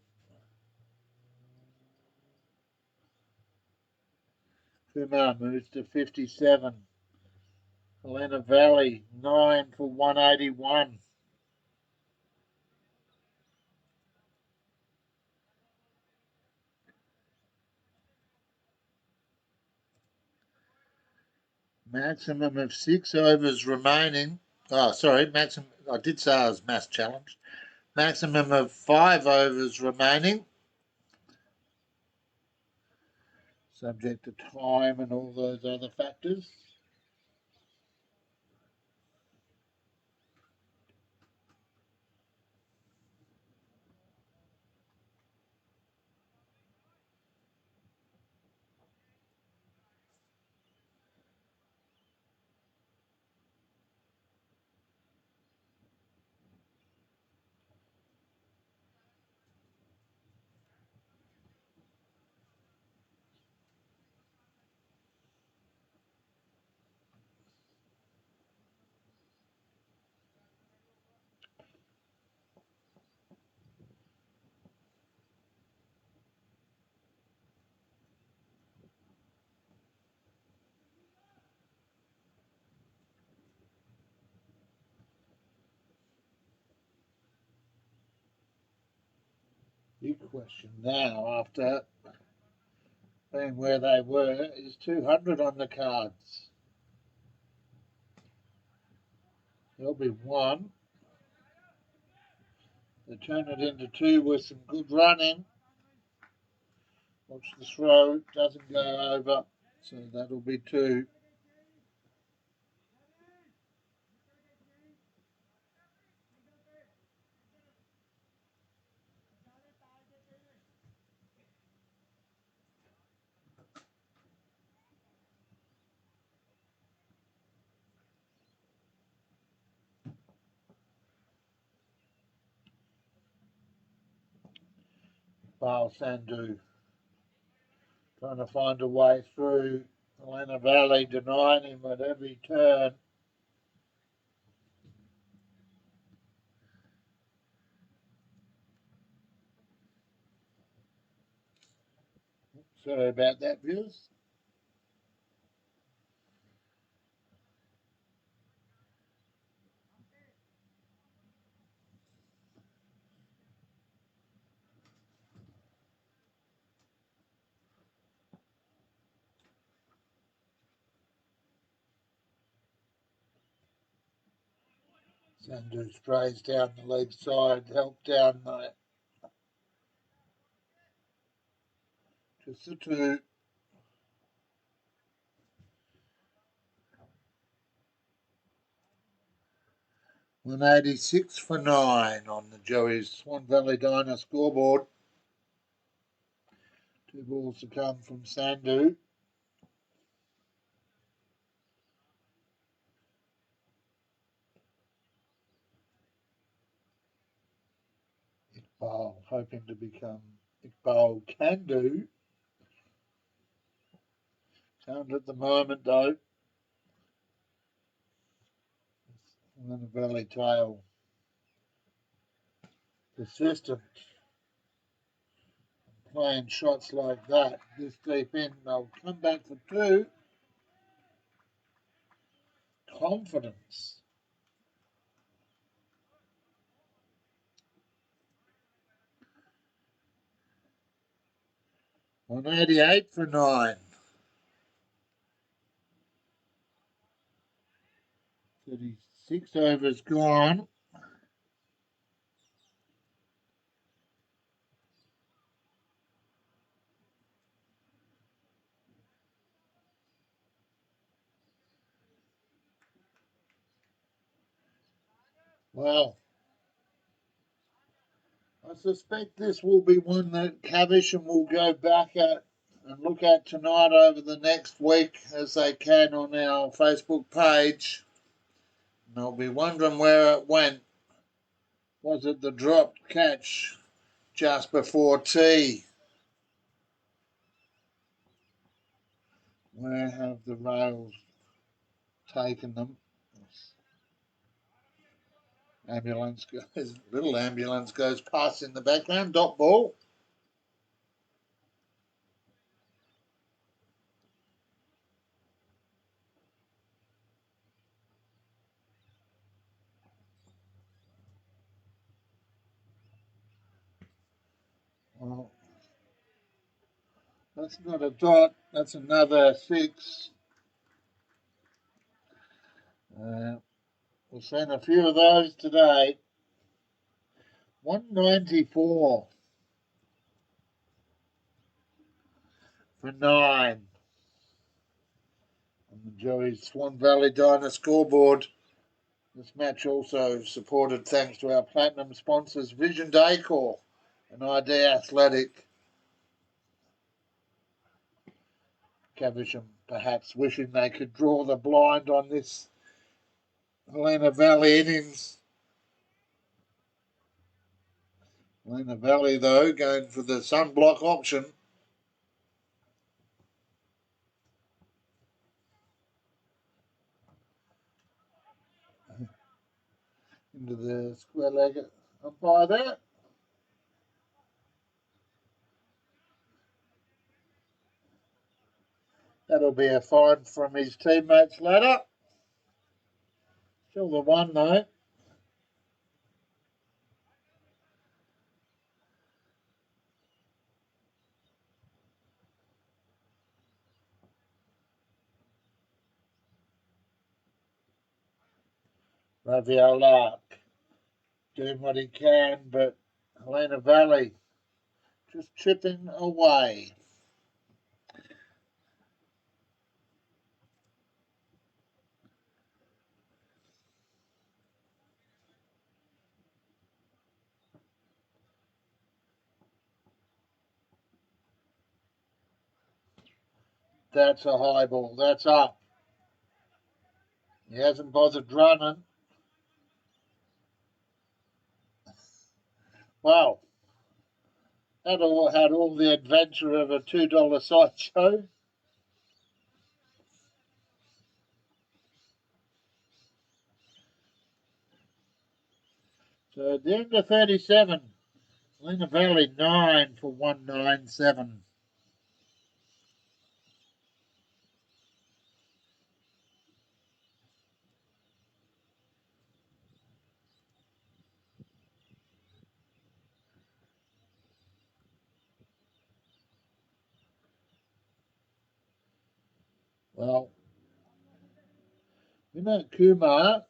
Kumar moves to 57. Helena Valley, 9 for 181. Maximum of 6 overs remaining. Oh, sorry, maximum. I did say I was mass challenged. Maximum of 5 overs remaining. Subject to time and all those other factors. Big question now, after being where they were, is 200 on the cards. There'll be 1. They turn it into 2 with some good running. Watch the throw, doesn't go over, so that'll be 2. Bale Sandhu trying to find a way through. Helena Valley denying him at every turn. Sorry about that, viewers. Sandhu strays down the leg side, help down the just the 2. 186 for 9 on the Joey's Swan Valley Diner scoreboard. 2 balls to come from Sandhu. Iqbal hoping to become Iqbal can do. Can't at the moment though. And then the Valley Tail. Persistent. Playing shots like that this deep in, they'll come back for two. Confidence. 188 for 9. 36 overs gone. Well, I suspect this will be one that Caversham will go back at and look at tonight over the next week as they can on our Facebook page. And they'll be wondering where it went. Was it the dropped catch just before tea? Where have the rails taken them? Ambulance goes, little ambulance goes past in the background. Dot ball. Well, that's not a dot. That's another 6. We've seen a few of those today. 194 for 9. On the Joey's Swan Valley Diner scoreboard. This match also supported thanks to our platinum sponsors Vision Decor and ID Athletic. Caversham perhaps wishing they could draw the blind on this Helena Valley innings. Helena Valley, though, going for the sunblock option. Into the square leg umpire there. That'll be a fine from his teammates later. Still the one, though. Raviola doing what he can, but Helena Valley just chipping away. That's a high ball. That's up. He hasn't bothered running. Wow. That all had all the adventure of a $2 sideshow. So at the end of 37, Helena Valley 9 for 197. Well, Vinod Kumar,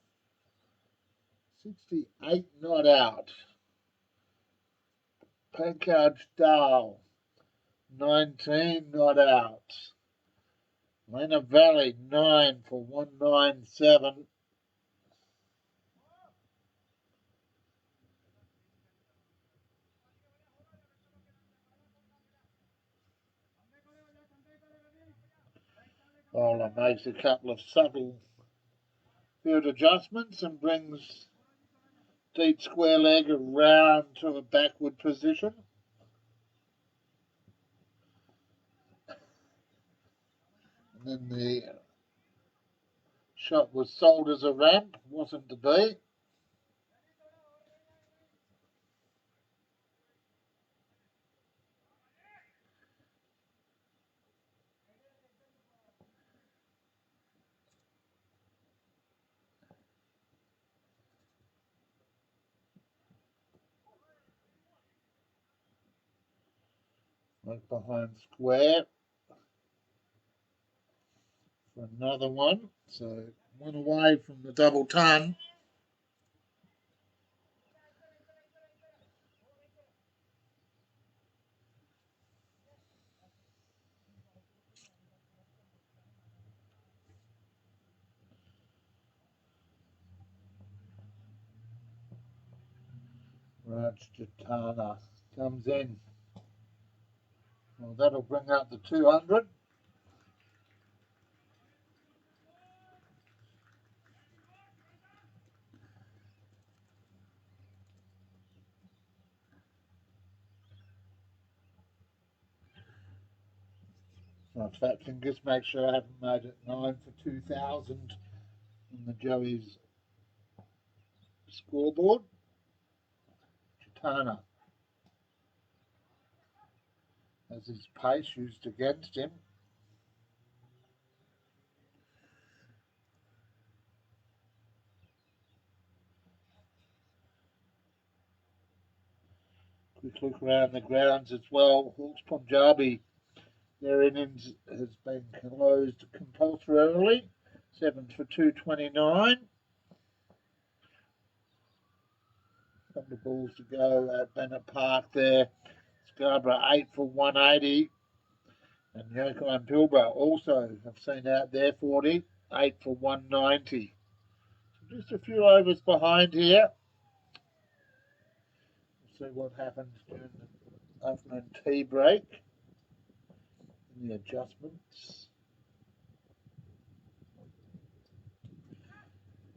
68 not out. Pankaj Dal, 19 not out. Helena Valley 9 for 197. Bowler makes a couple of subtle field adjustments and brings deep square leg around to a backward position. And then the Shot was sold as a ramp, wasn't to be. Right behind square for another one. So one away from the double ton. Rajatana comes in. Well, that'll bring up the 200. My fat fingers make sure I haven't made it 9 for 2,000 on the Joey's scoreboard. Chitana has his pace used against him. Quick look around the grounds as well. Hawks Punjabi, their innings has been closed compulsorily. 7 for 229. Couple of balls to go at Bennett Park there. Scarborough 8 for 180. And Yoko and Pilbara also have seen out their 40, 8 for 190. So just a few overs behind here. We'll see what happens during the afternoon tea break. And the adjustments.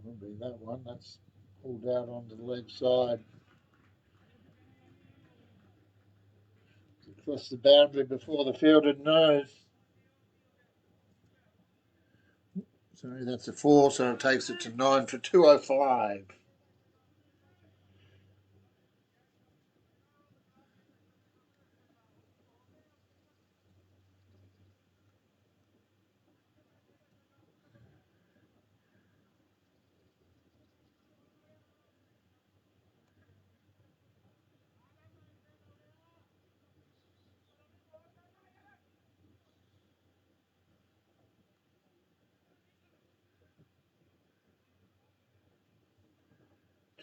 Won't be that one. That's pulled out onto the leg side. Across the boundary before the fielded nose. Sorry, that's a 4, so it takes it to 9 for 205.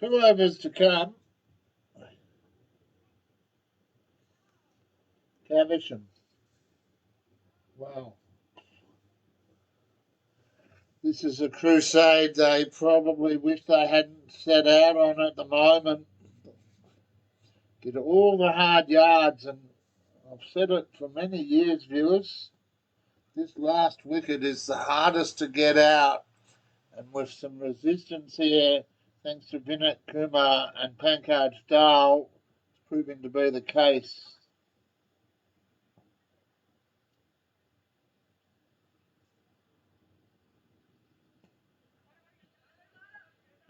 Two overs to come. Caversham. Wow. This is a crusade they probably wish they hadn't set out on at the moment. Did all the hard yards, and I've said it for many years, viewers. This last wicket is the hardest to get out, and with some resistance here, thanks to Vinit Kumar and Pankaj Dal, it's proving to be the case.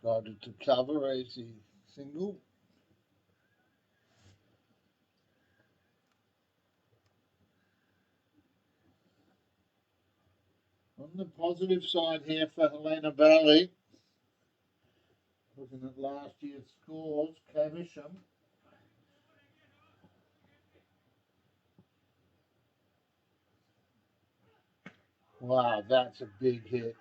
Guided to cover, easy single. On the positive side here for Helena Valley, looking at last year's scores, Caversham. Wow, that's a big hit.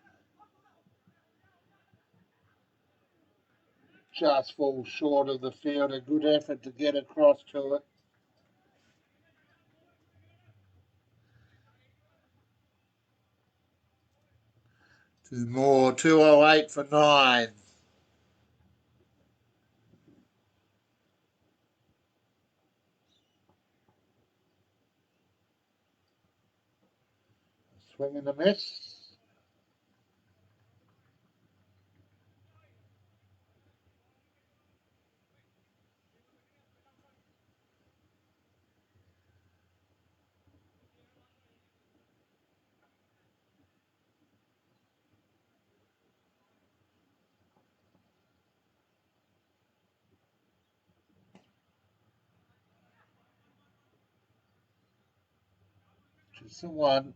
Just falls short of the field. A good effort to get across to it. Two more, 208 for 9. Swing and a miss. She's the one.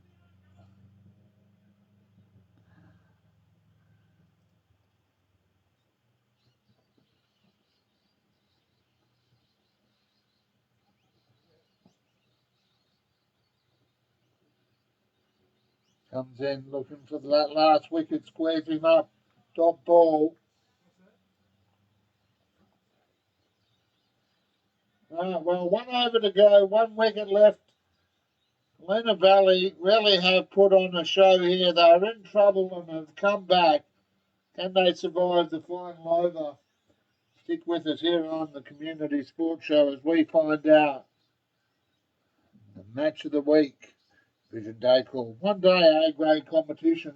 Comes in looking for that last wicket, squares him up. Top ball. Well, 1 over to go, 1 wicket left. Helena Valley really have put on a show here. They're in trouble and have come back. Can they survive the final over? Stick with us here on the Community Sports Show as we find out. The match of the week. Vision Day call. 1 day A-grade competition.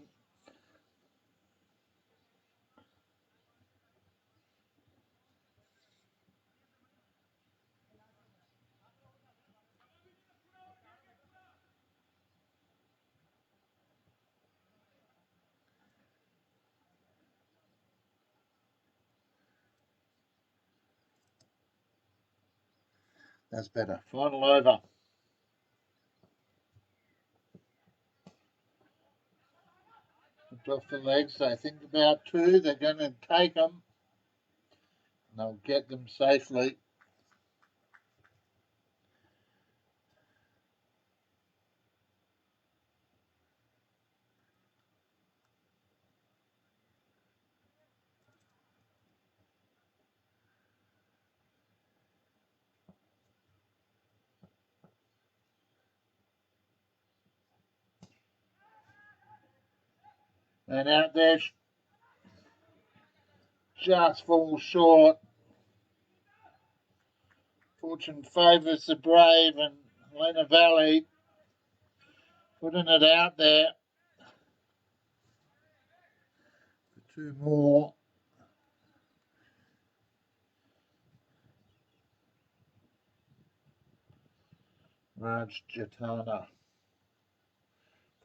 That's better. Final over. Off the legs. They think about 2. They're going to take them. They'll get them safely. And out there, just falls short. Fortune favours the brave, and Helena Valley putting it out there for 2 more. Raj Jatana.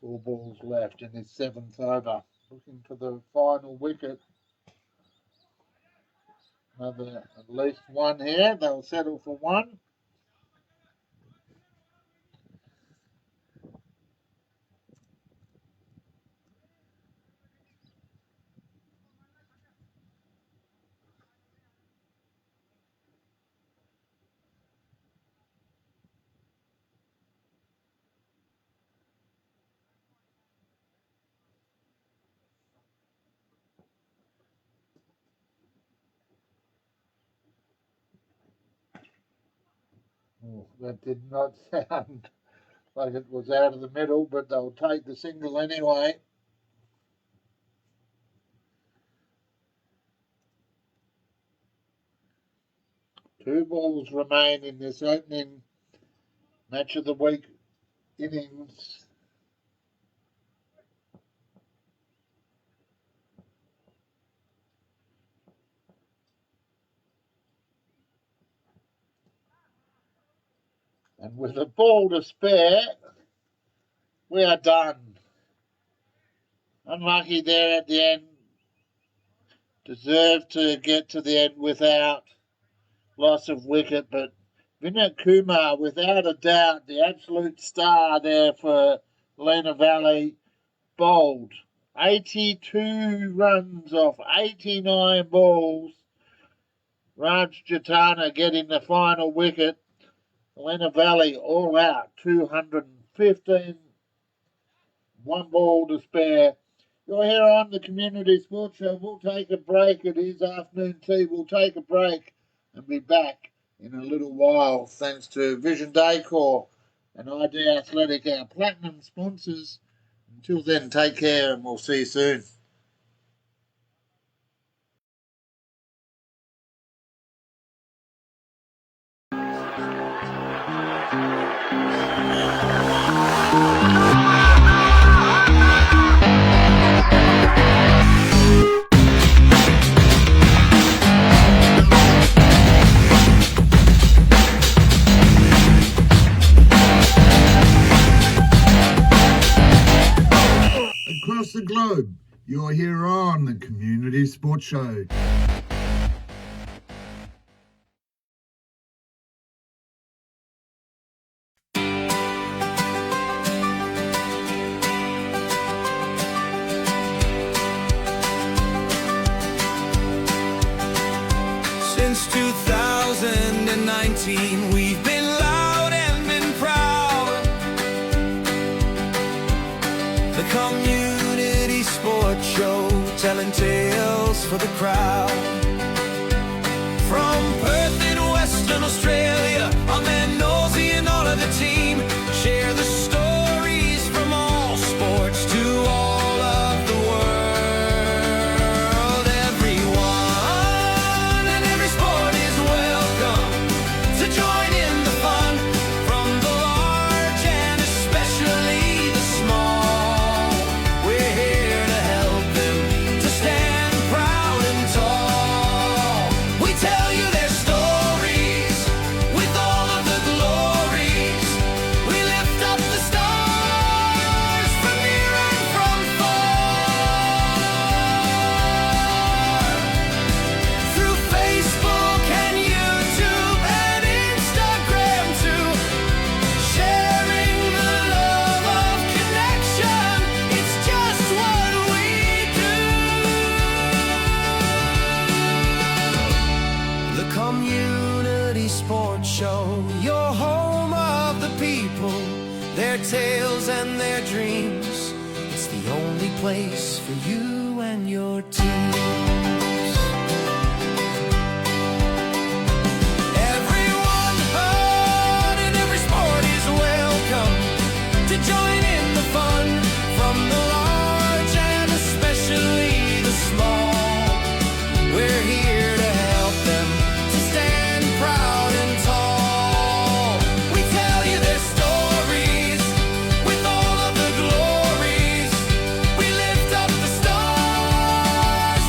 4 balls left in his 7th over. Looking for the final wicket. Another at least 1 here. They'll settle for 1. Oh, that did not sound like it was out of the middle, but they'll take the single anyway. Two balls remain in this opening match of the week innings. And with a ball to spare, we are done. Unlucky there at the end. Deserved to get to the end without loss of wicket, but Vinay Kumar, without a doubt, the absolute star there for Helena Valley, bowled 82 runs off 89 balls. Raj Jatana getting the final wicket. Helena Valley all out, 215, 1 ball to spare. You're here on the Community Sports Show. We'll take a break. It is afternoon tea. We'll take a break and be back in a little while, thanks to Vision Decor and ID Athletic, our platinum sponsors. Until then, take care and we'll see you soon. Across the globe, you're here on the Community Sports Show. Since 2019, we've been loud and been proud. The community sports show, telling tales for the crowd. From Perth in Western Australia, our man Nosey and all of the team share the stories from all sports to all of the world. Everyone and every sport is welcome to join in the fun, from the large and especially the small. We're here to help them to stand proud and tall. We tell you their stories with all of the glories. We lift up the stars from near and from far. Through Facebook and YouTube and Instagram too, sharing the love of connection, it's just what we do. The Community Sports Show, your home of the people, their tales and their dreams. It's the only place for you and your teams. Everyone and every sport is welcome to join in the fun, from the large and especially the small. We're here to help them to stand proud and tall. We tell you their stories with all of the glories. We lift up the stars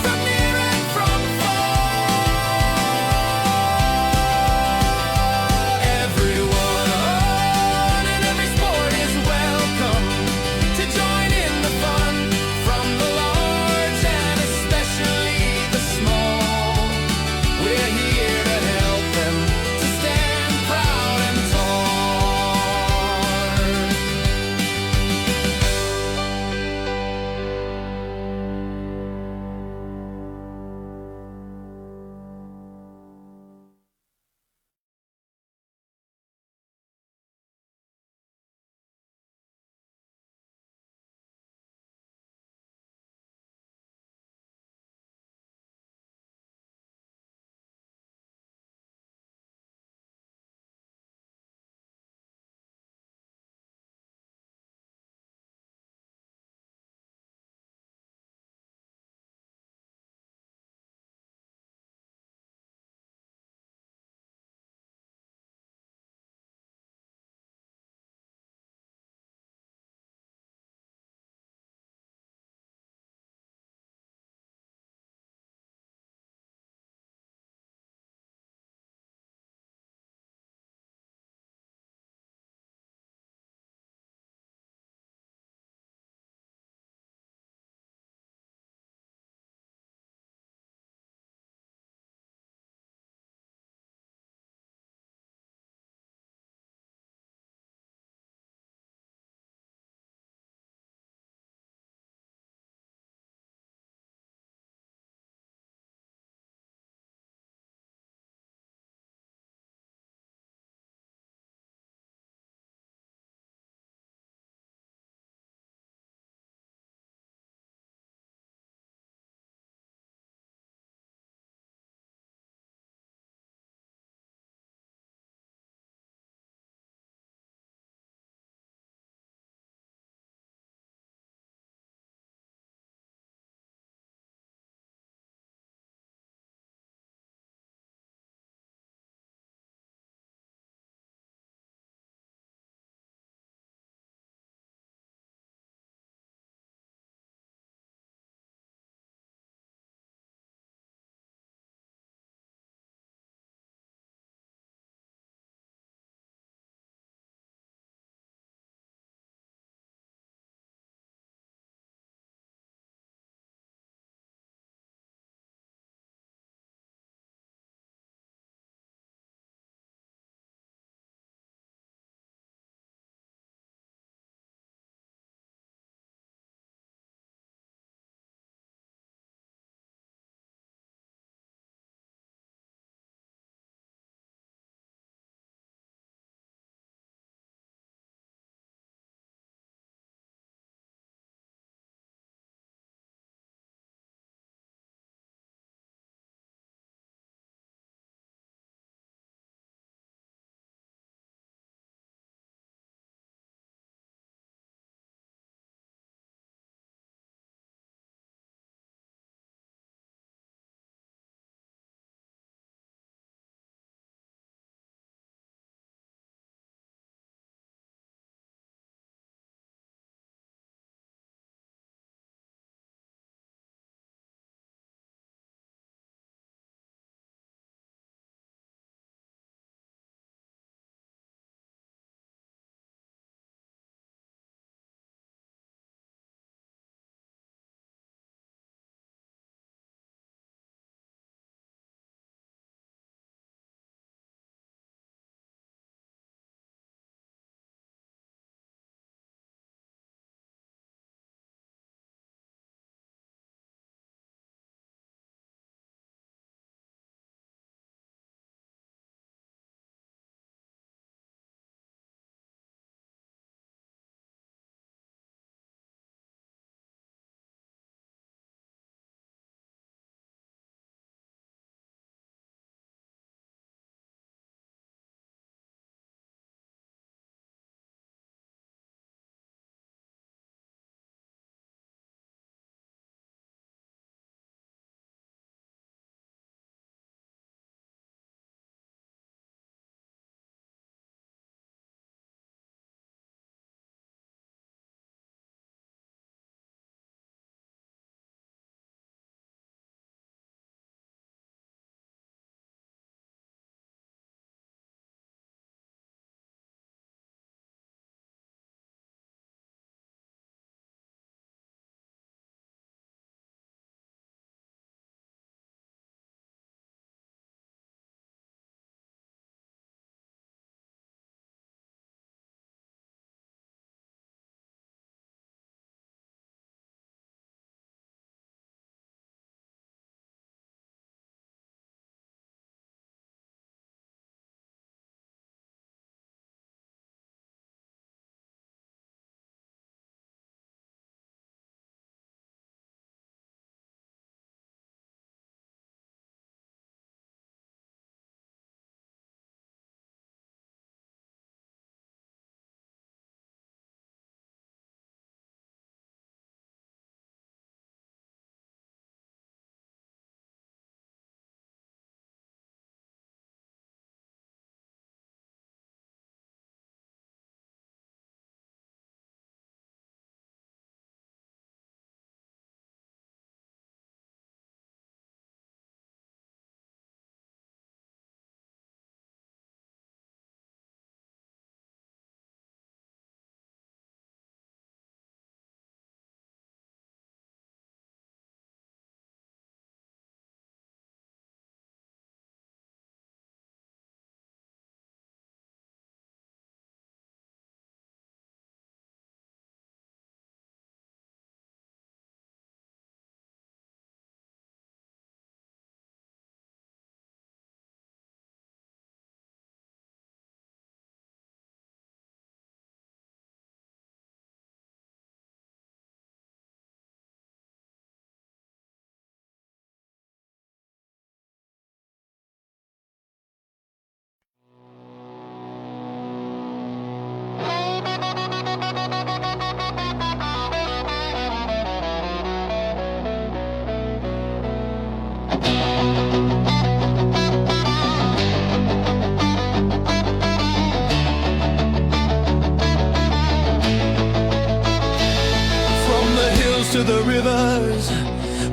the rivers,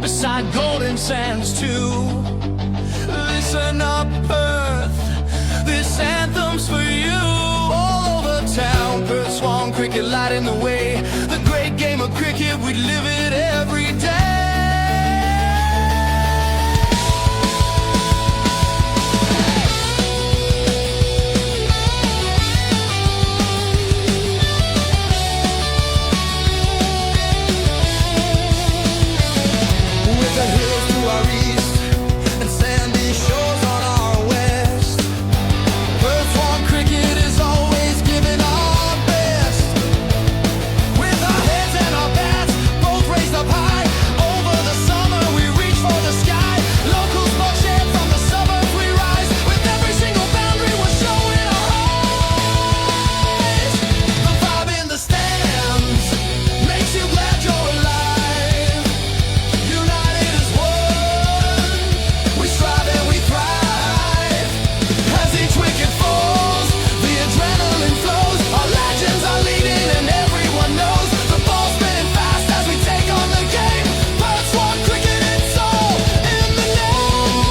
beside golden sands too. Listen up, Perth, this anthem's for you. All over town, Perth, Swan, cricket lighting the way. The great game of cricket, we live it every day. With the hills to our east and sandy shores on our west, Perth Swan cricket is always giving our best. With our heads and our bats both raised up high, over the summer we reach for the sky. Local sports share from the suburbs we rise, with every single boundary we're showing our eyes. The vibe in the stands makes you glad you're alive. United as one, we strive and we thrive. As each wicket falls, the adrenaline flows. Our legends are leading and everyone knows. The ball's spinning fast as we take on the game. Perth Swan cricket, it's all in the name.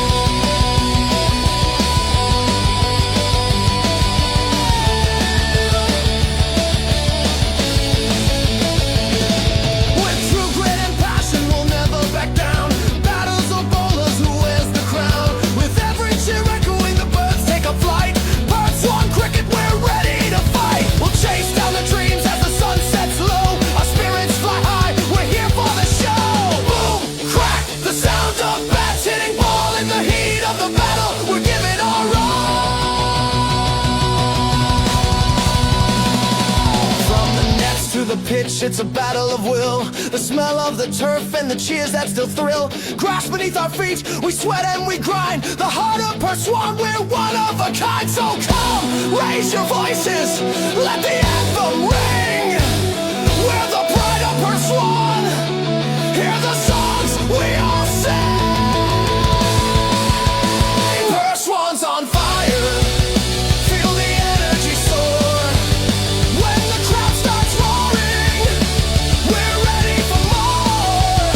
With true grit and passion, we'll never back down. Batters or bowlers, who wears the crown? With every cheer echoing, the birds take a flight. Perth Swan cricket, we're ready to fight. We'll chase down the dreams as the sun sets low. Our spirits fly high, we're here for the show. Boom, crack, the sound of bats hitting ball in the heat of the battle. We're giving our all. From the nets to the pitch, it's a battle of will. The smell of the turf and the cheers that still thrill. Grass beneath our feet, we sweat and we grind. The heart of Perth Swan, we're one of a kind. So come, raise your voices, let the anthem ring. We're the pride of Perth Swan, hear the songs we all sing. Perth Swan's on fire, feel the energy soar. When the crowd starts roaring, we're ready for more.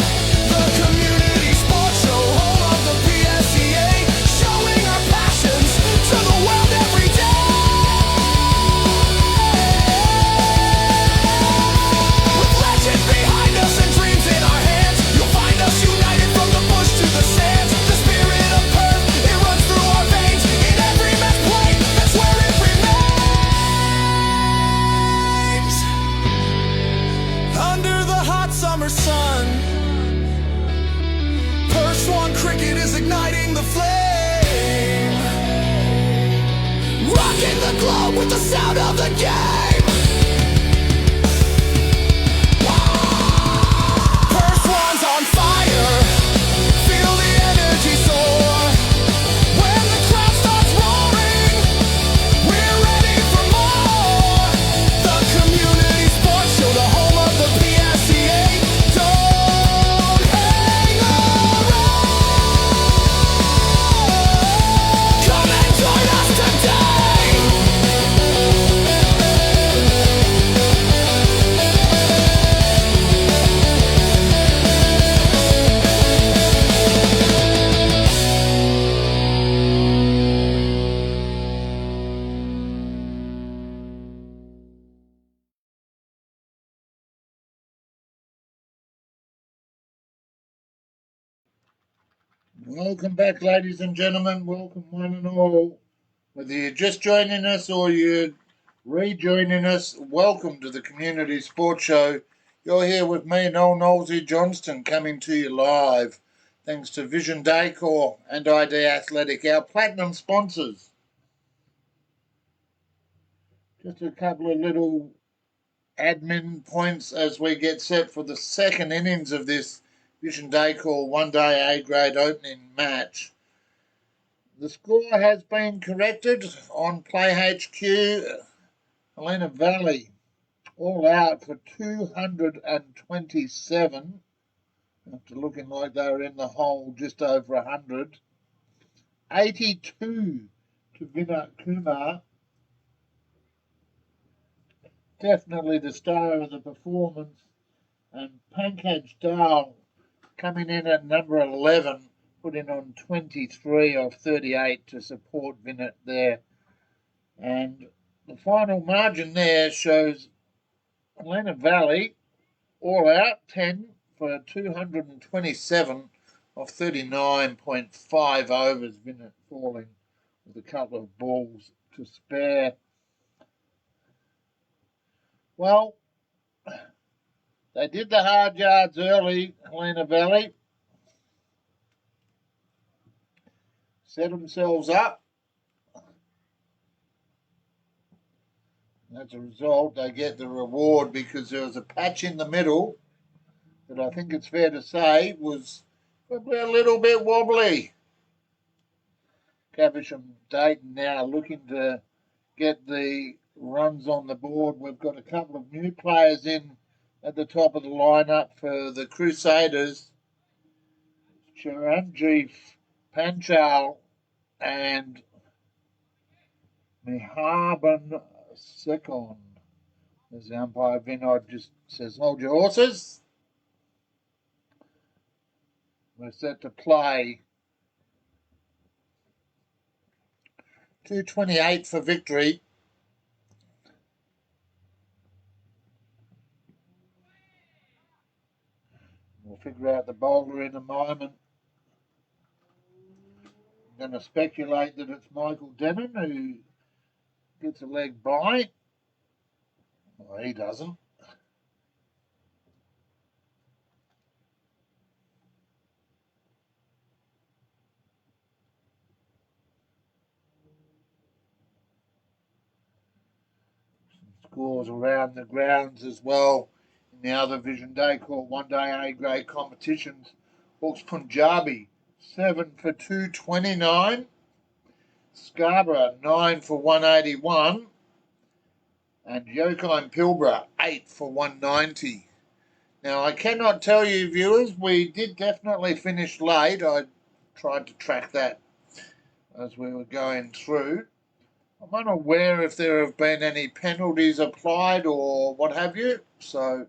The community sports show, home of the PSCA, showing our passions to the world every day. With legend behind us and dreams in our hands, you'll find us united from the bush to the sands. The spirit of Perth, it runs through our veins. In every match play, that's where it remains. Under the hot summer sun, Perth Swan cricket is igniting the flame. Rocking the globe with the sound of the game. Perth Swan's on fire, feel the energy soar. When the crowd starts roaring, we're ready for more. The community sports show, the home of the PSCA. Don't hang around, come and join us today. Welcome back, ladies and gentlemen. Welcome, one and all. Whether you're just joining us or you're rejoining us, welcome to the Community Sports Show. You're here with me, Noel Knowlesy Johnston, coming to you live. Thanks to Vision Decor and ID Athletic, our platinum sponsors. Just a couple of little admin points as we get set for the second innings of this Vision Decor one-day A-grade opening match. The score has been corrected on Play HQ. Helena Valley all out for 227. After looking like they were in the hole just over 100. 82 to Vinay Kumar. Definitely the star of the performance And Pankaj Dale coming in at number 11, putting on 23 of 38 to support Vinit there. And the final margin there shows Helena Valley all out 10 for 227 of 39.5 overs. Vinit falling with a couple of balls to spare. Well, they did the hard yards early, Helena Valley. Set themselves up. As a result, they get the reward because there was a patch in the middle that I think it's fair to say was probably a little bit wobbly. Caversham Dayton now looking to get the runs on the board. We've got a couple of new players in at the top of the lineup for the Crusaders. Chiranjeev Panchal and Mihaban Sekon. As the umpire Vinod just says, hold your horses. We're set to play. 228 for victory. We'll figure out the bowler in a moment. I'm going to speculate that it's Michael Dennon who gets a leg by. Well, he doesn't. Some scores around the grounds as well in the other Vision Day called One Day A grade competitions. Hawks Punjabi 7 for 229. Scarborough 9 for 181. And Yokai and Pilbara 8 for 190. Now, I cannot tell you, viewers, we did definitely finish late. I tried to track that as we were going through. I'm unaware if there have been any penalties applied or what have you, so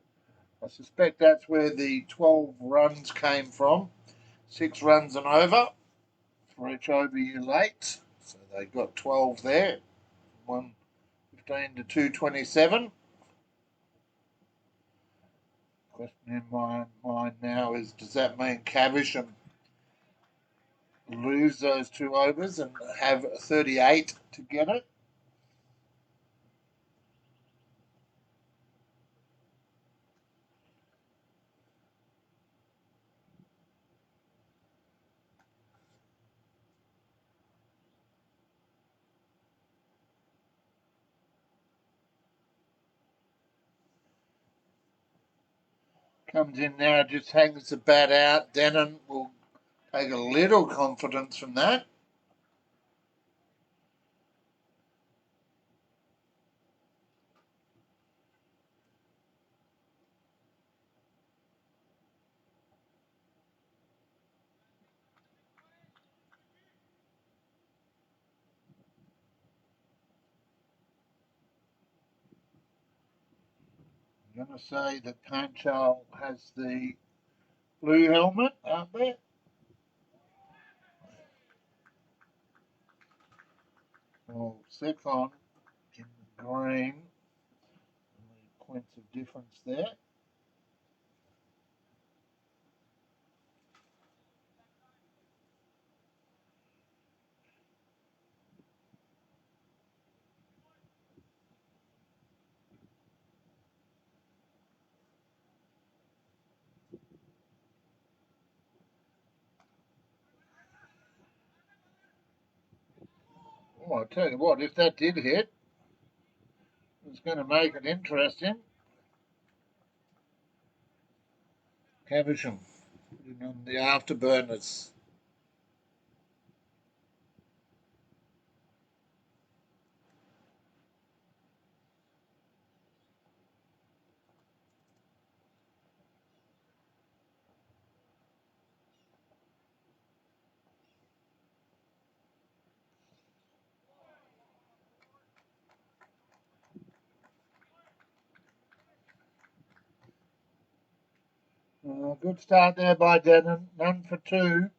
I suspect that's where the 12 runs came from. 6 runs and over for each over you late. So they got 12 there. 115 to 227. Question in my mind now is, does that mean Caversham lose those 2 overs and have 38 to get it? Comes in now, just hangs the bat out. Denon will take a little confidence from that. I'm going to say that Panchal has the blue helmet out there. Well, Sekon in green. Points of difference there. Oh, I'll tell you what, if that did hit, it's going to make it interesting. Caversham putting on the afterburners. Good start there by Dayton. None for two.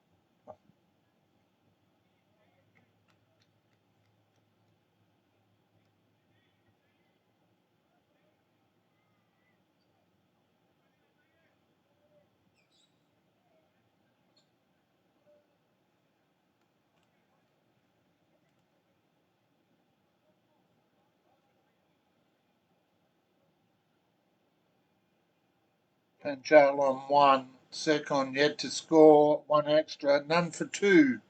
Panchal on one. Second yet to score. One extra. None for two.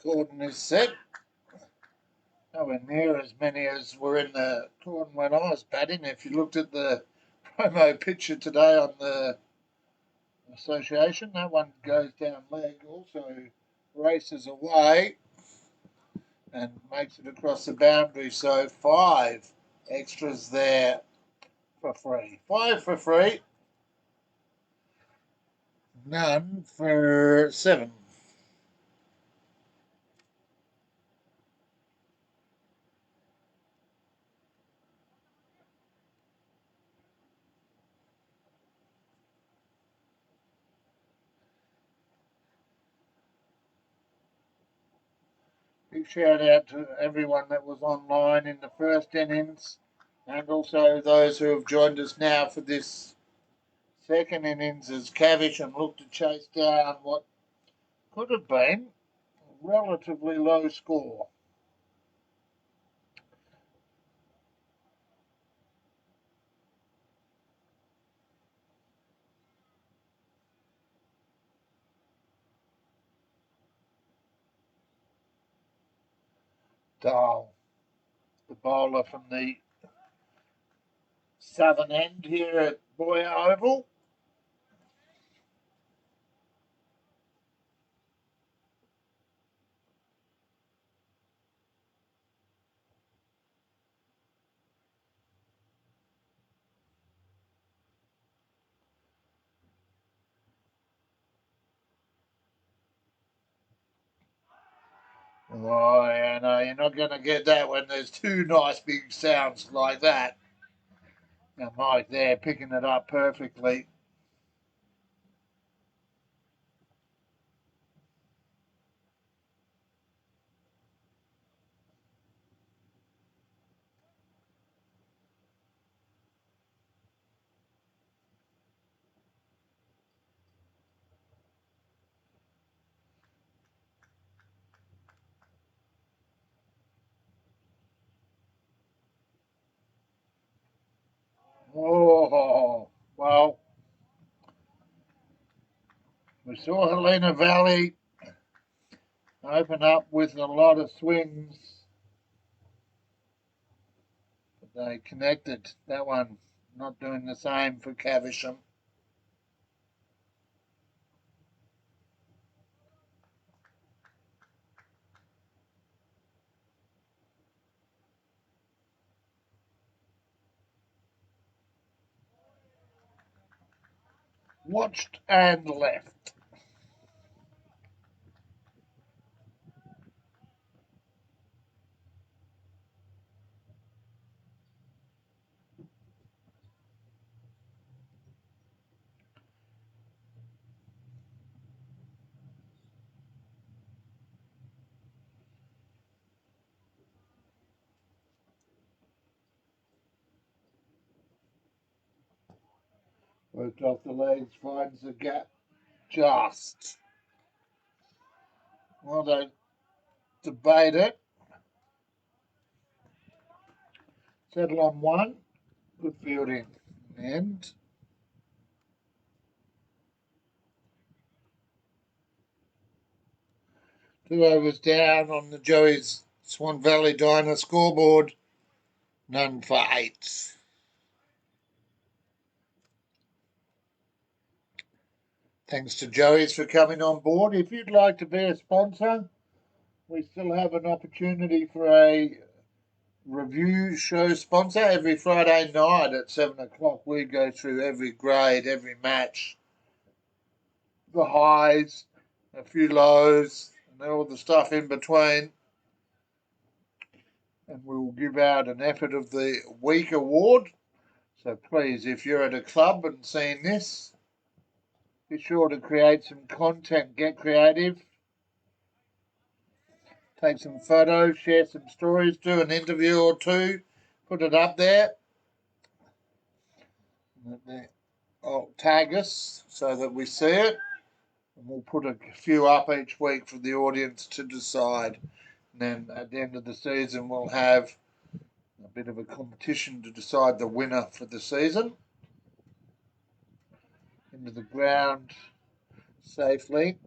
Cordon is set. Nowhere near as many as were in the Cordon when I was batting. If you looked at the promo picture today on the association, that one goes down leg, also races away and makes it across the boundary. So 5 extras there for free. 5 for free. None for 7. Big shout out to everyone that was online in the first innings and also those who have joined us now for this second innings as Caversham looked to chase down what could have been a relatively low score. Dahl, the bowler from the southern end here at Boyer Oval. Oh, yeah, no, you're not going to get that when there's two nice big sounds like that. Now, Mike there picking it up perfectly. Oh, well, we saw Helena Valley open up with a lot of swings. But they connected. That one not doing the same for Caversham. Watched and left. Worked off the legs, finds the gap just. Well, they debate it. Settle on one. Good fielding. And 2 overs down on the Joey's Swan Valley Diner scoreboard. None for 8. Thanks to Joey's for coming on board. If you'd like to be a sponsor, we still have an opportunity for a review show sponsor. Every Friday night at 7 o'clock, we go through every grade, every match, the highs, a few lows, and all the stuff in between. And we'll give out an Effort of the Week award. So please, if you're at a club and seeing this, be sure to create some content, get creative, take some photos, share some stories, do an interview or two, put it up there. Tag us so that we see it, and we'll put a few up each week for the audience to decide. And then at the end of the season, we'll have a bit of a competition to decide the winner for the season. Into the ground safely.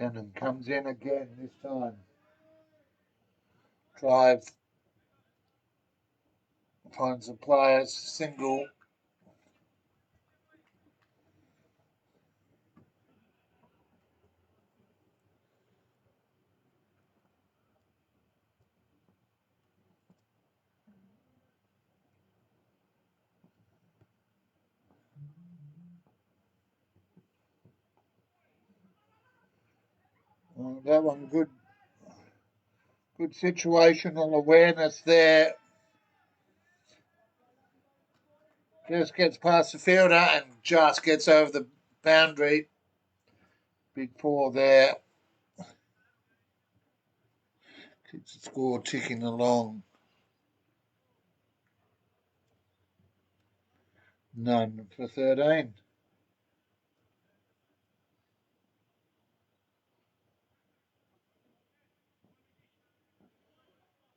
And comes in again this time. Drive. Finds the players. Single. That one good situational awareness there. Just gets past the fielder and just gets over the boundary. Big four there. Keeps the score ticking along. None for 13.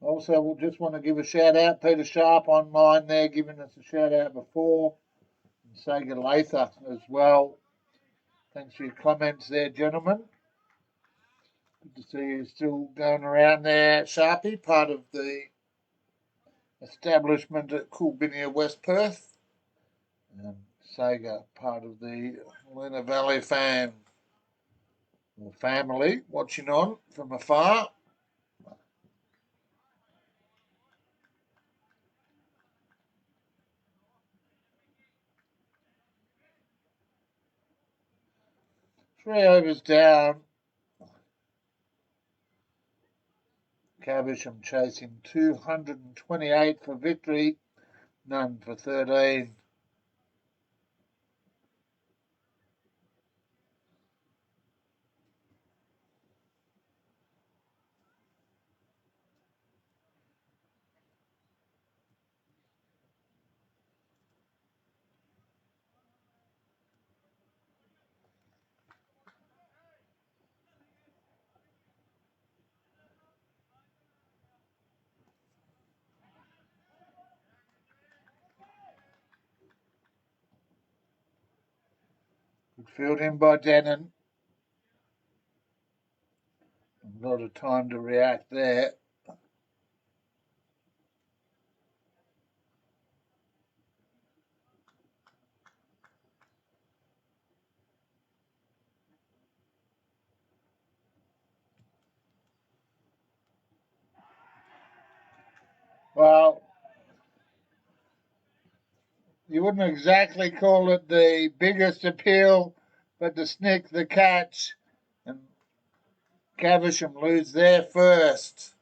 Also, we'll just want to give a shout out. Peter Sharp online there, giving us a shout out before. And Saga Lather as well. Thanks for your comments there, gentlemen. Good to see you still going around there, Sharpie, part of the establishment at Coolbinia, West Perth. And Saga, part of the Helena Valley fan or family, watching on from afar. Three overs down. Caversham chasing 228 for victory, none for 13. Good fielding by Denon. A lot of time to react there. Well, you wouldn't exactly call it the biggest appeal, but the snick, the catch, and Caversham lose their first.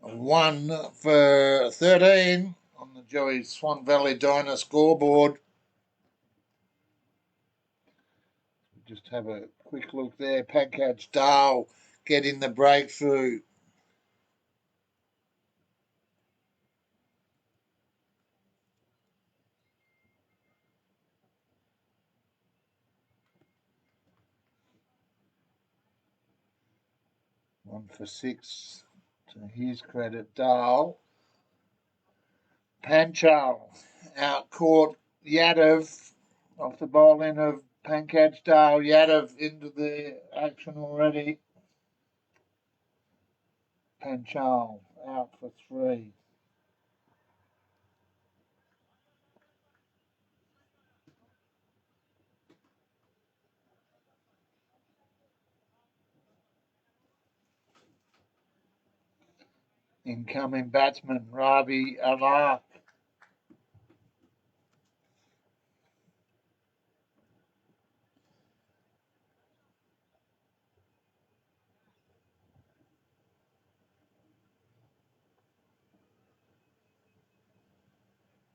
1 for 13 on the Joey Swan Valley Diner scoreboard. Just have a quick look there. Pankaj Dal getting the breakthrough. One for 6 to his credit. Dal. Panchal out caught Yadav off the bowling of Pankaj Yadav into the action already. Panchal out for 3. Incoming batsman Ravi Alak.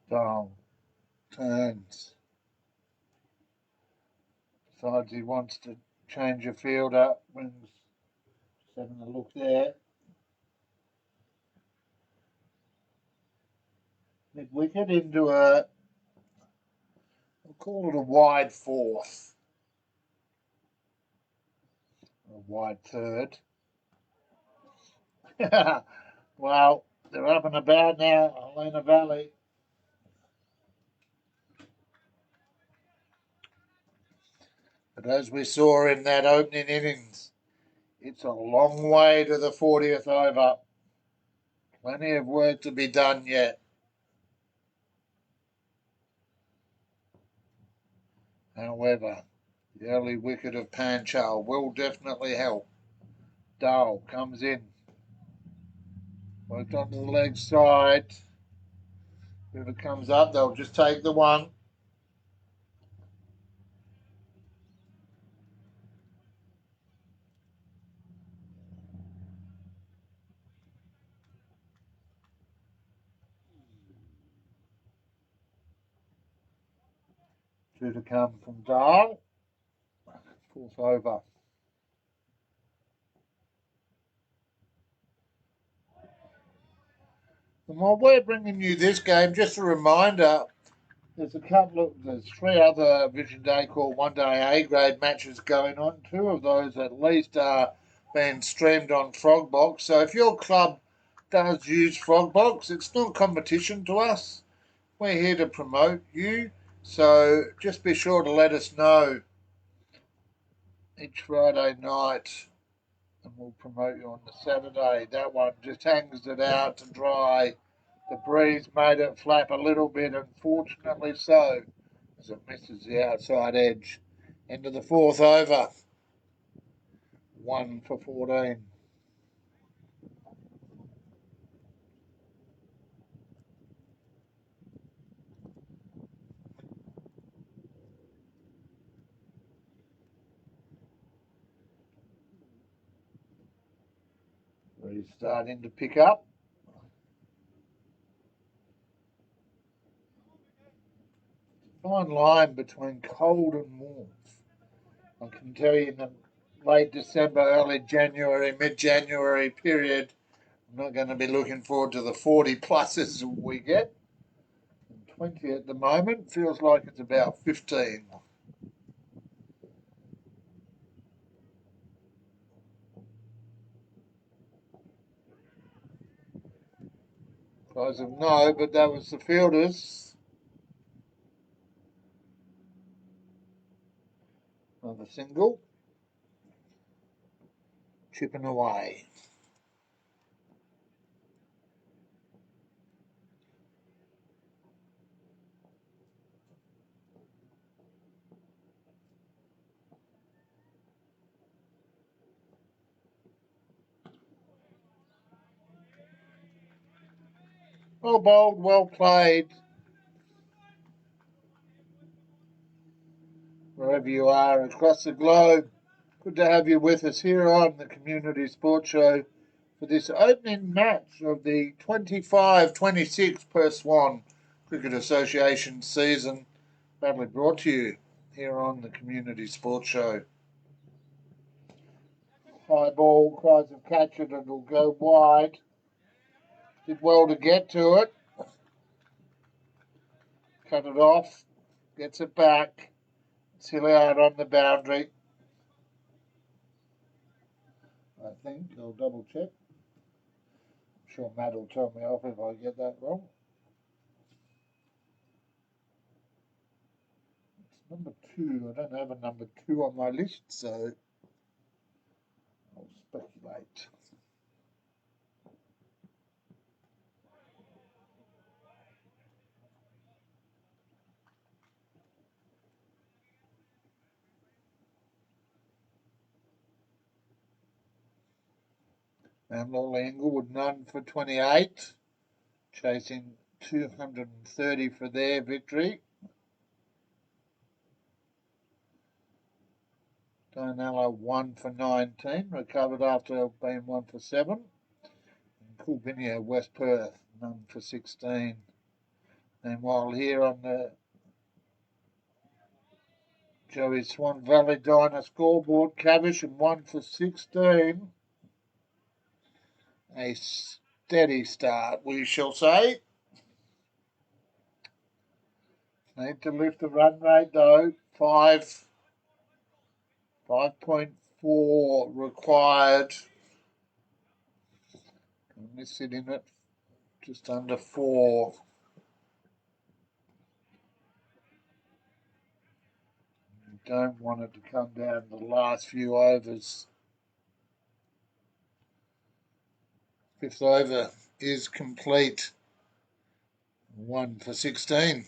Dong turns. Decides he wants to change a fielder. Brings, just having a look there. Mid wicket into a, we'll call it a wide 4th. A wide 3rd. Well, they're up and about now, Helena Valley. But as we saw in that opening innings, it's a long way to the 40th over. Plenty of work to be done yet. However, the early wicket of Panchal will definitely help. Dale comes in. Worked onto the leg side. If it comes up, they'll just take the 1. Two to come from Dale. 4th over. And while we're bringing you this game, just a reminder, there's 3 other Vision Day Call One Day A grade matches going on. 2 of those at least are being streamed on Frogbox. So if your club does use Frogbox, it's not competition to us. We're here to promote you. So just be sure to let us know each Friday night and we'll promote you on the Saturday. That one just hangs it out to dry. The breeze made it flap a little bit, unfortunately so, as it misses the outside edge. Into the 4th over. 1 for 14. Breeze starting to pick up. Fine line between cold and warmth. I can tell you in the late December, early January, mid-January period, I'm not going to be looking forward to the 40 pluses we get. 20 at the moment, feels like it's about 15. Guys of no, but that was the fielders. Another single. Chipping away. Well bowled, well played. Wherever you are across the globe, good to have you with us here on the Community Sports Show for this opening match of the 25-26 Perth Swan Cricket Association season. Proudly brought to you here on the Community Sports Show. High ball, cries of catch it, and it'll go wide. Did well to get to it. Cut it off. Gets it back. It's out on the boundary. I think. I'll double check. I'm sure Matt will tell me off if I get that wrong. It's Number 2. I don't have a number 2 on my list, so I'll speculate. And Lolly Inglewood none for 28, chasing 230 for their victory. Donella 1 for 19, recovered after being 1 for 7. And Coolbinia, West Perth, none for 16. And while here on the Joey Swan Valley Diner scoreboard, Caversham 1 for 16. A steady start, we shall say. Need to lift the run rate though. 5.4 required. Only sitting at just under 4. You don't want it to come down to the last few overs. 5th over is complete. 1 for 16.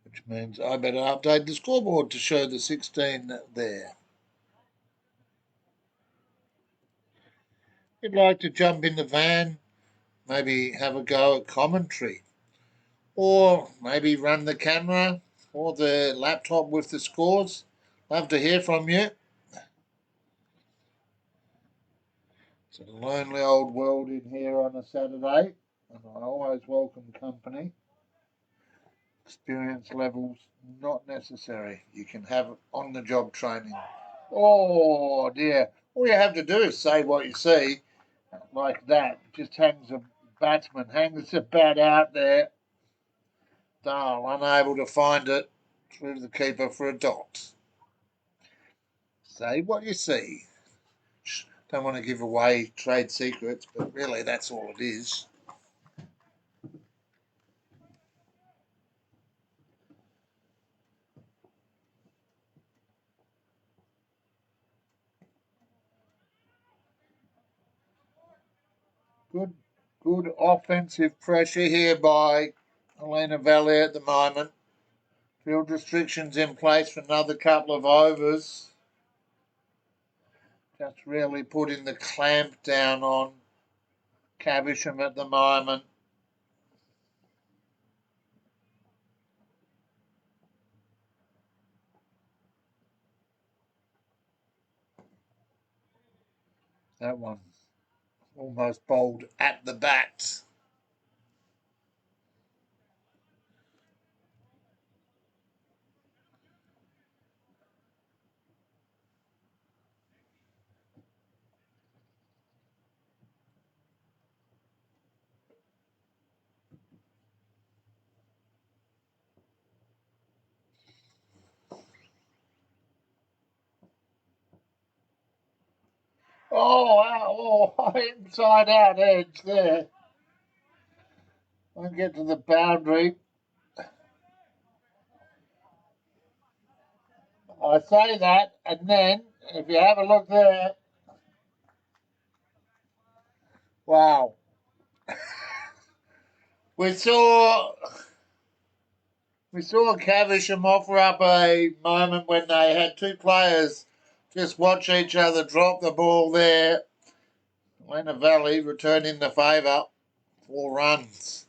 Which means I better update the scoreboard to show the 16 there. If you'd like to jump in the van, maybe have a go at commentary, or maybe run the camera or the laptop with the scores, love to hear from you. It's a lonely old world in here on a Saturday, and I always welcome company. Experience levels not necessary. You can have on-the-job training. Oh dear. All you have to do is say what you see, like that. Just hangs a batsman, hangs the bat out there. Dale unable to find it through the keeper for a dot. Say what you see. Don't want to give away trade secrets, but really that's all it is. Good offensive pressure here by Helena Valley at the moment. Field restrictions in place for another couple of overs. Just really putting the clamp down on Caversham at the moment. That one almost bowled at the bat. Oh, inside out edge there. I'll get to the boundary. I say that, and then if you have a look there, wow. We saw Caversham offer up a moment when they had two players just watch each other drop the ball there. Helena Valley returning the favour, 4 runs.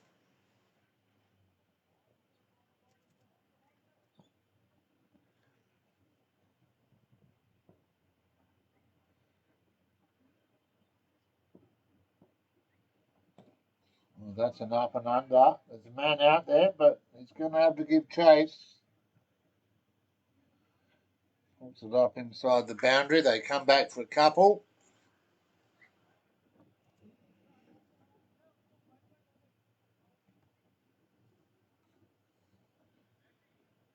Well, that's an up and under. There's a man out there, but he's going to have to give chase. Puts it up inside the boundary. They come back for a couple.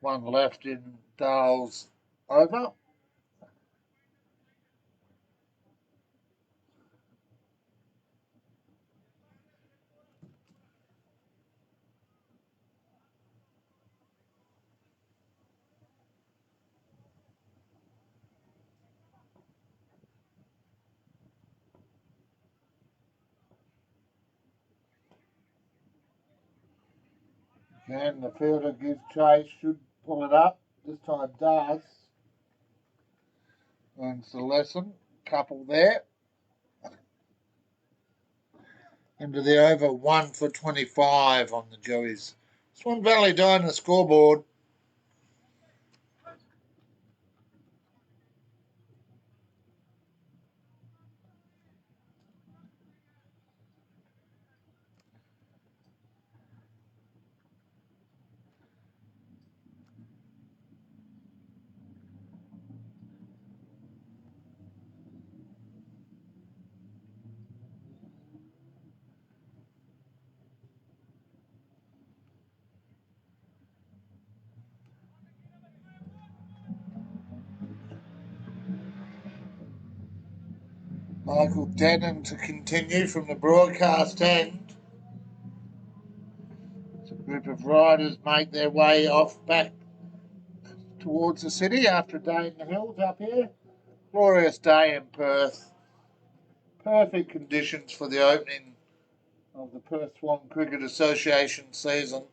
One left in Dale's over. Again, the fielder gives chase, should pull it up. This time does. Learns the lesson. Couple there. Into the over 1 for 25 on the Joeys. Swan Valley Diner scoreboard. Michael Denham to continue from the broadcast end. As a group of riders make their way off back towards the city after a day in the hills up here. Glorious day in Perth. Perfect conditions for the opening of the Perth Swan Cricket Association season.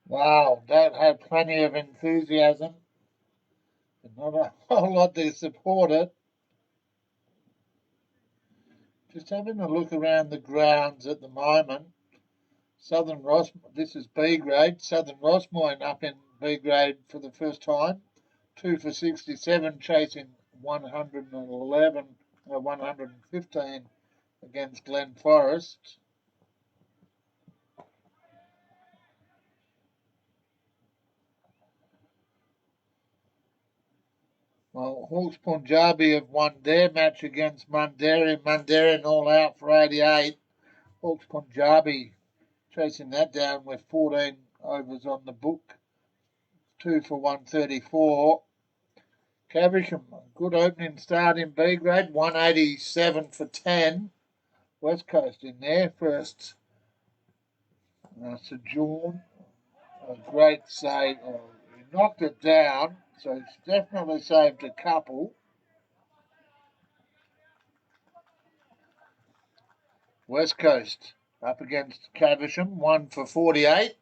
Wow, that had plenty of enthusiasm, but not a whole lot to support it. Just having a look around the grounds at the moment. Southern Ross, this is B grade. Southern Rossmoyne up in B grade for the first time. 2 for 67, chasing 111, 115 against Glen Forest. Well, Hawks Punjabi have won their match against Mundaring. Mundaring all out for 88. Hawks Punjabi chasing that down with 14 overs on the book. 2 for 134. Caversham, good opening start in B grade, 187 for 10. West Coast in there first. Sojourn, a great save. He knocked it down, so he's definitely saved a couple. West Coast up against Caversham, 1 for 48.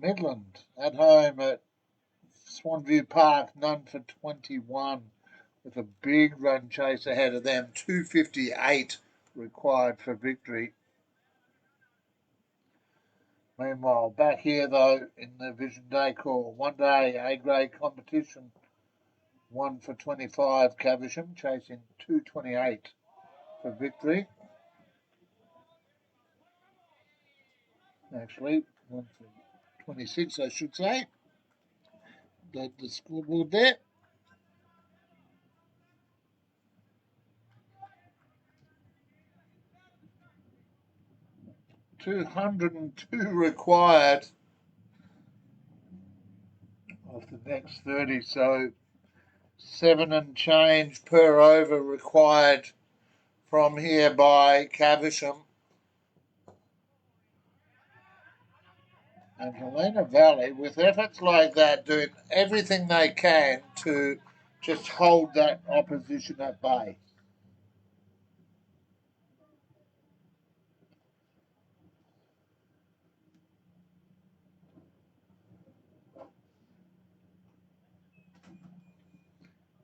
Midland at home at Swanview Park, none for 21, with a big run chase ahead of them, 258 required for victory. Meanwhile, back here though in the Vision Day call, 1 day A-grade competition, 1 for 25 Caversham, chasing 228 for victory. Actually, 1 for 26 I should say. The scoreboard there. 202 required of the next 30, so 7 and change per over required from here by Caversham. And Helena Valley, with efforts like that, doing everything they can to just hold that opposition at bay.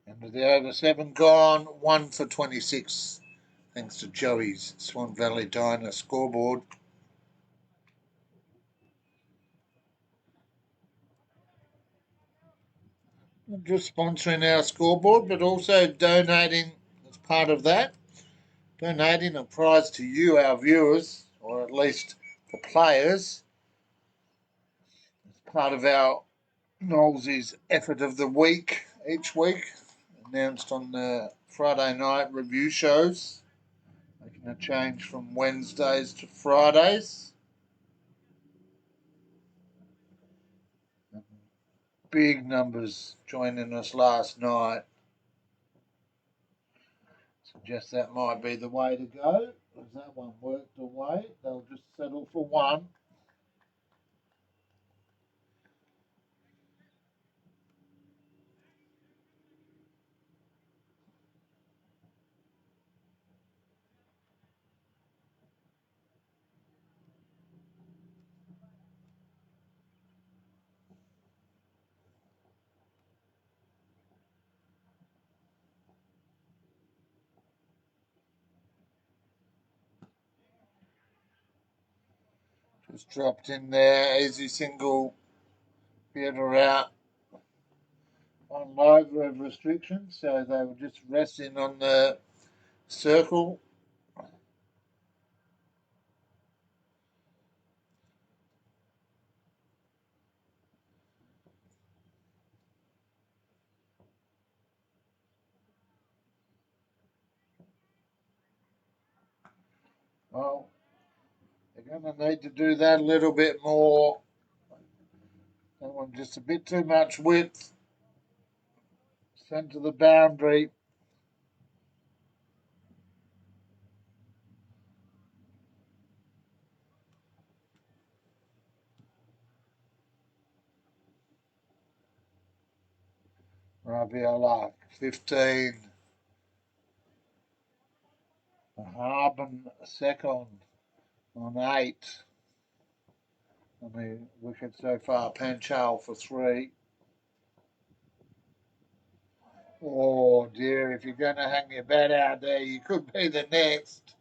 And with the over 7 gone, 1 for 26, thanks to Joey's Swan Valley Diner scoreboard. Not just sponsoring our scoreboard, but also donating as part of that. Donating a prize to you, our viewers, or at least the players, as part of our Knowles' effort of the week each week, announced on the Friday night review shows. Making a change from Wednesdays to Fridays. Big numbers joining us last night. Suggest that might be the way to go. As that one worked away, they'll just settle for one. Just dropped in there, easy single, Peter out on live of restrictions, so they were just resting on the circle. Well, they're going to need to do that a little bit more. That one just a bit too much width. Sent to the boundary. Raviola, 15. Harben second on 8. On the wicket so far, Panchal for 3. Oh dear, if you're going to hang your bat out there, you could be the next.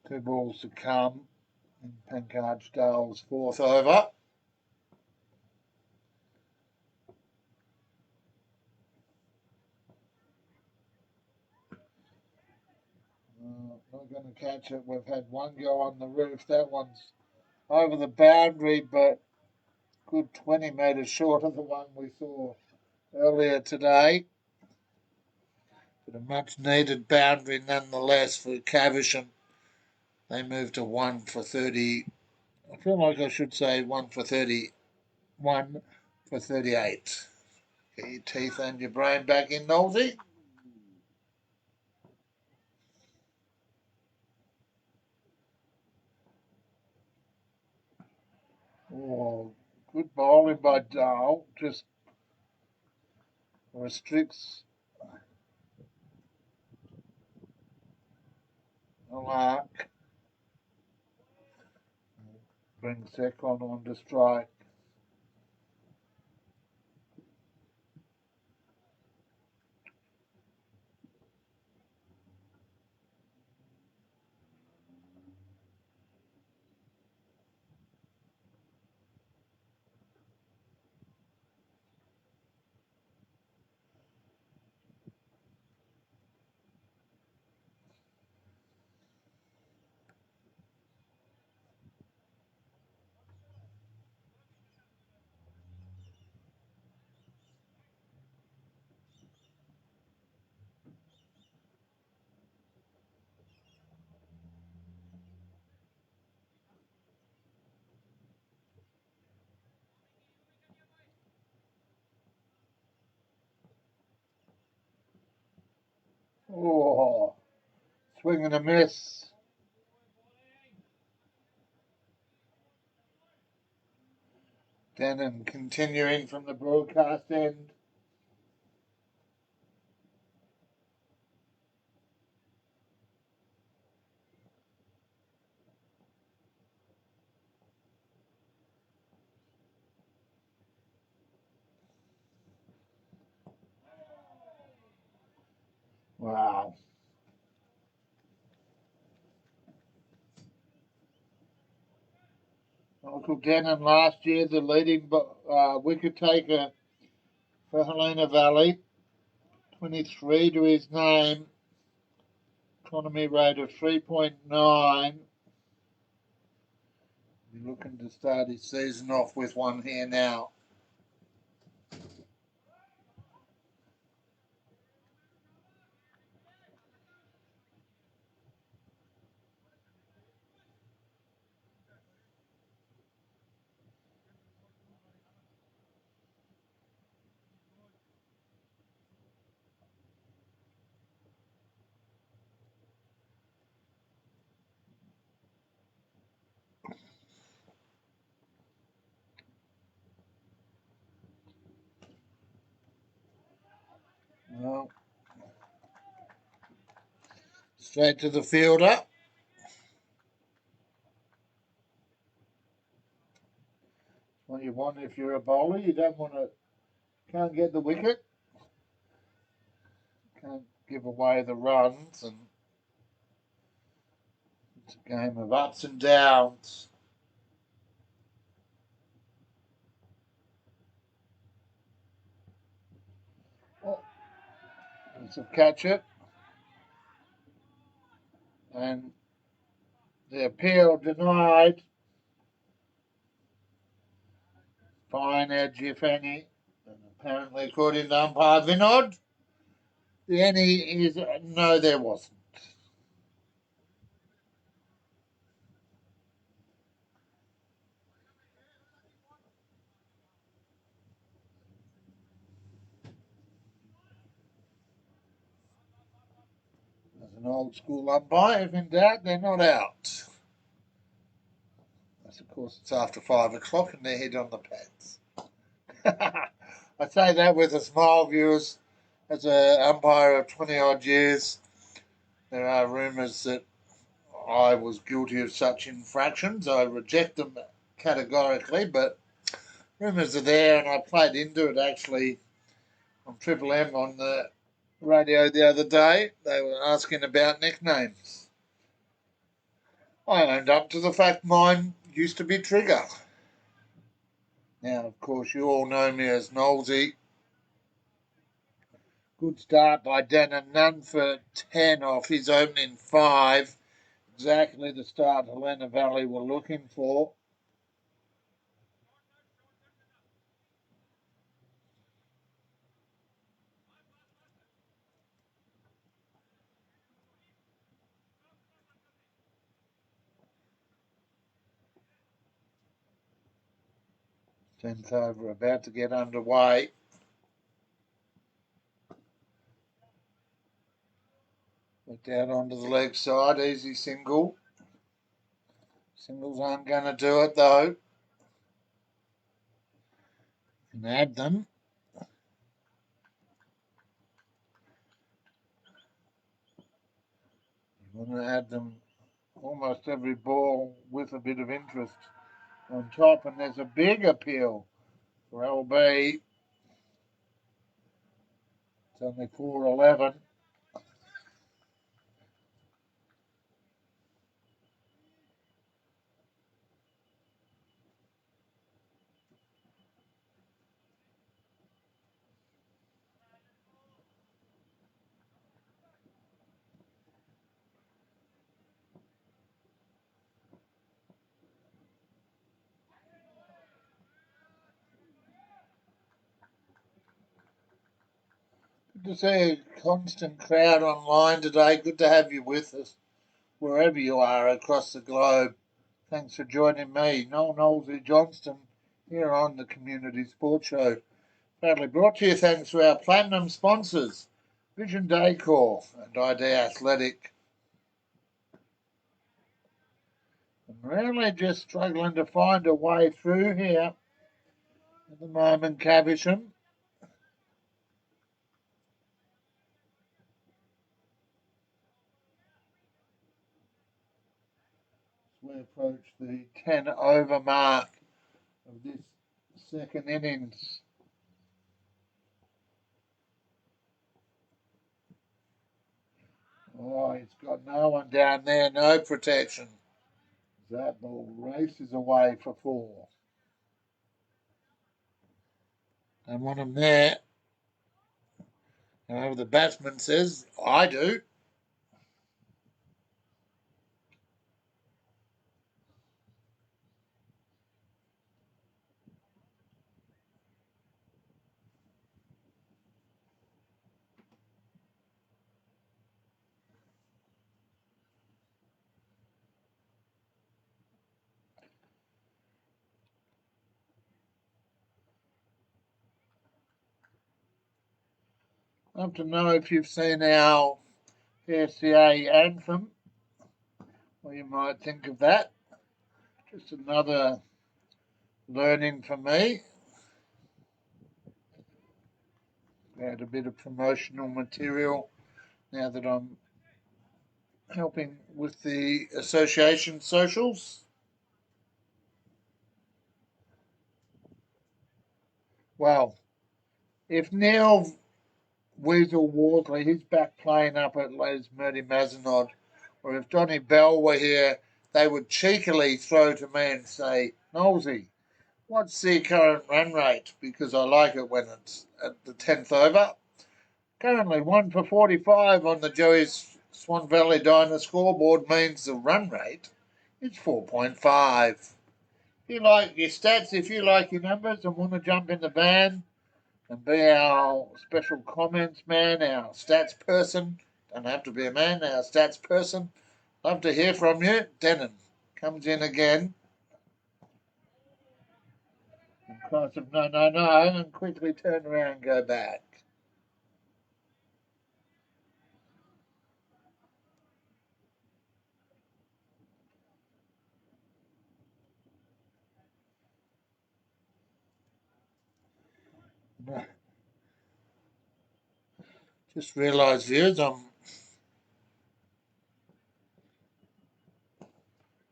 Two balls to come in Pankaj Dale's 4th over. Not going to catch it. We've had one go on the roof. That one's over the boundary, but good 20 metres short of the one we saw earlier today. But a much needed boundary nonetheless for Caversham. They moved to 1 for 30. I feel like I should say 1 for 31 for 38. Get your teeth and your brain back in, Nosey. Oh, good bowling by Dale. Just restricts the mark. Brings Sekon on to strike. Oh, swing and a miss. Denon continuing from the broadcast end. Wow. Michael Denon last year, the leading wicket taker for Helena Valley. 23 to his name. Economy rate of 3.9. He's looking to start his season off with one here now. Well, straight to the fielder. What you want if you're a bowler. You don't want to, can't get the wicket, can't give away the runs, and it's a game of ups and downs. Well, it's a catch it, and the appeal denied. Fine edge, if any. And apparently, according to umpire Vinod, the any is no, there wasn't. As an old school umpire, if in doubt, they're not out. Yes, of course, it's after 5 o'clock and they're head on the pads. I say that with a smile, viewers. As an umpire of 20 odd years, there are rumours that I was guilty of such infractions. I reject them categorically, but rumours are there, and I played into it actually on Triple M on the radio the other day. They were asking about nicknames. I owned up to the fact mine used to be Trigger. Now, of course, you all know me as Knowlesy. Good start by Dannon Nunn for 10 off his opening 5. Exactly the start Helena Valley were looking for. Tenth over, about to get underway. But down onto the leg side, easy single. Singles aren't going to do it though. Can add them. You want to add them almost every ball with a bit of interest on top, and there's a big appeal for LB. It's only 4-11. Good to see a constant crowd online today. Good to have you with us, wherever you are across the globe. Thanks for joining me, Noel Knowlesy Johnston, here on the Community Sports Show. Proudly brought to you thanks to our platinum sponsors, Vision Decor and ID Athletic. And really just struggling to find a way through here at the moment, Caversham. We approach the 10 over mark of this second innings. Oh, he's got no one down there, no protection. That ball races away for 4. Don't want him there. However, the batsman says, I do. I'd love to know if you've seen our SCA anthem, what you might think of that. Just another learning for me. Add a bit of promotional material now that I'm helping with the association socials. Well, if Neil Weasel Worsley, he's back playing up at Les Murdy Mazenod, or if Johnny Bell were here, they would cheekily throw to me and say, Knowlesy, what's the current run rate? Because I like it when it's at the 10th over. Currently 1 for 45 on the Joey's Swan Valley Diner scoreboard means the run rate is 4.5. If you like your stats, if you like your numbers and want to jump in the van and be our special comments man, our stats person, don't have to be a man, our stats person, love to hear from you. Denon comes in again. In cross of no, and quickly turn around and go back. Just realised, viewers, I'm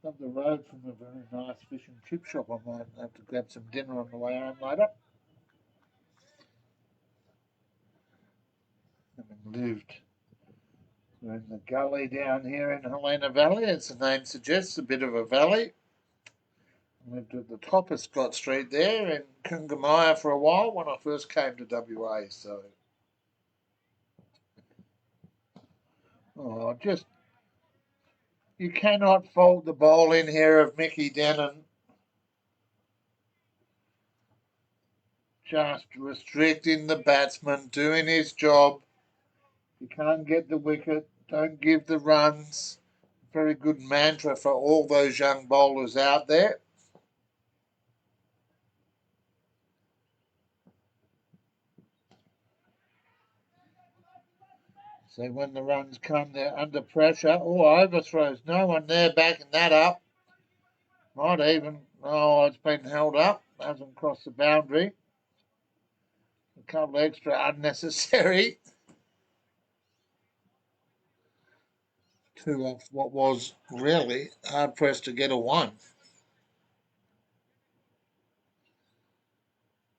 up the road from a very nice fish and chip shop. I might have to grab some dinner on the way home later. Having lived in the gully down here in Helena Valley, as the name suggests, a bit of a valley. I lived at the top of Scott Street there in Kungamaya for a while when I first came to WA. So, just you cannot fault the bowl in here of Mickey Denon. Just restricting the batsman, doing his job. You can't get the wicket, don't give the runs. Very good mantra for all those young bowlers out there. So when the runs come, they're under pressure. Oh, overthrows. No one there backing that up. Might even, it's been held up. Hasn't crossed the boundary. A couple extra unnecessary. Two off what was really hard pressed to get a one.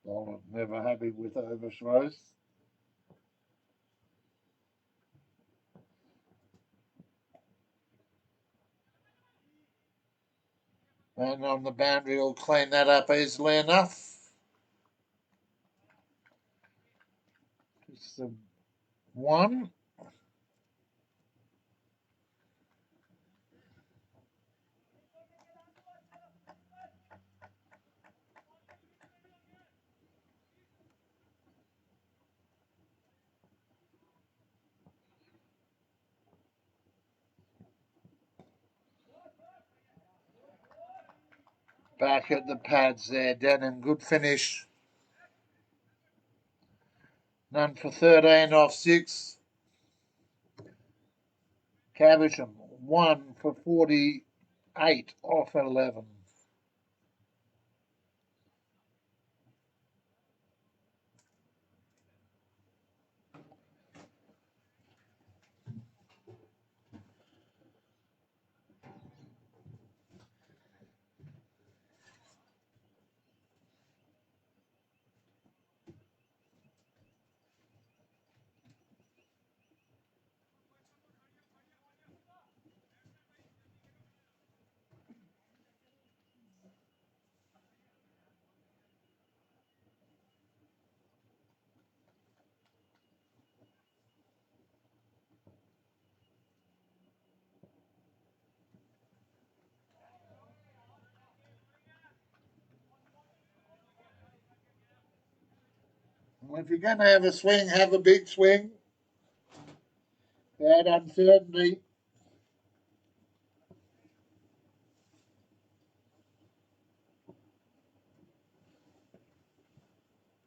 Bowler never happy with overthrows. And on the boundary will clean that up easily enough. Just the one. Back at the pads there, Denon. Good finish. None for 13 off 6. Caversham 1 for 48 off 11. Well, if you're going to have a swing, have a big swing. Add uncertainty.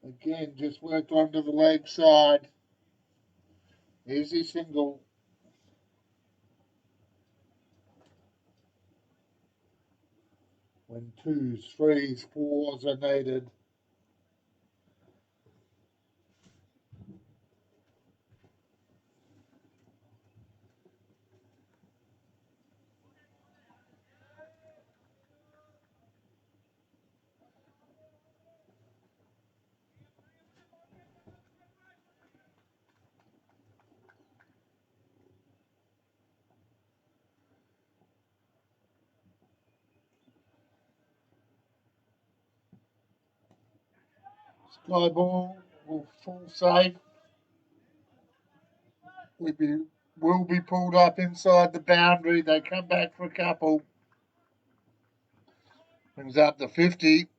Again, just worked onto the leg side. Easy single. When twos, threes, fours are needed. Sky ball will fall safe. Will be pulled up inside the boundary. They come back for a couple. Brings up the 50.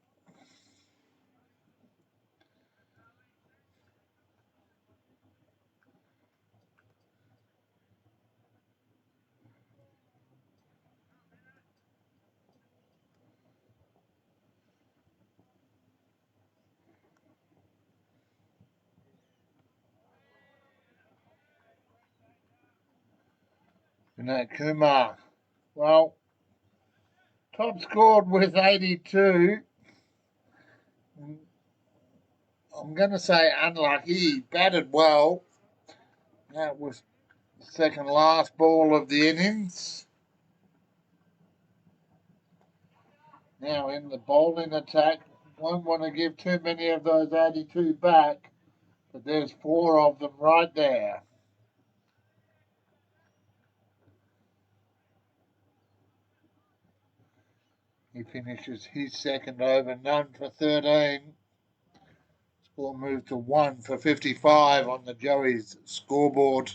And Kumar. Well, top scored with 82. I'm going to say unlucky. He batted well. That was the second last ball of the innings. Now in the bowling attack. Won't want to give too many of those 82 back, but there's 4 of them right there. He finishes his second over, none for 13. Score moved to 1 for 55 on the Joey's scoreboard.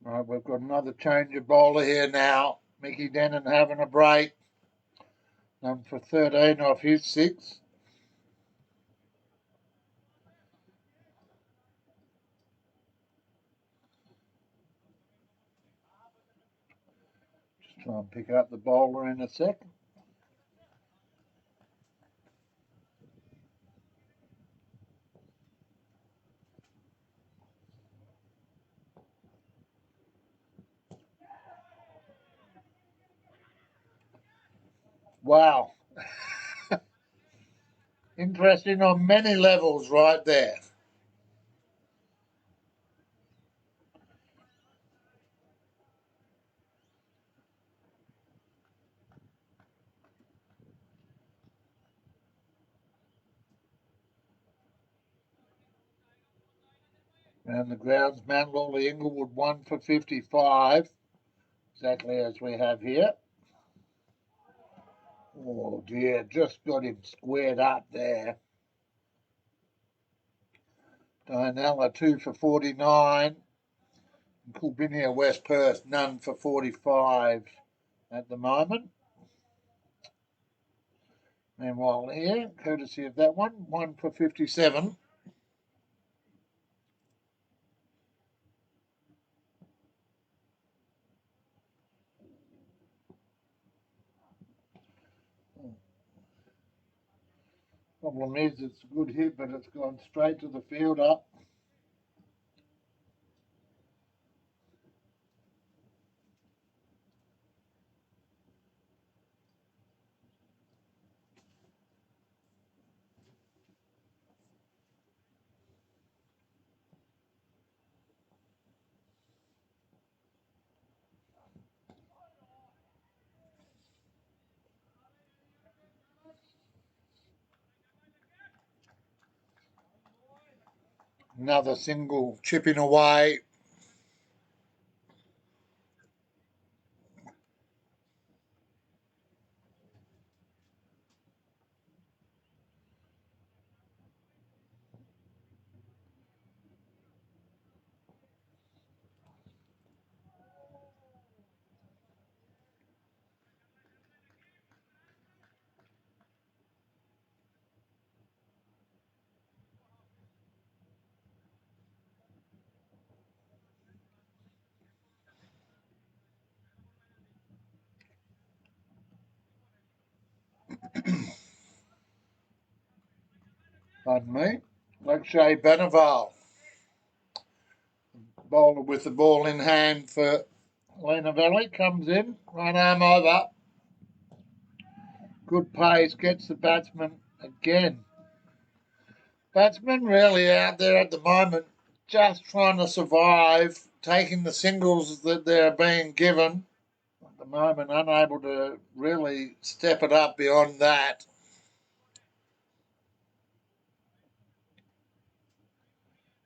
Right, we've got another change of bowler here now. Mickey Dennon having a break. None for 13 off his 6. Just try and pick up the bowler in a second. Wow. Interesting on many levels right there. And the groundsman, Lolly Inglewood, 1 for 55. Exactly as we have here. Oh dear, just got him squared up there. Dianella 2 for 49. Kulbinia West Perth none for 45 at the moment. Meanwhile here, courtesy of that one, 1 for 57. Problem is it's a good hit, but it's gone straight to the fielder. Another single chipping away. Pardon me. Lakshay Benaval. Bowler with the ball in hand for Helena Valley. Comes in, right arm over. Good pace, gets the batsman again. Batsmen really out there at the moment, just trying to survive, taking the singles that they're being given. At the moment, unable to really step it up beyond that.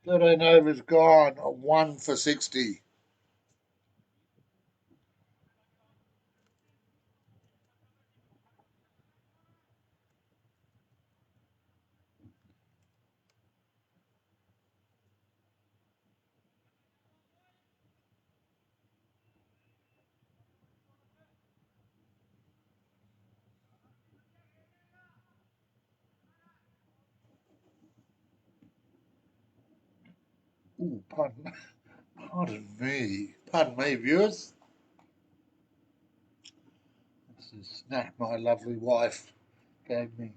13 overs gone, 1 for 60. Ooh, pardon me, viewers. This is a snack my lovely wife gave me.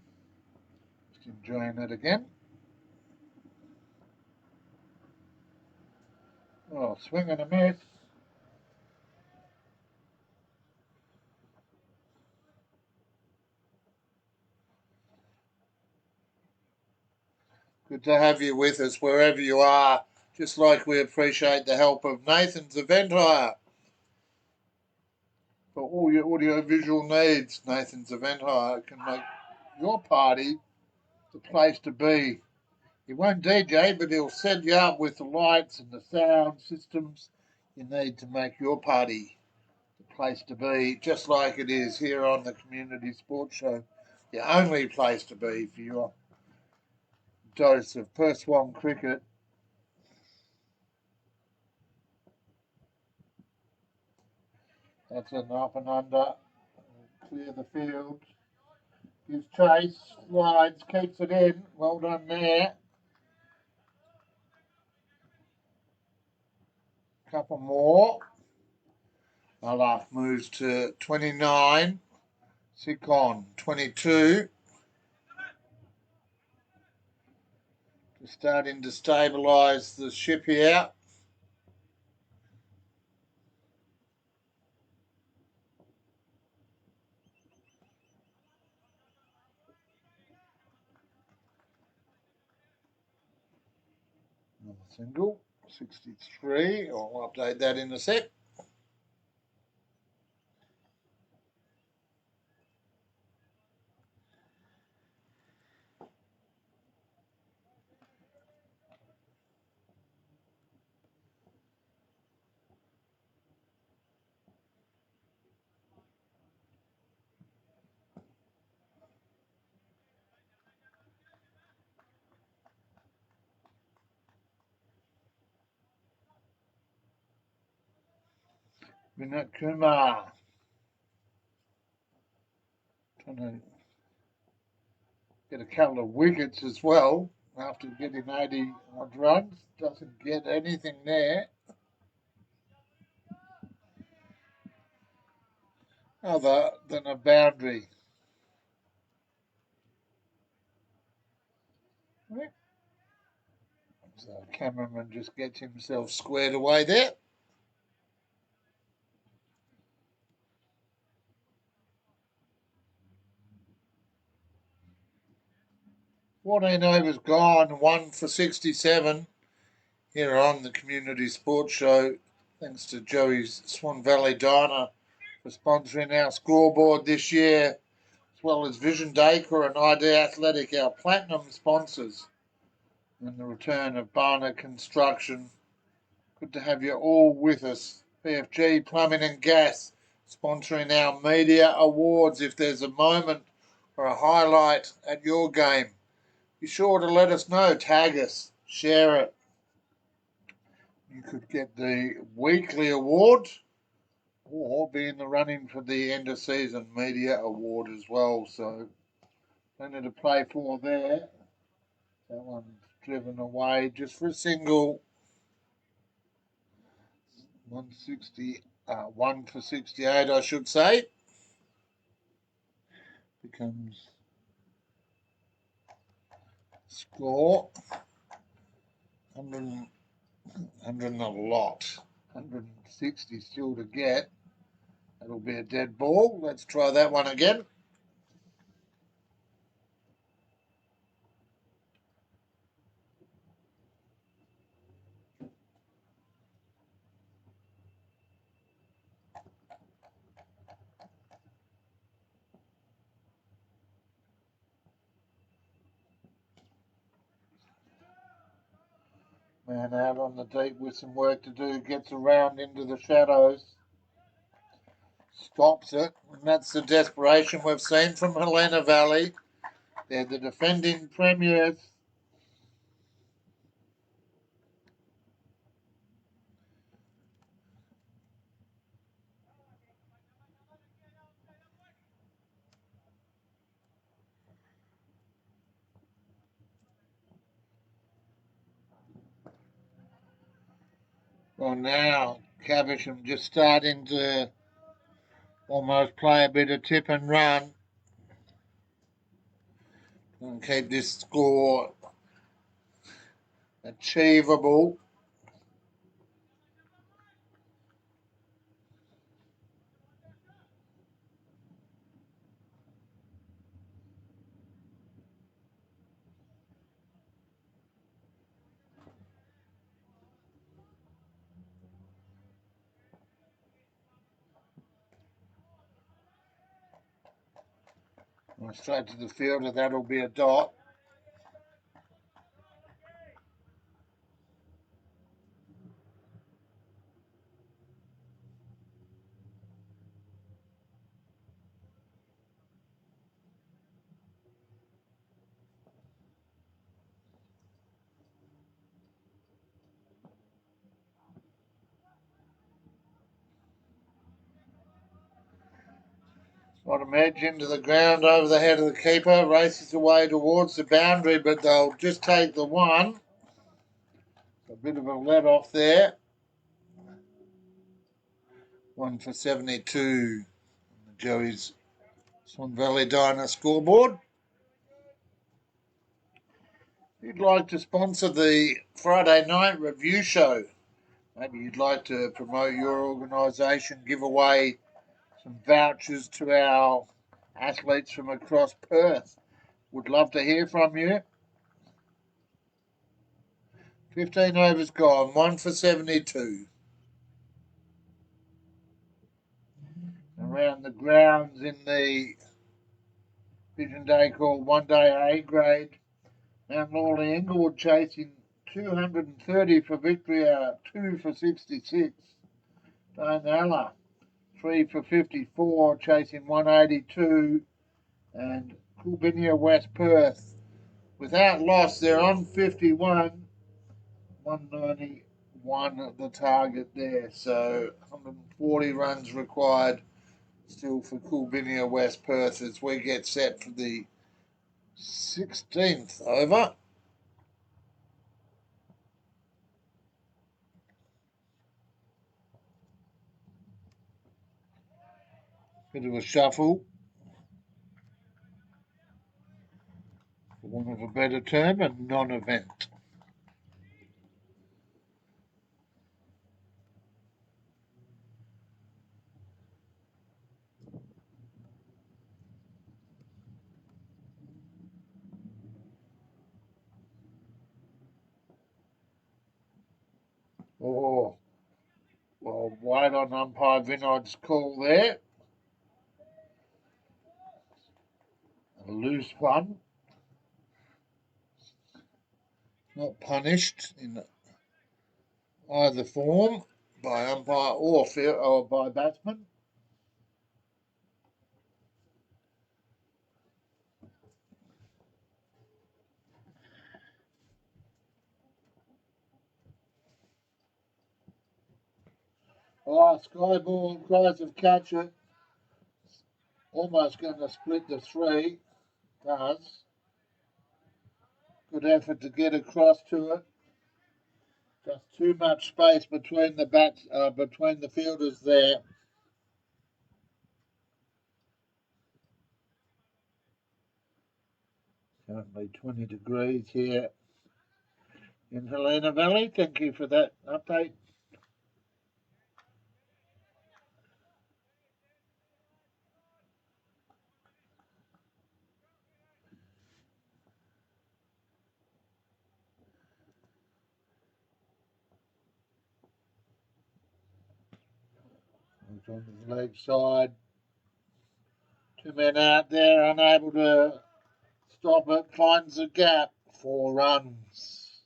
Just enjoying it again. Oh, swing and a miss. Good to have you with us wherever you are, just like we appreciate the help of Nathan's Event Hire. For all your audio-visual needs, Nathan's Event Hire can make your party the place to be. He won't DJ, but he'll set you up with the lights and the sound systems you need to make your party the place to be, just like it is here on the Community Sports Show. The only place to be for your dose of Perth Swan cricket. That's an up and under. Clear the field. Gives chase, slides, keeps it in. Well done there. Couple more. Malaf moves to 29. Sikon 22. Just starting to stabilise the ship here. Another single, 63. I'll update that in a sec. Vinod Kumar. Trying to get a couple of wickets as well after getting 80 odd runs. Doesn't get anything there. Other than a boundary. So cameraman just gets himself squared away there. Fourteen overs gone, 1 for 67 here on the Community Sports Show. Thanks to Joey's Swan Valley Diner for sponsoring our scoreboard this year, as well as Vision Decor and ID Athletic, our platinum sponsors, and the return of Barner Construction. Good to have you all with us. PFG Plumbing and Gas sponsoring our media awards. If there's a moment or a highlight at your game, be sure to let us know. Tag us, share it. You could get the weekly award or be in the running for the end of season media award as well. So plenty to play for there. That one's driven away just for a single. 1 for 68, I should say. Becomes Score 100, 100 and a lot. 160 still to get. That'll be a dead ball. Let's try that one again. Man out on the deep with some work to do. Gets around into the shadows. Stops it. And that's the desperation we've seen from Helena Valley. They're the defending premiers. Well, now Caversham just starting to almost play a bit of tip and run and keep this score achievable. Straight to the fielder, that'll be a dot. Bottom edge into the ground over the head of the keeper, races away towards the boundary, but they'll just take the one. A bit of a let off there. 1 for 72. Joey's Swan Valley Diner scoreboard. If you'd like to sponsor the Friday night review show, maybe you'd like to promote your organisation, give away some vouchers to our athletes from across Perth. Would love to hear from you. 15 overs gone, 1 for 72. Around the grounds in the Vision Day called One Day A grade, Mount Lawley Inglewood chasing 230 for victory, 2 for 66. Dayton 3 for 54, chasing 182. And Crusaders West Perth, without loss, they're on 51. 191 at the target there, so 140 runs required still for Crusaders West Perth as we get set for the 16th over. Bit of a shuffle, for want of a better term, a non-event. Oh, well, wide on umpire Vinod's call there. A loose one. Not punished in either form by umpire or by batsman. Oh, sky ball tries to catch it. Almost going to split the three. Does. Good effort to get across to it. Just too much space between between the fielders there. Currently 20 degrees here in Helena Valley. Thank you for that update. It's on the leg side. 2 men out there, unable to stop it. Finds a gap. 4 runs.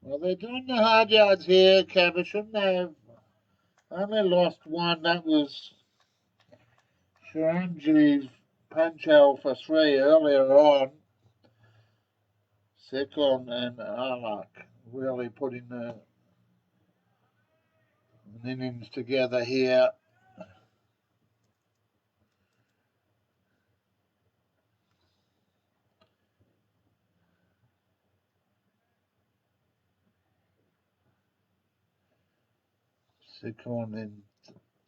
Well, they're doing the hard yards here, Caversham. They've only lost one. That was Sharanji's Panchal for 3 earlier on. Sekon and Alak really putting an innings together here. Sekon in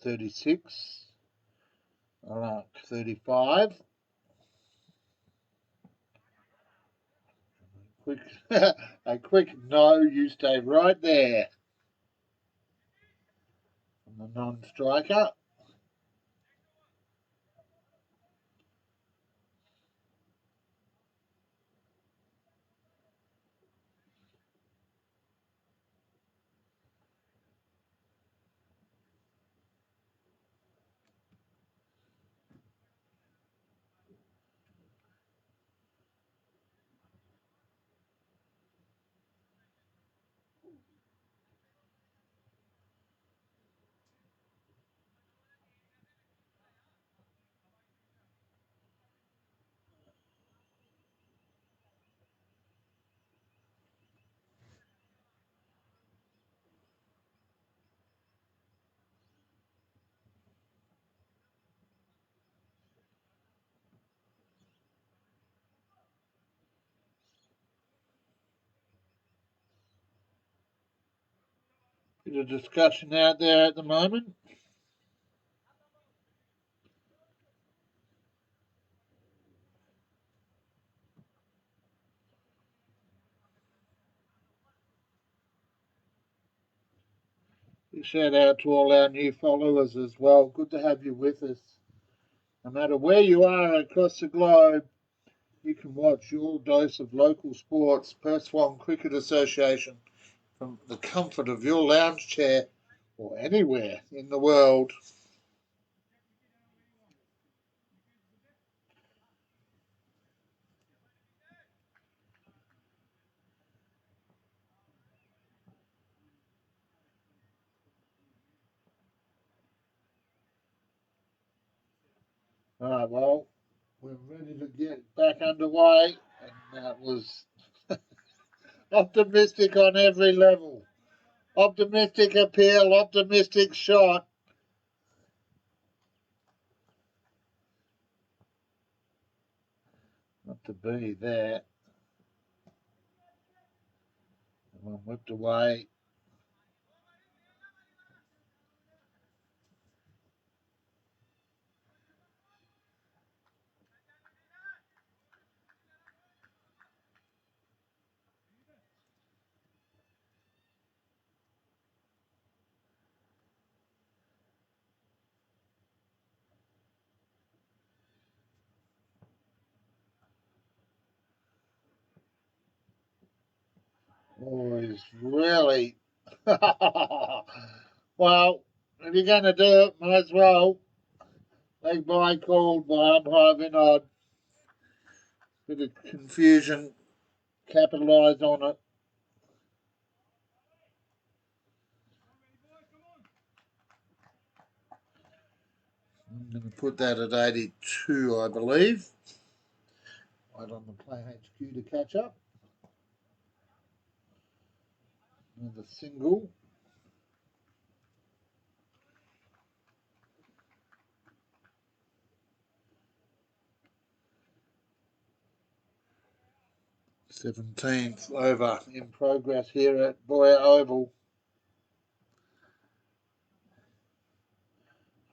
36. Alak 35. Quick, a quick no, you stay right there. From the non-striker. Bit of discussion out there at the moment. Big shout out to all our new followers as well. Good to have you with us. No matter where you are across the globe, you can watch your dose of local sports, Perth Swan Cricket Association, from the comfort of your lounge chair or anywhere in the world. All right, well, we're ready to get back underway, and that was optimistic on every level. Optimistic appeal, optimistic shot. Not to be there. One whipped away. Oh, he's really. Well, if you're going to do it, might as well. Leg by called by umpire Vinod. Bit of confusion. Capitalise on it. I'm going to put that at 82, I believe. Right on the play HQ to catch up. Another single. 17th over in progress here at Boyer Oval.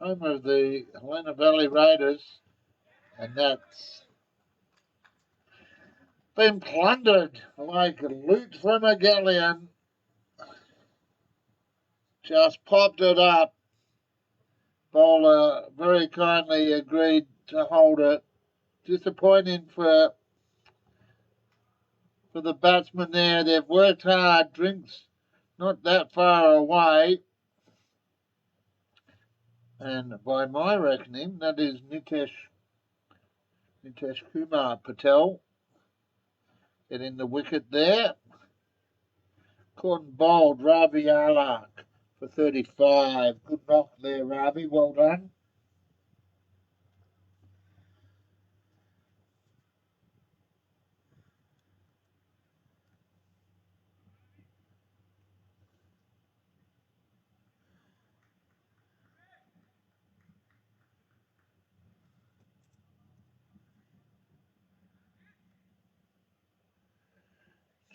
Home of the Helena Valley Raiders, and that's been plundered like loot from a galleon. Just popped it up. Bowler very kindly agreed to hold it. Disappointing for the batsmen there. They've worked hard. Drinks not that far away. And by my reckoning, that is Nitesh Kumar Patel getting the wicket there. Caught and bowled Ravi Alak for 35. Good knock there, Ravi. Well done.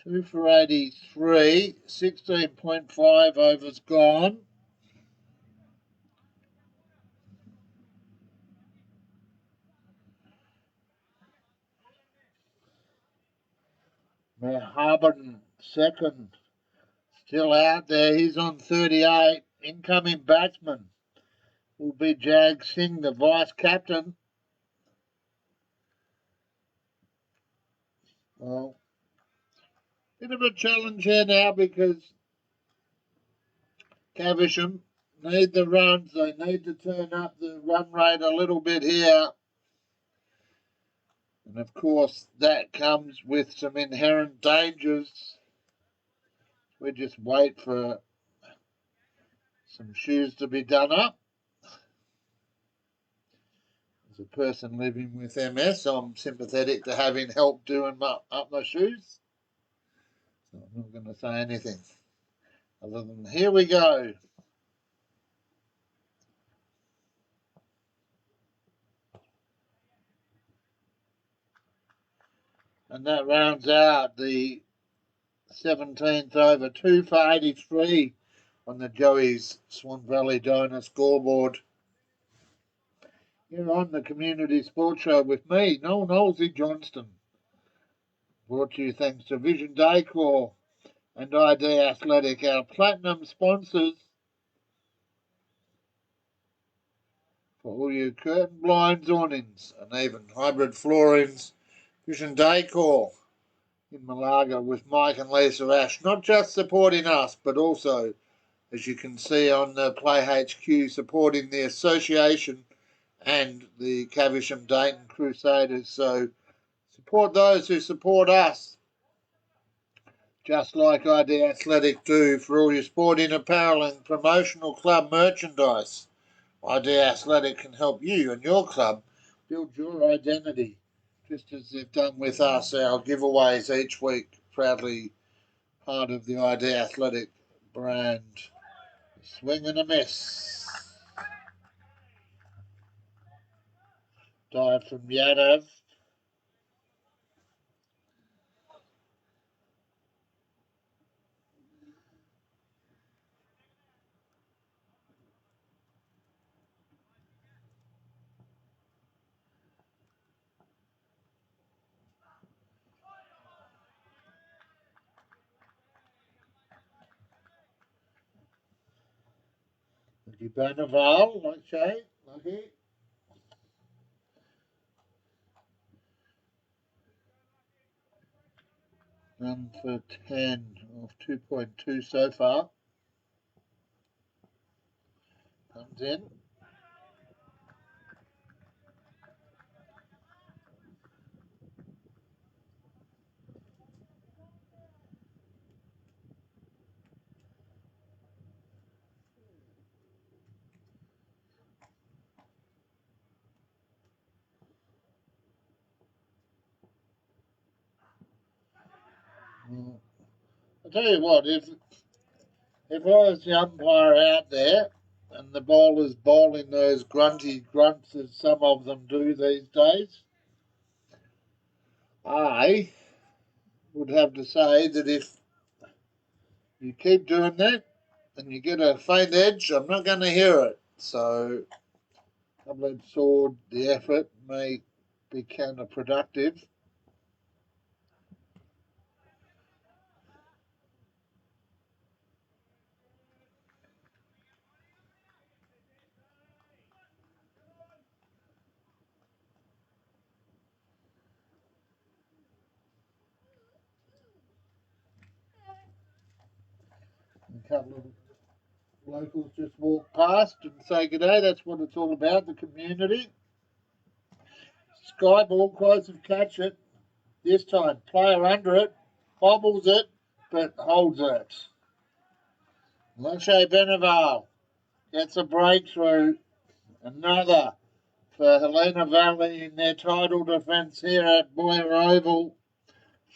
Two for 83, 16.5 overs gone. Meharban second, still out there. He's on 38. Incoming batsman will be Jag Singh, the vice captain. Well, bit of a challenge here now because Caversham need the runs. They need to turn up the run rate a little bit here. And of course, that comes with some inherent dangers. We just wait for some shoes to be done up. As a person living with MS, I'm sympathetic to having help doing up my shoes. So I'm not going to say anything other than here we go. And that rounds out the 17th over, 2 for 83 on the Joey's Swan Valley Donor scoreboard. You're on the Community Sports Show with me, Noel Knowlesy Johnston. Brought to you thanks to Vision Decor and ID Athletic, our platinum sponsors. For all your curtain blinds, awnings, and even hybrid floorings, Vision Decor in Malaga with Mike and Lisa Ash, not just supporting us, but also, as you can see on the Play HQ, supporting the association and the Caversham Dayton Crusaders. So support those who support us, just like ID Athletic do for all your sporting apparel and promotional club merchandise. ID Athletic can help you and your club build your identity, just as they've done with us. Our giveaways each week, proudly part of the ID Athletic brand. Swing and a miss. Dive from Yadav. Banaval, lucky. 1 for 10 of 2.2 so far. Comes in. Well, I'll tell you what, if I was the umpire out there and the bowler's bowling those grunty grunts as some of them do these days, I would have to say that if you keep doing that and you get a faint edge, I'm not going to hear it. So, double-edged sword, the effort may be counterproductive. A couple of locals just walk past and say good day. That's what it's all about, the community. Sky ball tries to catch it. This time, player under it, bobbles it, but holds it. Lachey Beneval gets a breakthrough. Another for Helena Valley in their title defence here at Boyer Oval.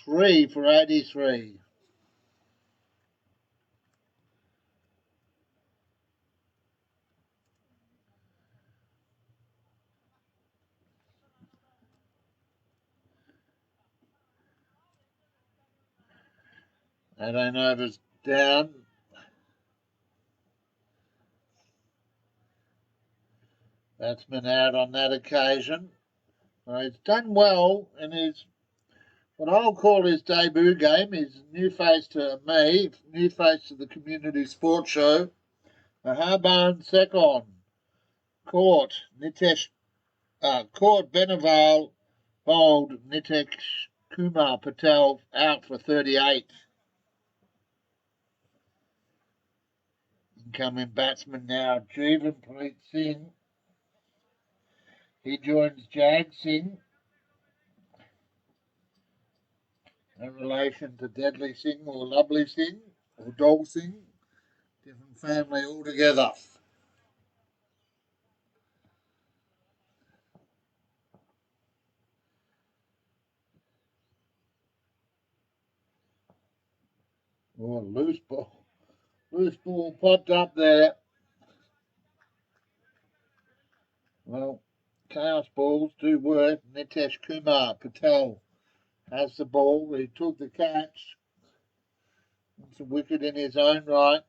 3 for 83. Overs down. Batsman out on that occasion. He's done well in his, what I'll call his debut game, his new face to me, new face to the community sports show. A Harban second. Court Beneval bowled Nitesh Kumar Patel out for 38. Incoming batsman now, Jeevanpreet Singh. He joins Jag Singh in relation to Deadly Singh or Lovely Singh or Dol Singh. Different family altogether. Oh, loose ball. Loose ball popped up there. Well, chaos balls do work. Nitesh Kumar Patel has the ball. He took the catch. It's a wicket in his own right.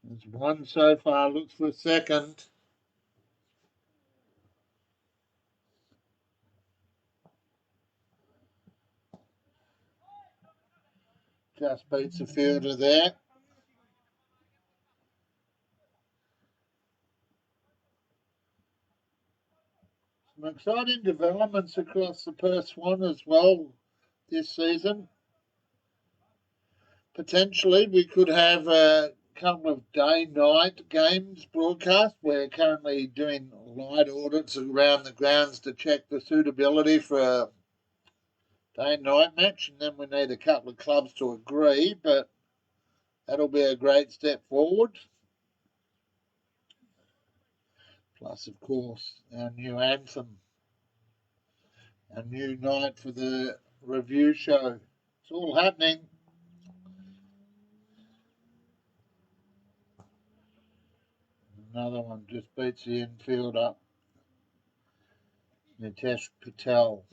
There's one so far. Looks for a second. Just beats the fielder there. Some exciting developments across the Perth Swan as well this season. Potentially, we could have a couple of day-night games broadcast. We're currently doing light audits around the grounds to check the suitability for a day-night match, and then we need a couple of clubs to agree, but that'll be a great step forward. Plus, of course, our new anthem, our new night for the review show. It's all happening. Another one just beats the infielder, Nitesh Patel.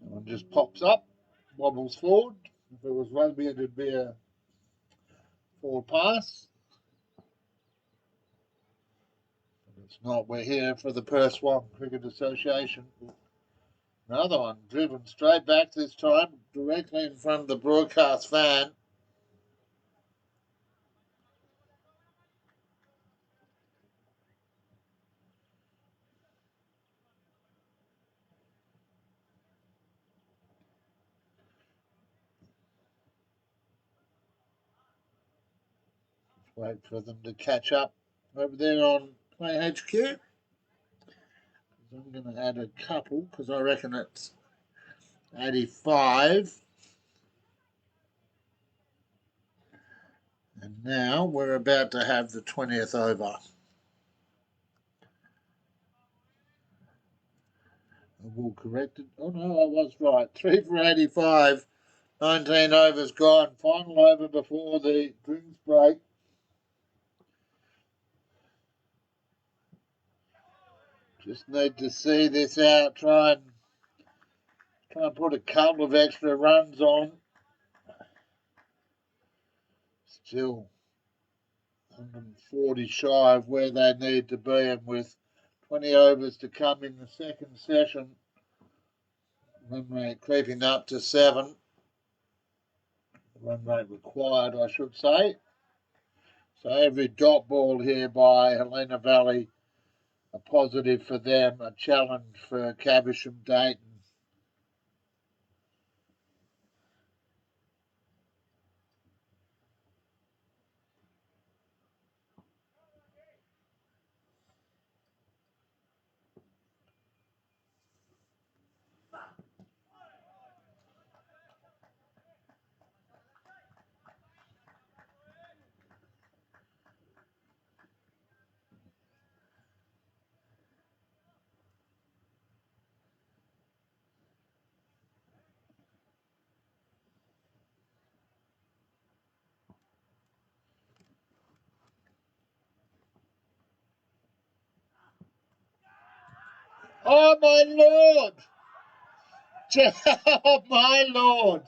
One just pops up, wobbles forward. If it was rugby, it'd be a forward pass. But it's not. We're here for the Perth Swan Cricket Association. Another one driven straight back this time, directly in front of the broadcast fan. Wait for them to catch up over there on Play HQ. I'm going to add a couple because I reckon it's 85. And now we're about to have the 20th over. I will correct it. Oh no, I was right. 3 for 85. 19 overs gone. Final over before the drinks break. Just need to see this out. Try and put a couple of extra runs on. Still 140 shy of where they need to be, and with 20 overs to come in the second session, run rate creeping up to 7. Run rate required, I should say. So every dot ball here by Helena Valley, a positive for them, a challenge for Caversham Dayton. Oh my lord! Oh my lord!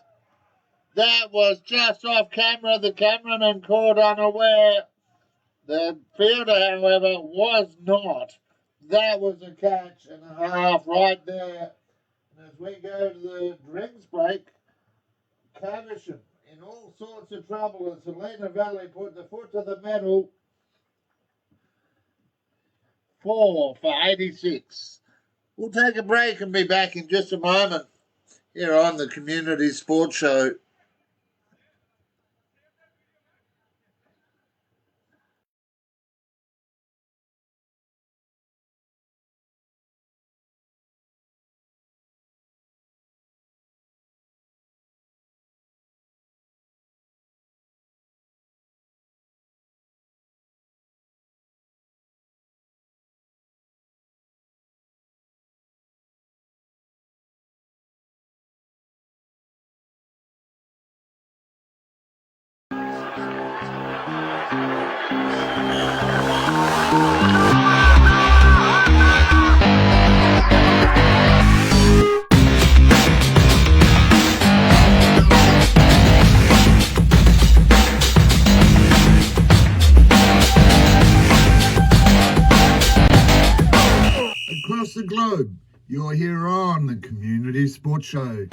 That was just off camera. The cameraman caught unaware. The fielder, however, was not. That was a catch and a half right there. And as we go to the drinks break, Caversham in all sorts of trouble as Helena Valley put the foot to the metal. 4 for 86. We'll take a break and be back in just a moment here on the Community Sports Show. Across the globe, you're here on the Community Sports Show.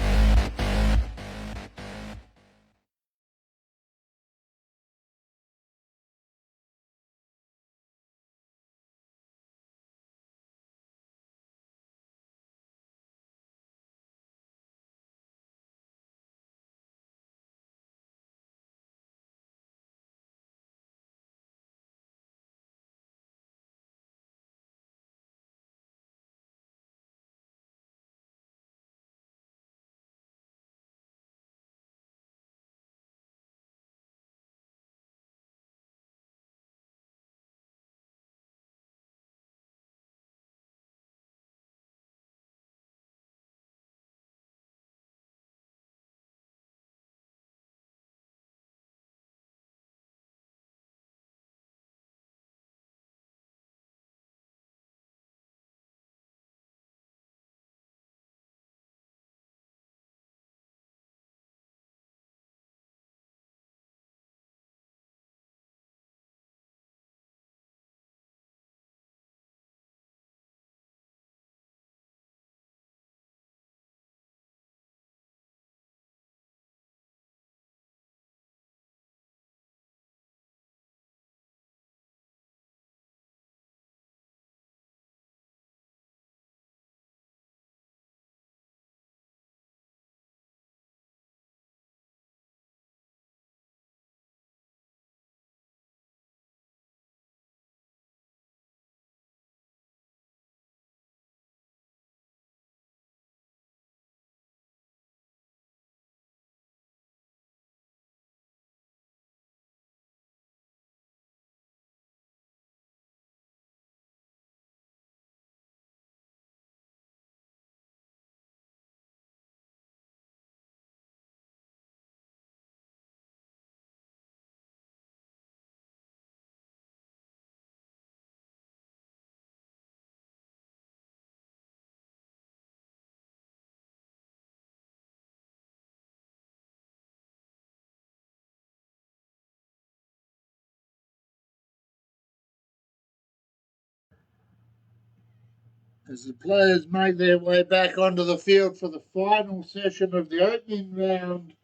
as the players make their way back onto the field for the final session of the opening round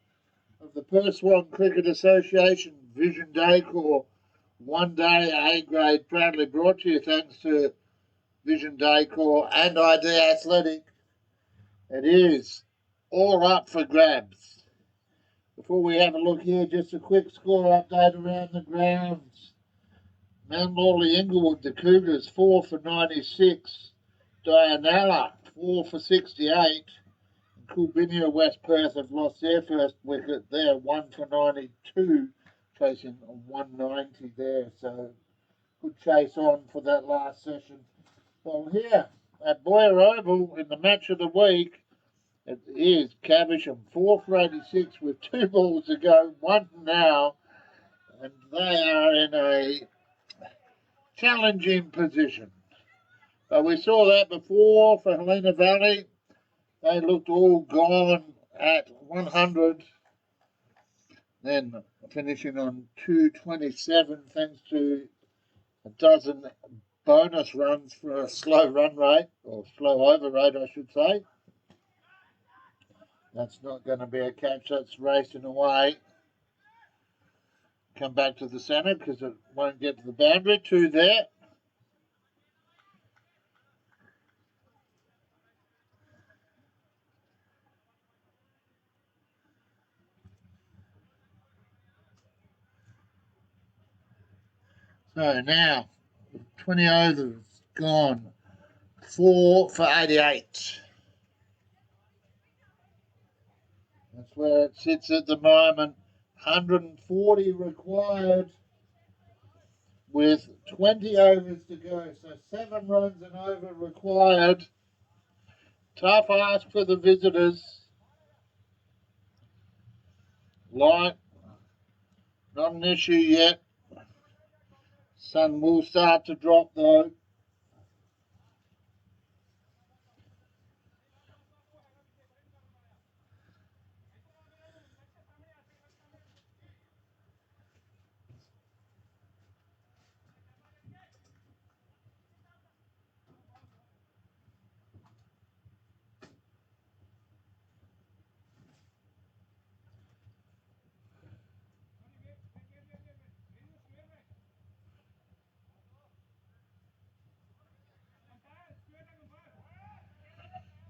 of the Perth Swan Cricket Association Vision Day Corps One Day A Grade, proudly brought to you thanks to Vision Day Corps and ID Athletic. It is all up for grabs. Before we have a look here, just a quick score update around the grounds. Mount Lawley Inglewood, the Cougars, 4 for 96. Dianella, 4 for 68. And Coolbinia West Perth have lost their first wicket. They're 1 for 92, chasing 190 there. So good chase on for that last session. Well, here at Boyer Oval in the match of the week, it is Caversham, 4 for 86 with 2 balls to go, 1 now. And they are in a challenging position. But we saw that before for Helena Valley. They looked all gone at 100. Then finishing on 227 thanks to a dozen bonus runs for a slow run rate, or slow over rate I should say. That's not going to be a catch, that's racing away. Come back to the centre because it won't get to the boundary. 2 there. So now, 20 overs gone. 4 for 88. That's where it sits at the moment. 140 required with 20 overs to go. So 7 runs and over required. Tough ask for the visitors. Light, not an issue yet. Sun will start to drop though.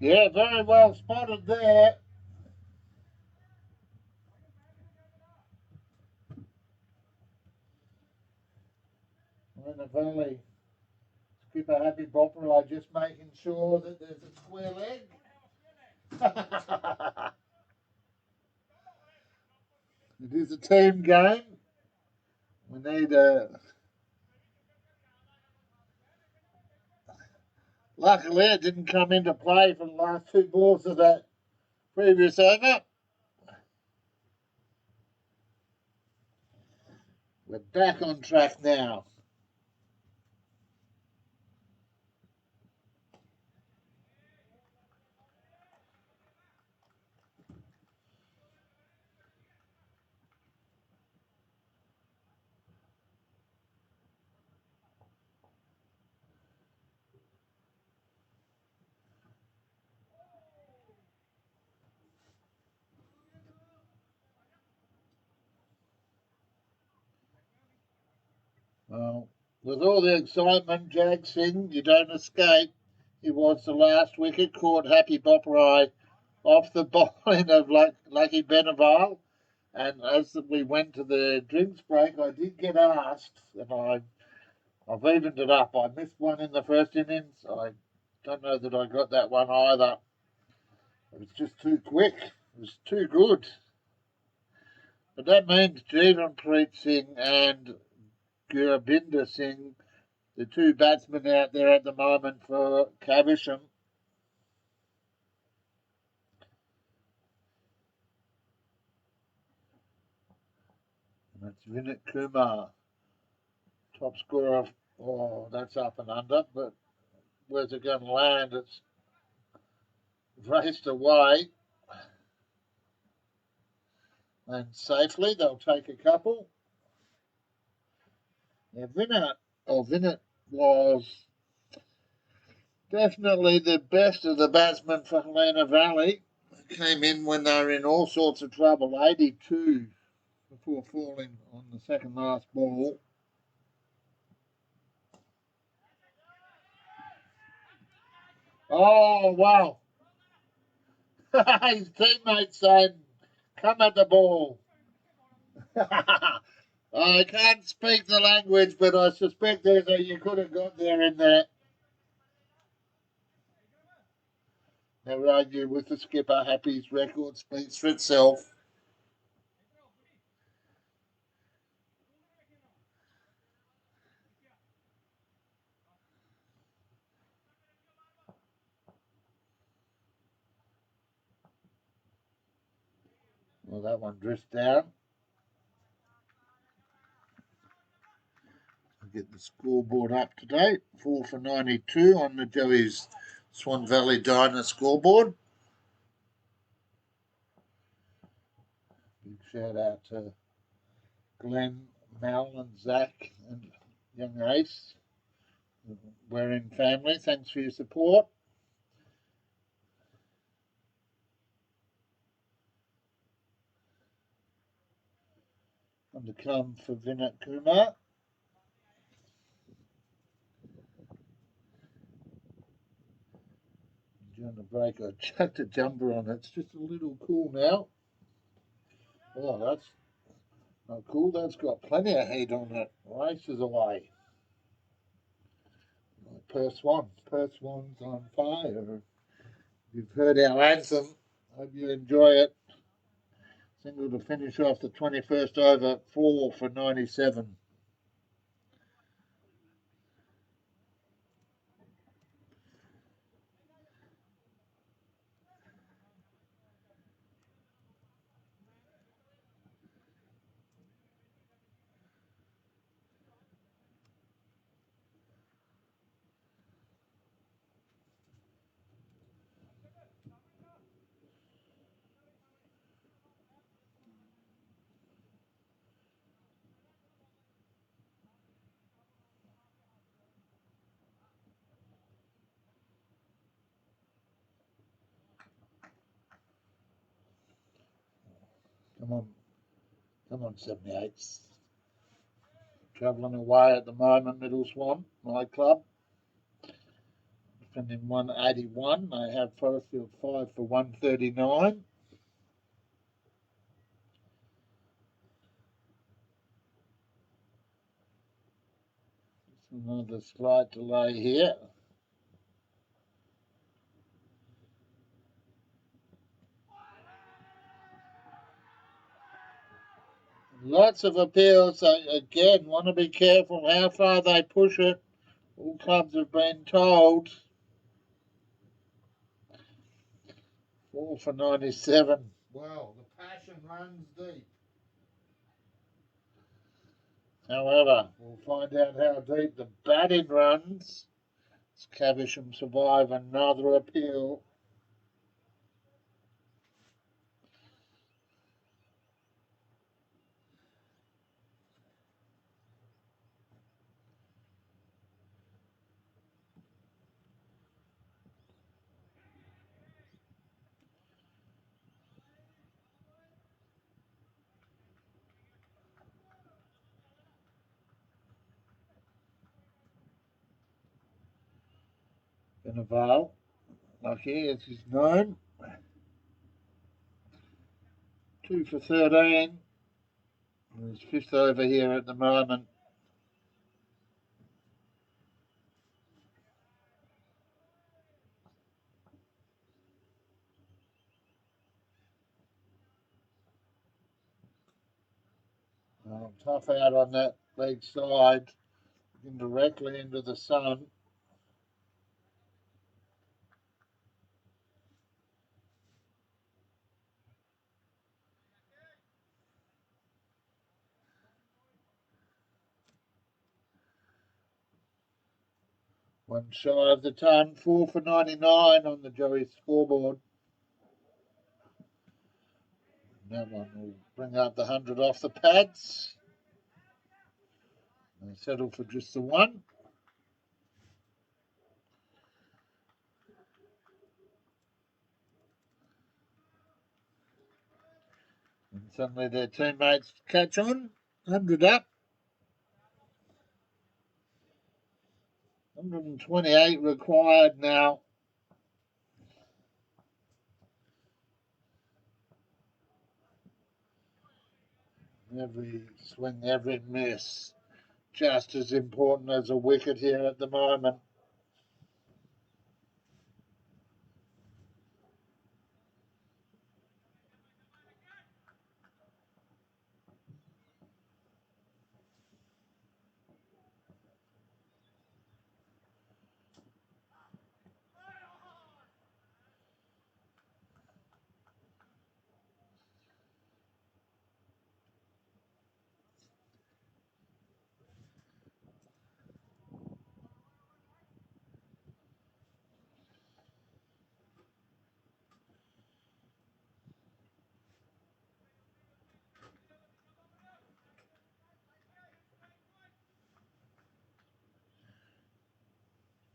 Yeah, very well spotted there. Helena Valley skipper Happy Bopper just making sure that there's a square leg. It is a team game. We need a... Luckily it didn't come into play for the last 2 balls of that previous over. We're back on track now. Well, with all the excitement, Jag Singh, you don't escape. He was the last wicket, caught Happy Bopperai off the bowling of Lucky Beneval. And as we went to the drinks break, I did get asked, and I've evened it up. I missed one in the first innings. I don't know that I got that one either. It was just too quick. It was too good. But that means Jeevanpreet Singh and Gurbinder Singh, the 2 batsmen out there at the moment for Caversham. And that's Vinit Kumar, top scorer. Oh, that's up and under, but where's it going to land? It's raced away. And safely, they'll take a couple. Now, Vinit was Definitely the best of the batsmen for Helena Valley. Came in when they were in all sorts of trouble, 82 before falling on the second last ball. Oh, wow. His teammates saying, come at the ball. I can't speak the language, but I suspect you could have got there in there. Never argue with the skipper. Happy's record speaks for itself. Well, that one drifts down. I'll get the scoreboard up to date. 4 for 92 on the Joey's Swan Valley Diner scoreboard. Big shout out to Glenn, Mal and Zach and young Ace. We're in family. Thanks for your support. On to come for Vinat Kumar. During the break, I chucked a jumper on it. It's just a little cool now. Oh, that's not cool. That's got plenty of heat on it. Races away. Perth Swan. Perth Swan's on fire. You've heard our anthem. Hope you enjoy it. Single to finish off the 21st over, 4 for 97. Come on, 78s. Travelling away at the moment, Middle Swan, my club. Defending 181. They have Forestfield 5 for 139. Just another slight delay here. Lots of appeals. So again, want to be careful how far they push it. All clubs have been told. 4 for 97. Well, the passion runs deep. However, we'll find out how deep the batting runs. Does Caversham survive another appeal? Benaval, lucky as is known. 2 for 13. His fifth over here at the moment. Tough out on that leg side, looking directly into the sun. One shy of the ton, 4 for 99 on the Joey scoreboard. That one will bring up the 100 off the pads. They settle for just the one. Suddenly their teammates catch on. 100 up. 128 required now. Every swing, every miss, just as important as a wicket here at the moment.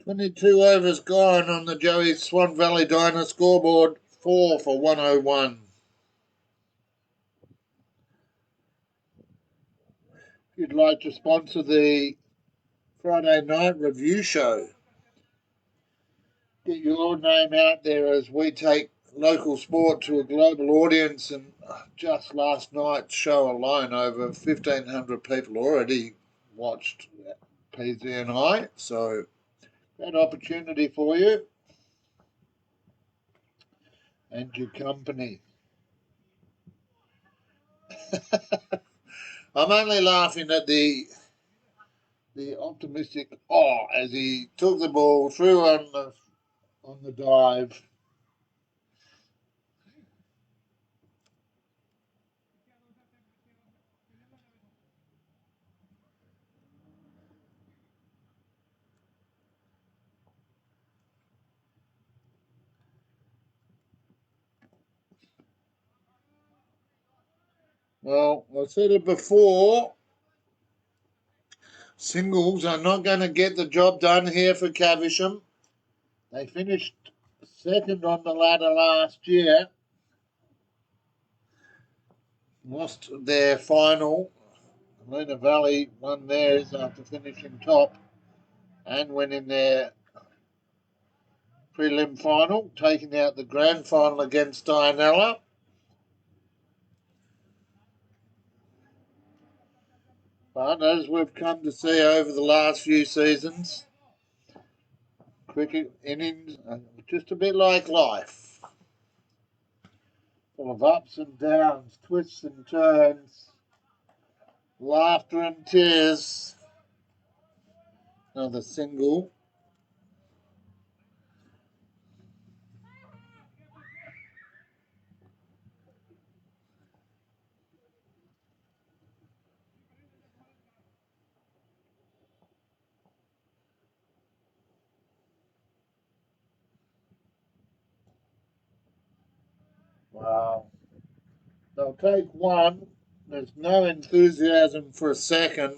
"22 overs gone on the Joey Swan Valley Diner scoreboard, 4 for 101. If you'd like to sponsor the Friday night review show, get your name out there as we take local sport to a global audience. And just last night's show alone, over 1,500 people already watched PZ and I. So, that opportunity for you and your company. I'm only laughing at the optimistic as he took the ball through on the dive. Well, I said it before, singles are not going to get the job done here for Caversham. They finished second on the ladder last year, lost their final. Helena Valley won theirs after finishing top and winning their prelim final, taking out the grand final against Dianella. But as we've come to see over the last few seasons, cricket innings are just a bit like life, full of ups and downs, twists and turns, laughter and tears. Another single. Wow. They'll take one. There's no enthusiasm for a second.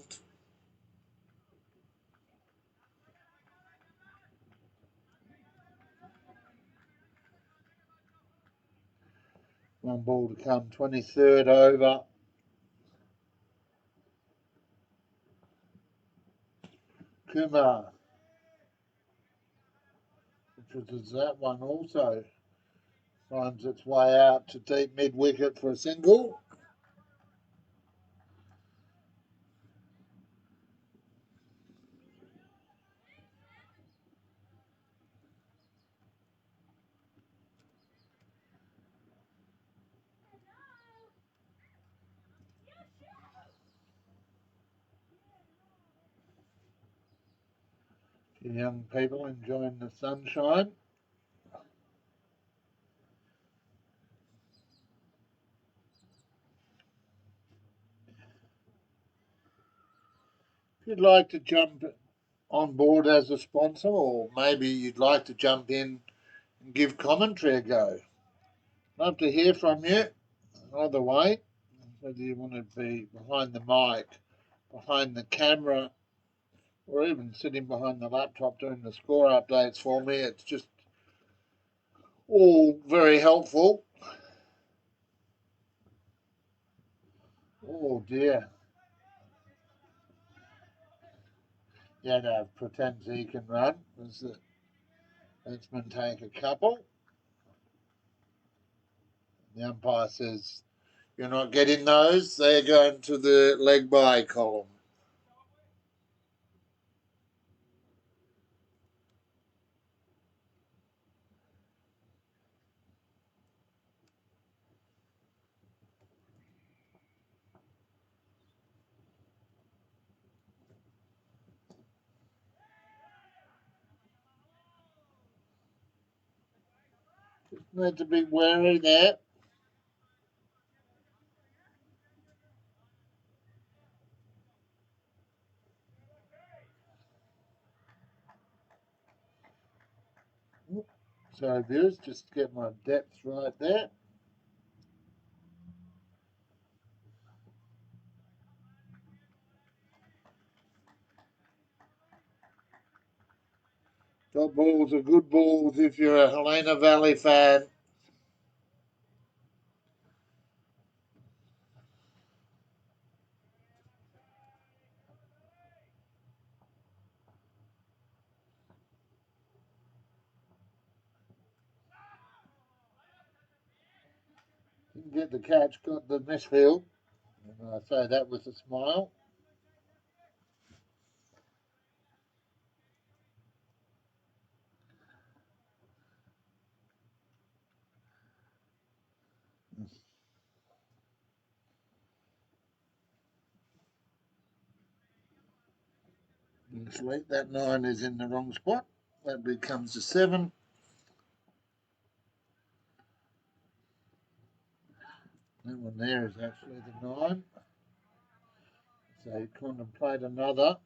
One ball to come, 23rd over. Kumar, which was that one also, finds its way out to deep mid-wicket for a single. Young people enjoying the sunshine. If you'd like to jump on board as a sponsor, or maybe you'd like to jump in and give commentary a go, love to hear from you. Either way, whether you want to be behind the mic, behind the camera, or even sitting behind the laptop doing the score updates for me, it's just all very helpful. Oh dear. Yadav pretends he can run as the batsmen take a couple. The umpire says, "You're not getting those, they're going to the leg by column." Just need to be wary there. Sorry, viewers, just get my depth right there. Top balls are good balls if you're a Helena Valley fan. Didn't get the catch, got the misfield. And I say that with a smile. Sweet, that 9 is in the wrong spot. That becomes a 7. That one there is actually the 9. So you contemplate another.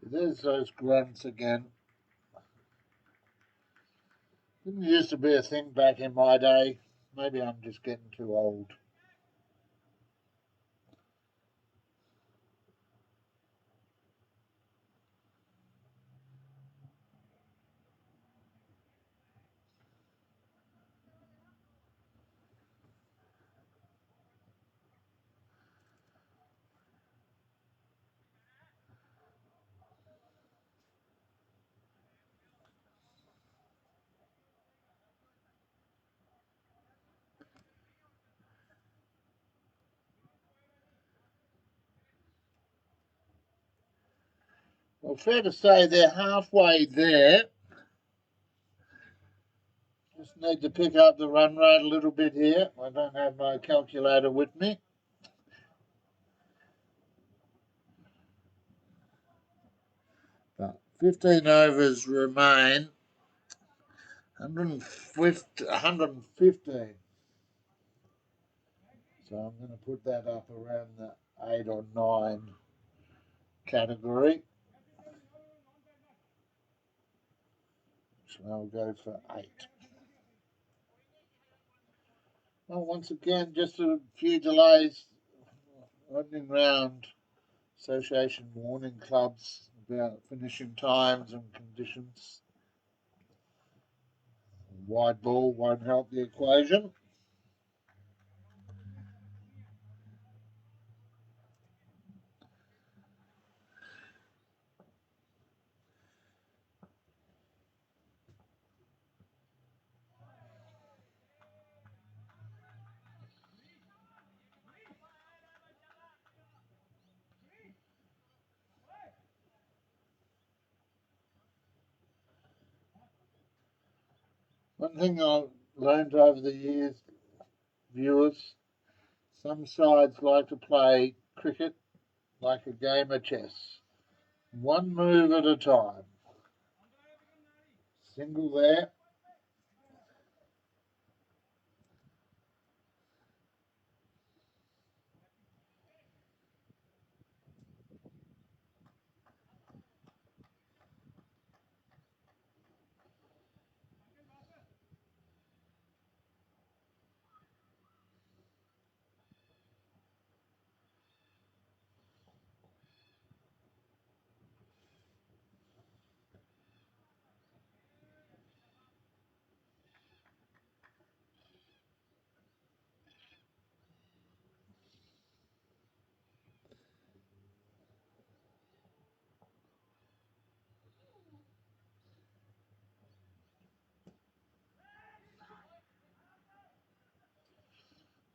So there's those grunts again. Didn't used to be a thing back in my day. Maybe I'm just getting too old. Well, fair to say they're halfway there. Just need to pick up the run rate a little bit here. I don't have my calculator with me. But 15 overs remain. 115. So I'm going to put that up around the 8 or 9 category. So I'll go for 8. Well, once again, just a few delays. Opening round, association warning clubs about finishing times and conditions. Wide ball won't help the equation. One thing I've learned over the years, viewers, some sides like to play cricket like a game of chess. One move at a time. Single there.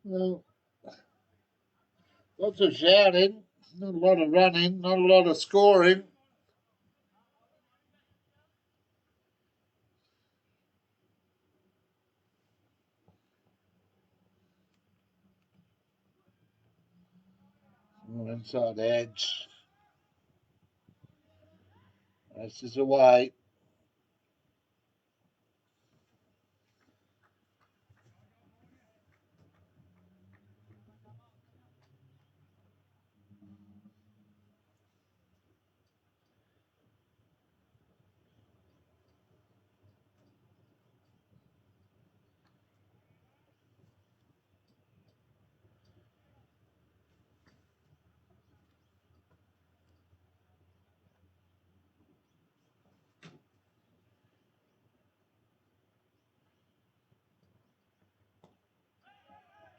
Well, lots of shouting, not a lot of running, not a lot of scoring. Inside edge. This is away.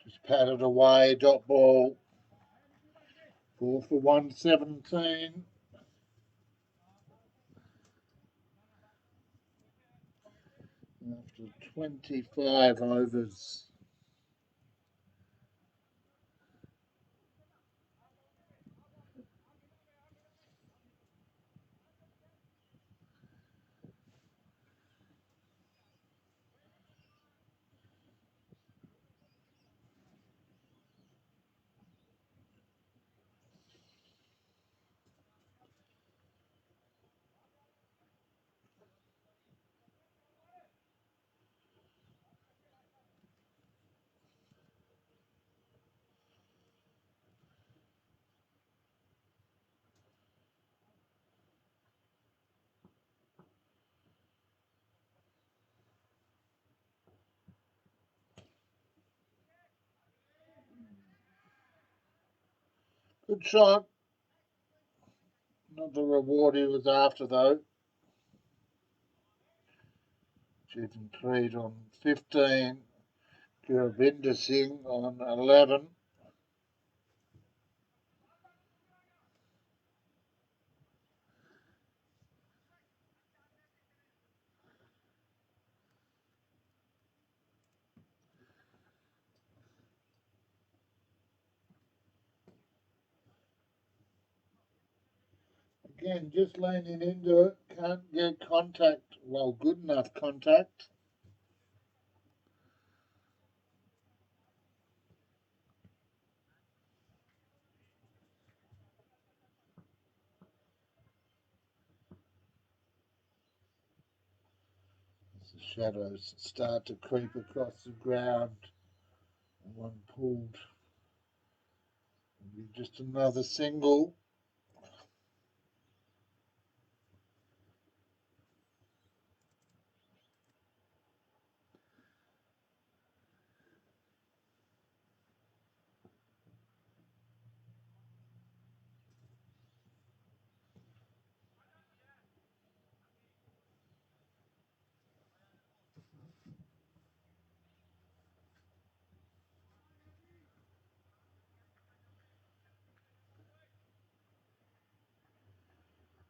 Just patted away, dot ball. 4 for 117. After 25 overs. Good shot. Not the reward he was after, though. Cheating treat on 15. Guravinder Singh on 11. Again, just leaning into it. Can't get contact. Well, good enough contact. As the shadows start to creep across the ground. One pulled. It'll be just another single.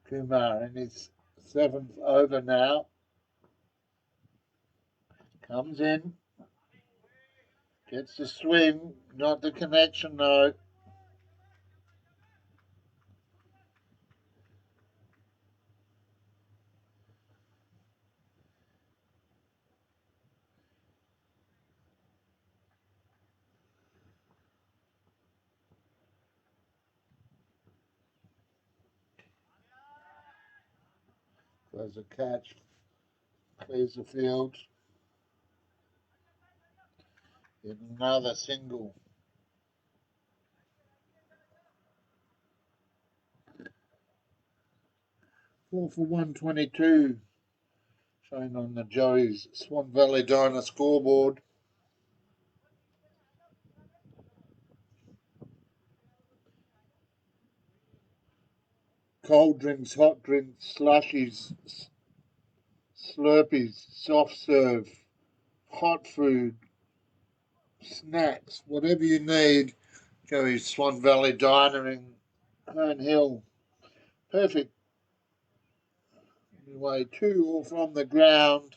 Kumar in his 7th over now. Comes in. Gets the swing. Not the connection though. There's a catch. Clears the field. In another single. 4 for 122. Shown on the Joey's Swan Valley Diner scoreboard. Cold drinks, hot drinks, slushies, Slurpees, soft serve, hot food, snacks, whatever you need. Joey's Swan Valley Diner in Herne Hill. Perfect. Anyway, 2 all from the ground.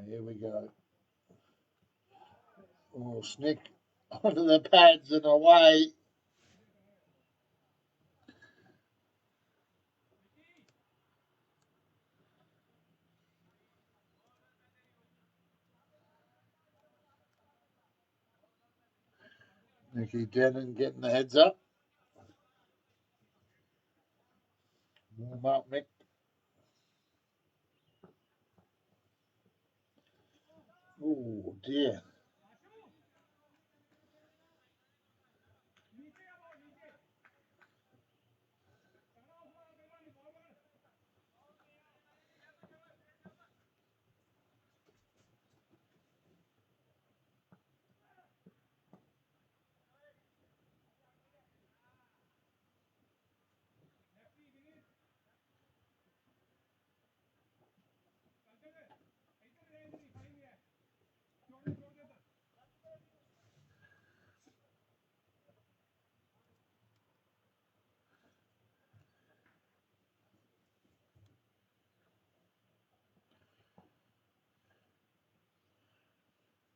Here we go. Oh, snick onto the pads and away. Nicky Denon getting the heads up. Warm up, Mick. Oh, dear.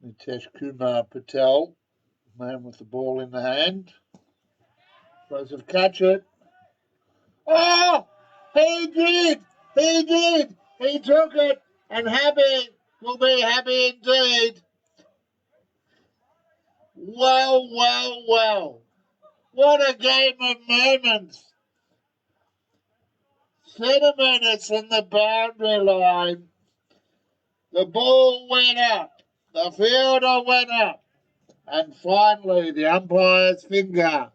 Nitesh Kumar Patel, man with the ball in the hand. Joseph catch it. Oh, he did. He did. He took it, and happy will be happy indeed. Well, well, well. What a game of moments. Centimetres from the boundary line. The ball went up. The fielder went up. And finally, the umpire's finger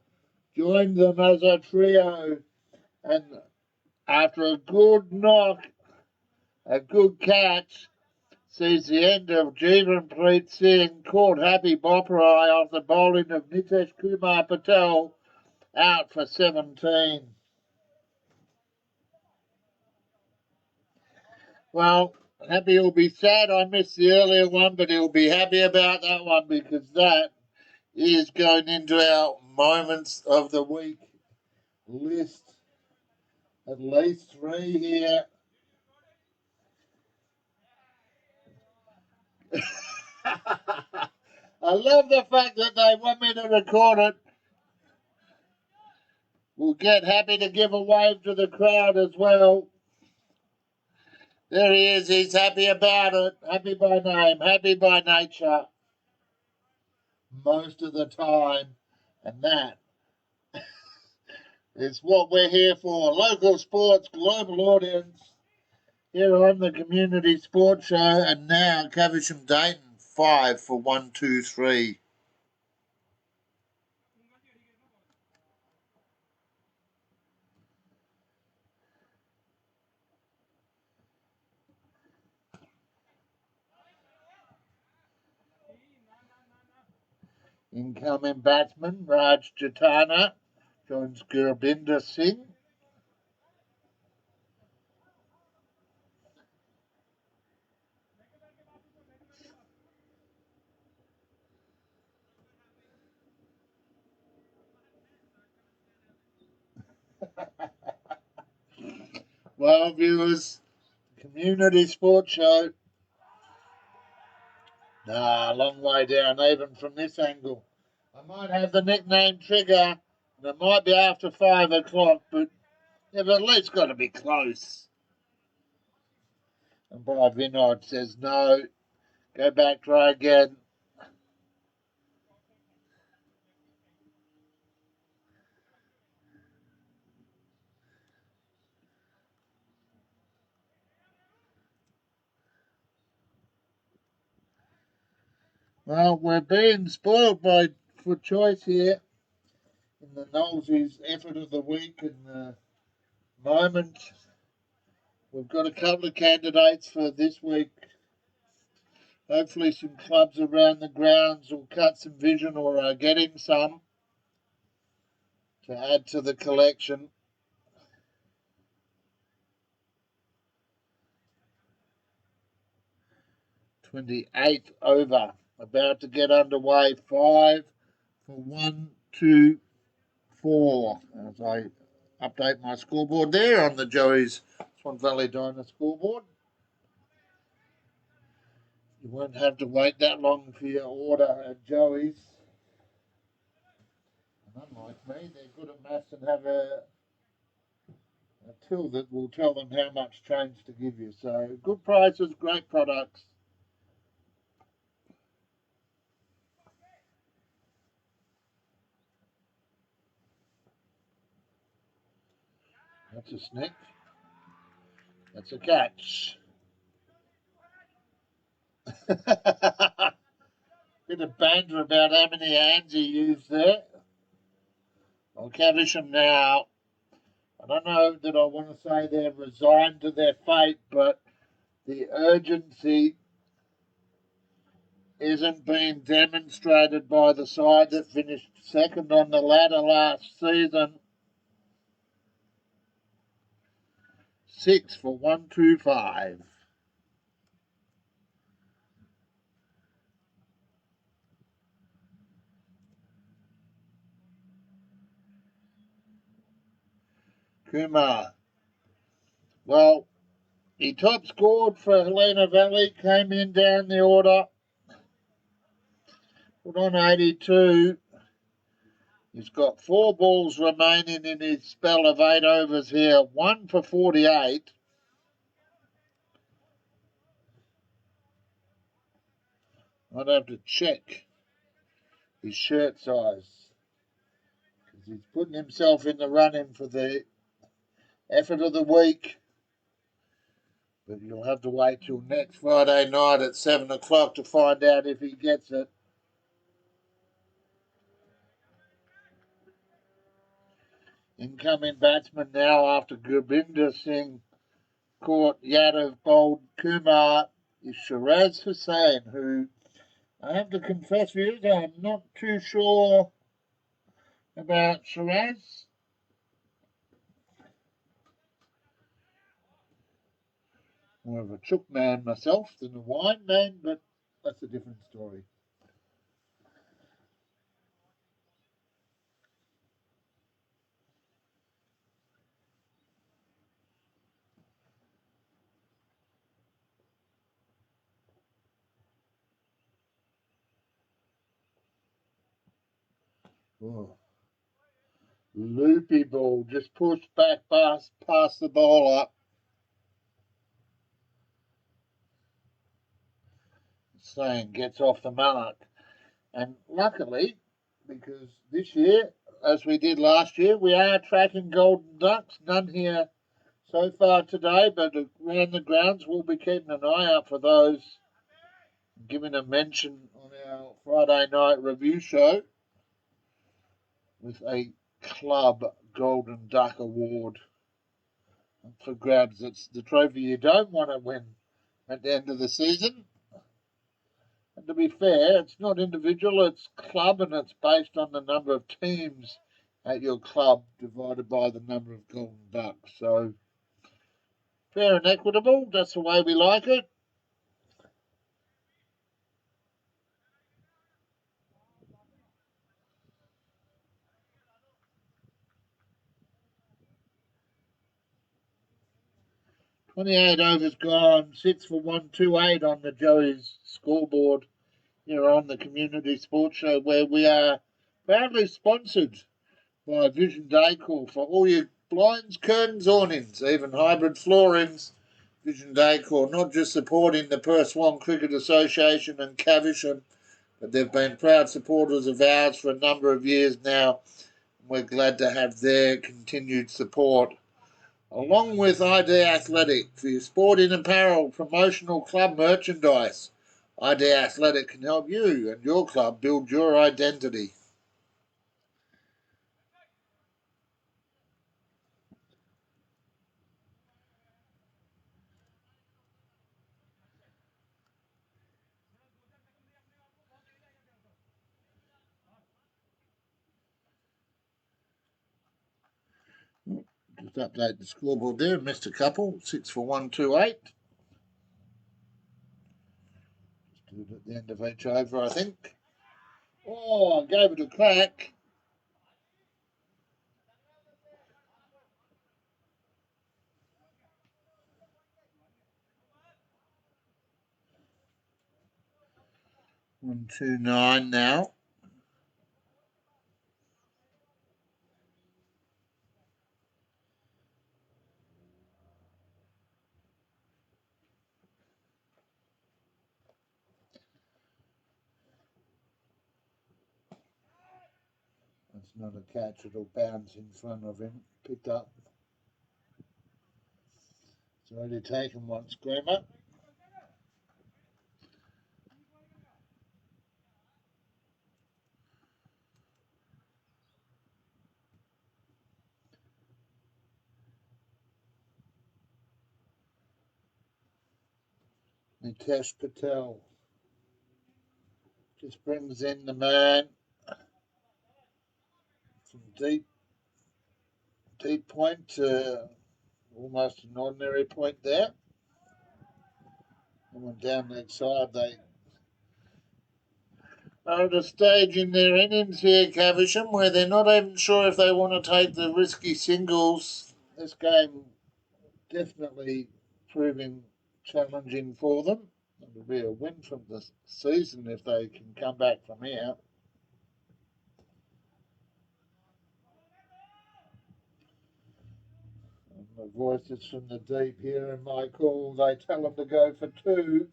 joined them as a trio. And after a good knock, a good catch, sees the end of Jeevanpreet Singh, caught Happy Bopperai off the bowling of Nitesh Kumar Patel, out for 17. Well, Happy will be sad I missed the earlier one, but he'll be happy about that one because that is going into our moments of the week list. At least 3 here. I love the fact that they want me to record it. We'll get Happy to give a wave to the crowd as well. There he is. He's happy about it. Happy by name. Happy by nature. Most of the time. And that is what we're here for. Local sports, global audience. Here on the Community Sports Show. And now Caversham Dayton 5 for 1, 2, 3. Incoming batsman Raj Jatana joins Gurbinder Singh. Well, viewers, Community Sports Show. Nah, a long way down, even from this angle. I might have the nickname Trigger, and it might be after 5 o'clock, but you've at least got to be close. And Bob Vinod says, no, go back, try again. Well, we're being spoiled for choice here in the Knowlesies effort of the week and the moment. We've got a couple of candidates for this week. Hopefully some clubs around the grounds will cut some vision or are getting some to add to the collection. 28th over, about to get underway. 5 for 1, 2, 4. As I update my scoreboard there on the Joey's Swan Valley Diner scoreboard. You won't have to wait that long for your order at Joey's. And unlike me, they're good at maths and have a till that will tell them how much change to give you. So good prices, great products. That's a snick. That's a catch. Bit of banter about how many hands he used there. Well, Caversham now, I don't know that I want to say they're resigned to their fate, but the urgency isn't being demonstrated by the side that finished second on the ladder last season. 6 for 125. Kumar. Well, he top scored for Helena Valley, came in down the order, put on 82. He's got 4 balls remaining in his spell of 8 overs here, 1 for 48. I'd have to check his shirt size because he's putting himself in the running for the effort of the week. But you'll have to wait till next Friday night at 7 o'clock to find out if he gets it. Incoming batsman now after Gurbinder Singh caught Yadav bowled Kumar is Shiraz Hussain, who I have to confess, viewers, I'm not too sure about Shiraz. More of a chook man myself than a wine man, but that's a different story. Oh. Loopy ball, just pushed back past the bowler. Saying gets off the mark. And luckily, because this year, as we did last year, we are tracking golden ducks. None here so far today, but around the grounds we'll be keeping an eye out for those. Giving a mention on our Friday night review show with a club golden duck award for grabs. It's the trophy you don't want to win at the end of the season. And to be fair, it's not individual, it's club, and it's based on the number of teams at your club divided by the number of golden ducks. So fair and equitable, that's the way we like it. "28 overs gone, 6 for 128 on the Joey's scoreboard here on the Community Sports Show, where we are proudly sponsored by Vision Decor for all your blinds, curtains, awnings, even hybrid floorings. Vision Decor, not just supporting the Perth Swan Cricket Association and Caversham, but they've been proud supporters of ours for a number of years now. We're glad to have their continued support. Along with ID Athletic for your sporting apparel, promotional club merchandise. ID Athletic can help you and your club build your identity. Just update the scoreboard there. Missed a couple. 6 for 128. Just do it at the end of each over, I think. Oh, I gave it a crack. 129 now. That's not a catch, it'll bounce in front of him. Picked up. It's already taken one screamer. Nitesh Patel just brings in the man from deep point to almost an ordinary point there. Someone down that side, they are at a stage in their innings here, Caversham, where they're not even sure if they want to take the risky singles. This game definitely proving challenging for them. It'll be a win from the season if they can come back from here. And the voices from the deep here in my call, they tell them to go for two.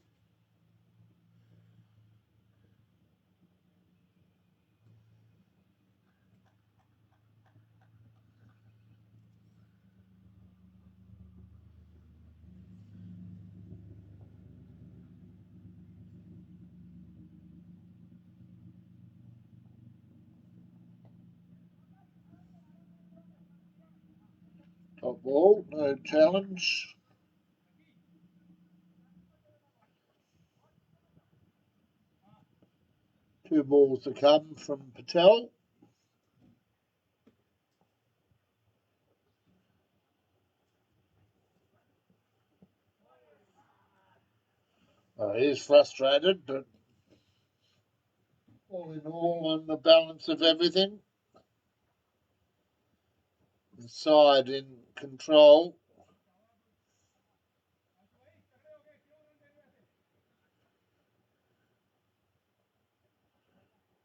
Top ball, no challenge. Two balls to come from Patel. He's frustrated, but all in all, on the balance of everything, the side in control.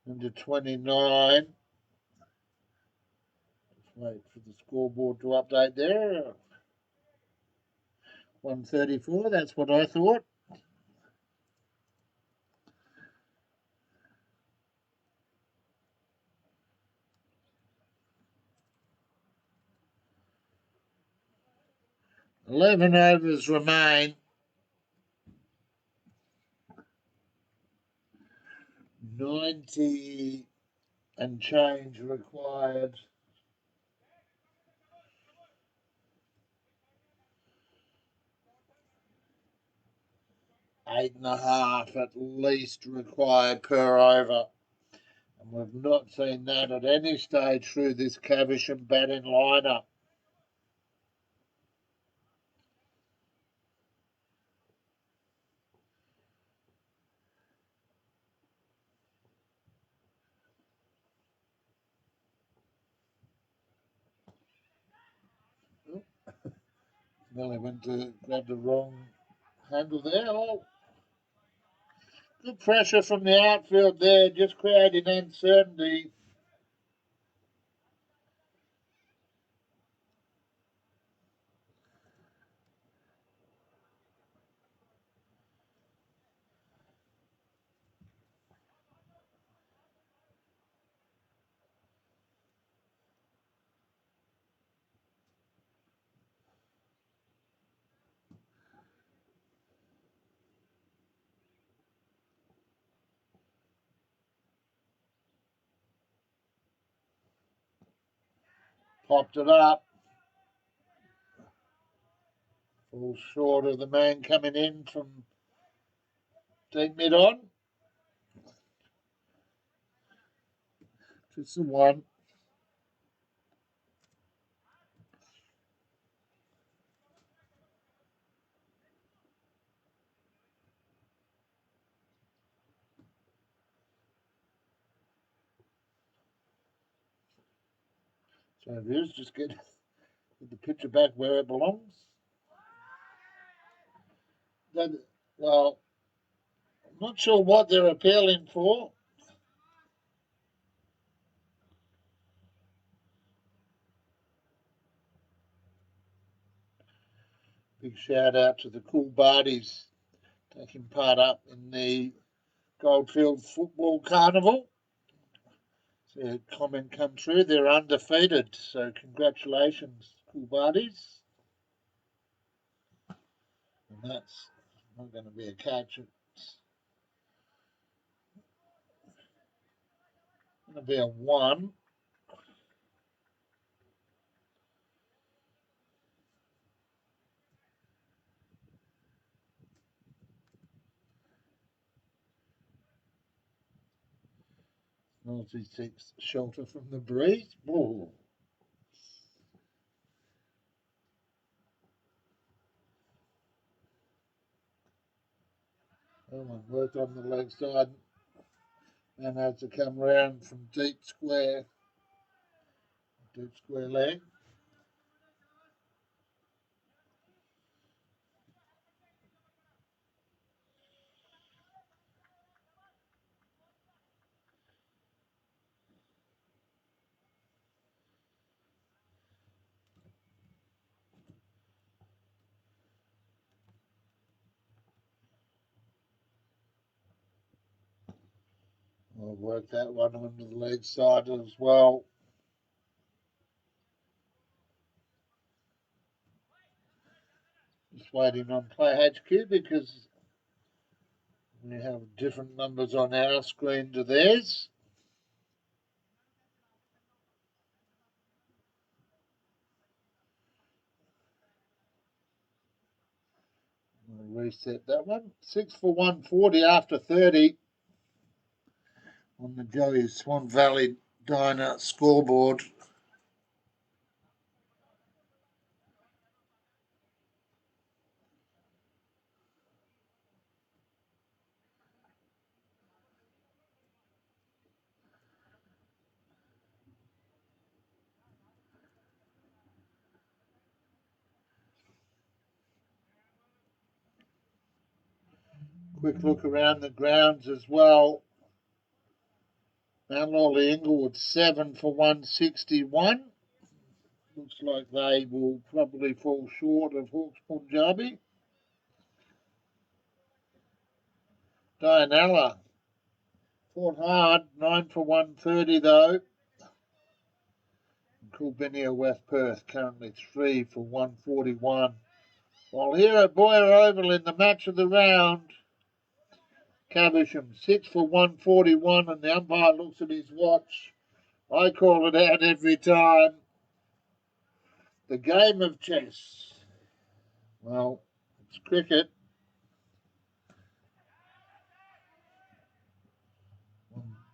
Into 29. Let's wait for the scoreboard to update there. 134, that's what I thought. $11 overs remain. 90 and change required. 8.5 at least required per over. And we've not seen that at any stage through this Caversham batting lineup. Nearly went to grab the wrong handle there. Oh, good pressure from the outfield there, just creating uncertainty. Popped it up. Falls short of the man coming in from deep mid on. Just the one. So it is, just get the picture back where it belongs. Then, well, Not sure what they're appealing for. Big shout out to the cool Bardies taking part up in the Goldfield Football Carnival. So a comment come through, they're undefeated, so congratulations, cool Bardies. And that's not going to be a catch. It's going to be a 1. Naughty 6 shelter from the breeze. Ooh. That one worked on the leg side and had to come round from deep square leg. I'll work that one onto the leg side as well. Just waiting on Play HQ because we have different numbers on our screen to theirs. I'll reset that one. 6 for 140 after 30 on the Joey Swan Valley Diner scoreboard. Quick look around the grounds as well. Mount Lawley Inglewood 7 for 161. Looks like they will probably fall short of Hawke's Punjabi. Dianella fought hard, 9 for 130 though. Coolbinia West Perth currently 3 for 141. While here at Boyer Oval in the match of the round, Caversham 6 for 141, and the umpire looks at his watch. I call it out every time. The game of chess. Well, it's cricket.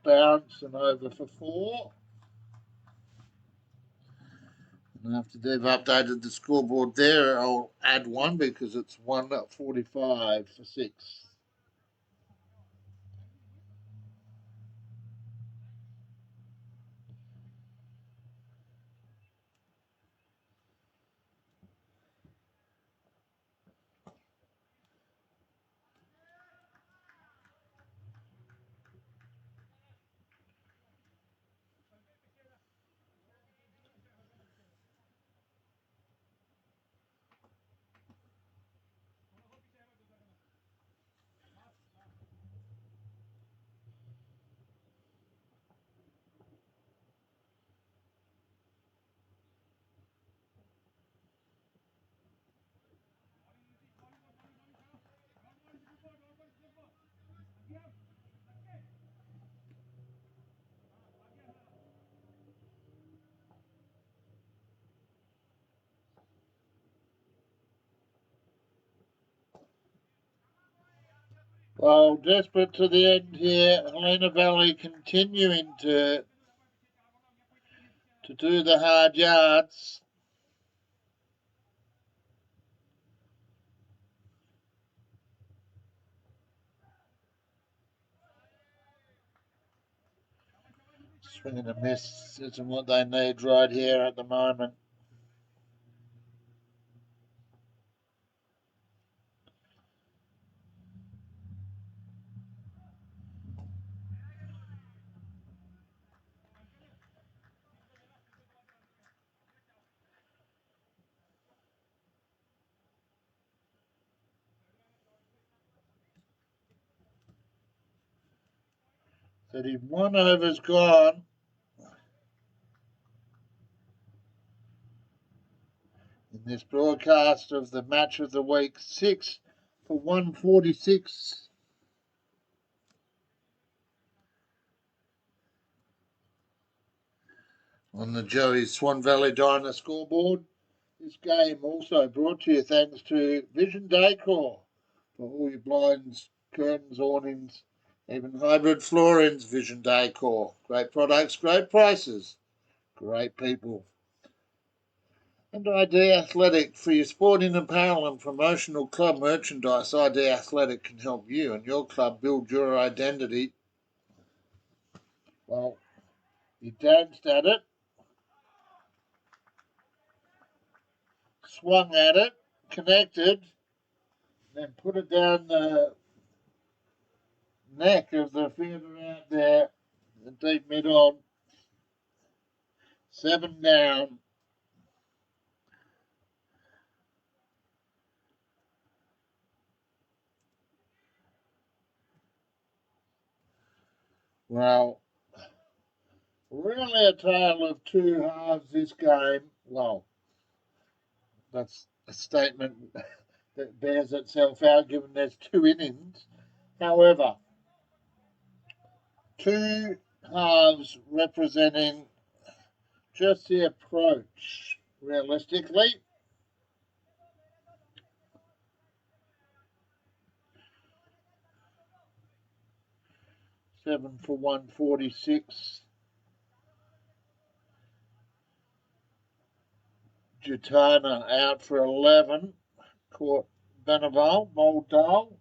Bounce and over for 4. And after they've updated the scoreboard there, I'll add 1 because it's 145 for 6. Well, desperate to the end here. Helena Valley continuing to do the hard yards. Swing and a miss isn't what they need right here at the moment. that if 1 over's gone, in this broadcast of the match of the week, 6 for 146. On the Joey Swan Valley Diner scoreboard. This game also brought to you thanks to Vision Decor for all your blinds, curtains, awnings, even hybrid floorings. Vision Decor. Great products, great prices, great people. And ID Athletic for your sporting apparel and promotional club merchandise. ID Athletic can help you and your club build your identity. Well, he danced at it, swung at it, connected, then put it down the neck of the fielder out there, the deep mid on. 7 down. Well, really a tale of two halves this game. Well, that's a statement that bears itself out given there's 2 innings. However, 2 halves representing just the approach realistically. Seven for 146. Jutana out for 11. Caught Beneval, Moldal.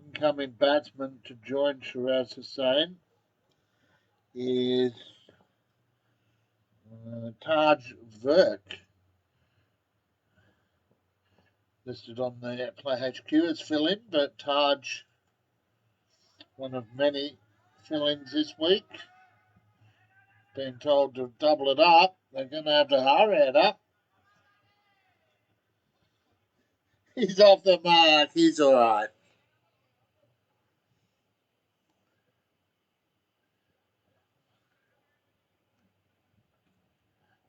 Incoming batsman to join Shiraz Hussain is Taj Verk. Listed on the Play HQ as fill-in, but Taj, one of many fill-ins this week. Been told to double it up. They're going to have to hurry it up. He's off the mark. He's all right.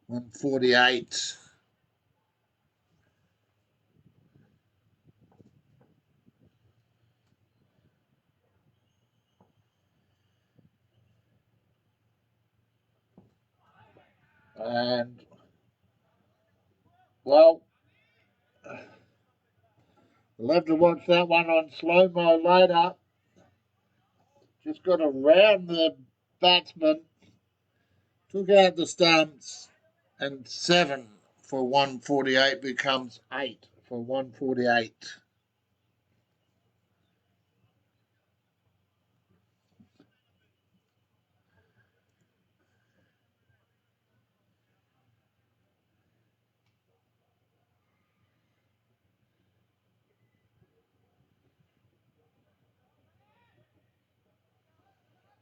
148. And, well, we'll have to watch that one on slow-mo later. Just got around the batsman, took out the stumps, and 7 for 148 becomes 8 for 148.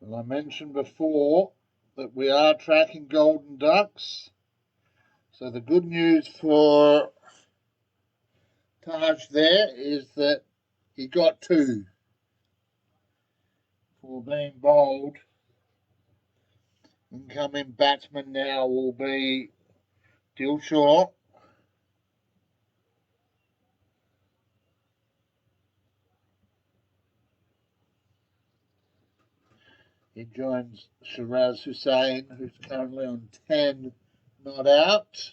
Well, I mentioned before that we are tracking golden ducks. So the good news for Taj there is that he got 2 for being bowled. Incoming batsman now will be Dilshaw. He joins Shiraz Hussain, who's currently on 10 not out.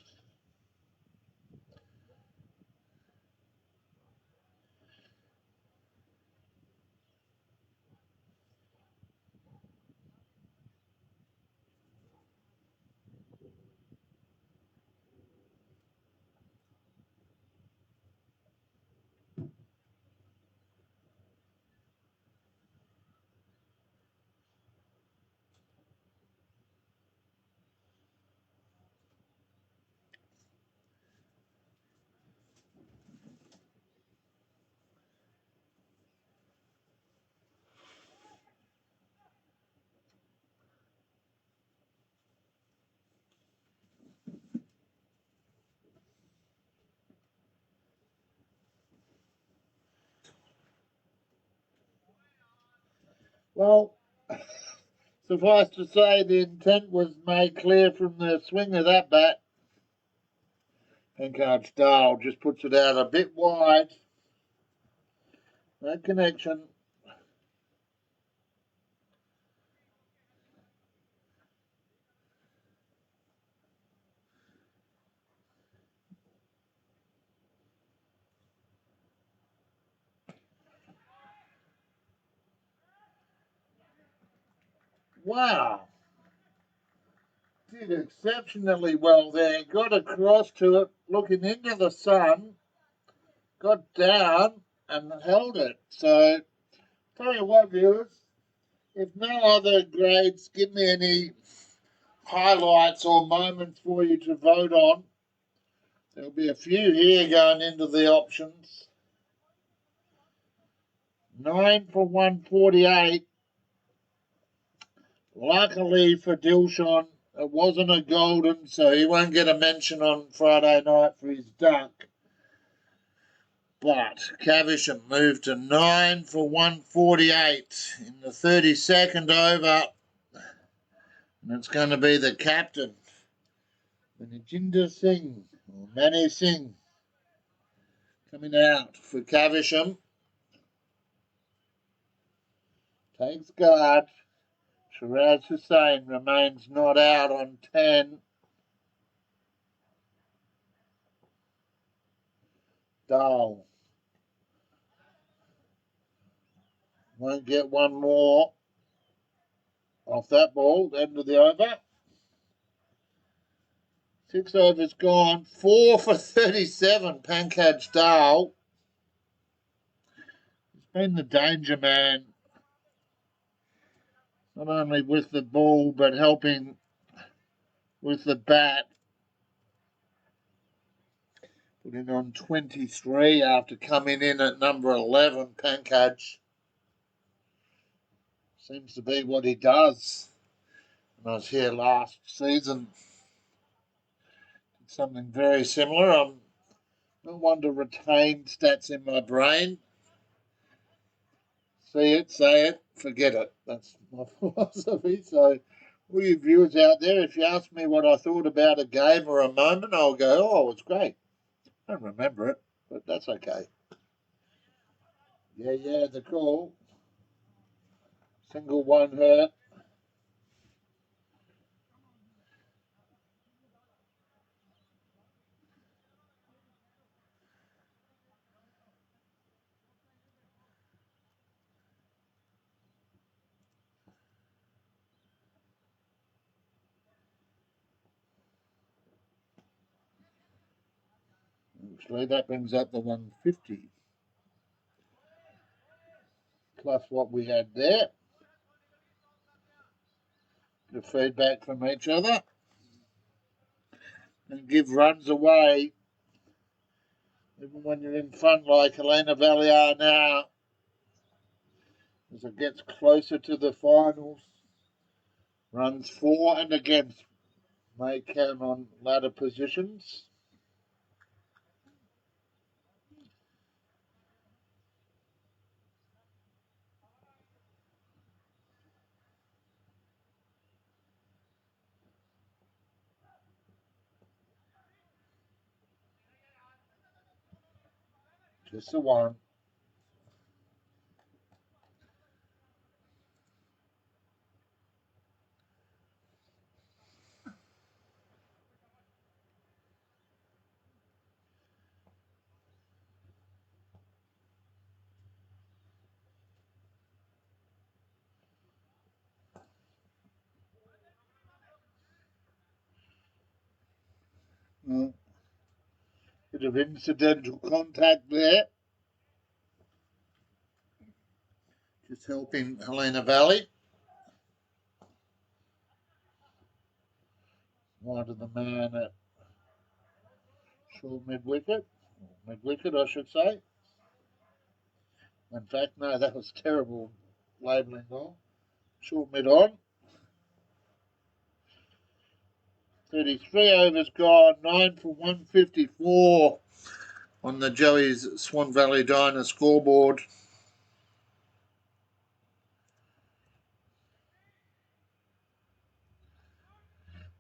Well, suffice to say, the intent was made clear from the swing of that bat. Pancard's Dale just puts it out a bit wide. No connection. Wow. Did exceptionally well there. Got across to it, looking into the sun. Got down and held it. So, tell you what, viewers, if no other grades, give me any highlights or moments for you to vote on. There'll be a few here going into the options. 9 for 148. Luckily for Dilshan, it wasn't a golden, so he won't get a mention on Friday night for his duck. But Caversham moved to 9 for 148 in the 32nd over. And it's going to be the captain, Manijinder Singh, or Mani Singh, coming out for Caversham. Takes guard. Shiraz Hussain remains not out on 10. Dale won't get one more off that ball, end of the over. 6 overs gone, 4 for 37, Pankaj Dale. He's been the danger man, not only with the ball, but helping with the bat. Putting on 23 after coming in at number 11, Pankaj. Seems to be what he does. When I was here last season, did something very similar. I'm not one to retain stats in my brain. See it, say it, forget it. That's my philosophy. So, all you viewers out there, if you ask me what I thought about a game or a moment, I'll go, oh, it's great. I don't remember it, but that's okay. Yeah, the call. Single one hurt. Actually, that brings up the 150. Plus what we had there. The feedback from each other. And give runs away. Even when you're in front like Helena Valley are now. As it gets closer to the finals. Runs for and against may count on ladder positions. Just the one. Bit of incidental contact there. Just helping Helena Valley. Wide of the man at short mid-wicket. Mid-wicket, I should say. In fact, no, that was terrible labelling wrong. Short mid-on. 33 overs gone, 9 for 154 on the Joey's Swan Valley Diner scoreboard.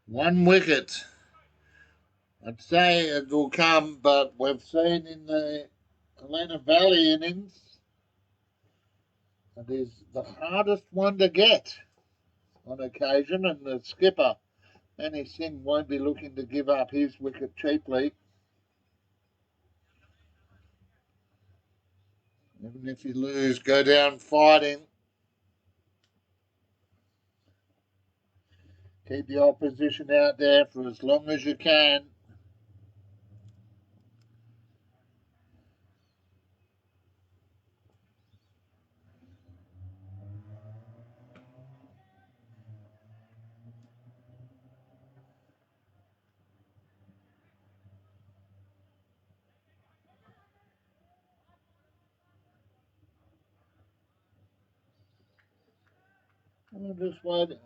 1 wicket. I'd say it will come, but we've seen in the Helena Valley innings, it is the hardest one to get on occasion, and the skipper, Manny Singh, won't be looking to give up his wicket cheaply. Even if you lose, go down fighting. Keep the opposition out there for as long as you can. I'm just waiting.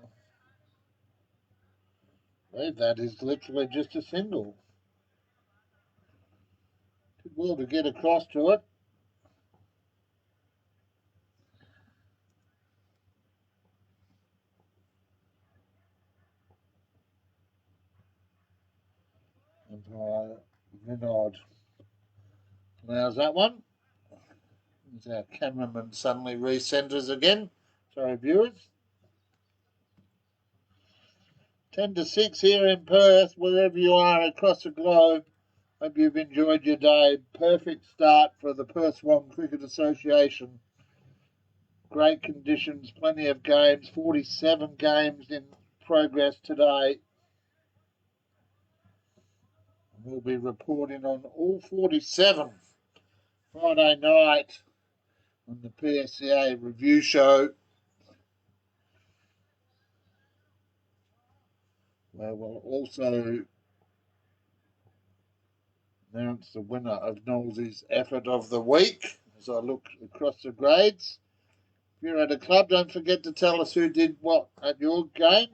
I believe that is literally just a single. Did well to get across to it. Umpire Vinod allows that one. As our cameraman suddenly recenters again. Sorry, viewers. 10-6 here in Perth, wherever you are across the globe. Hope you've enjoyed your day. Perfect start for the Perth Swan Cricket Association. Great conditions, plenty of games, 47 games in progress today. We'll be reporting on all 47 Friday night on the PSCA review show, where we'll also announce the winner of Knowles's effort of the week as I look across the grades. If you're at a club, don't forget to tell us who did what at your game.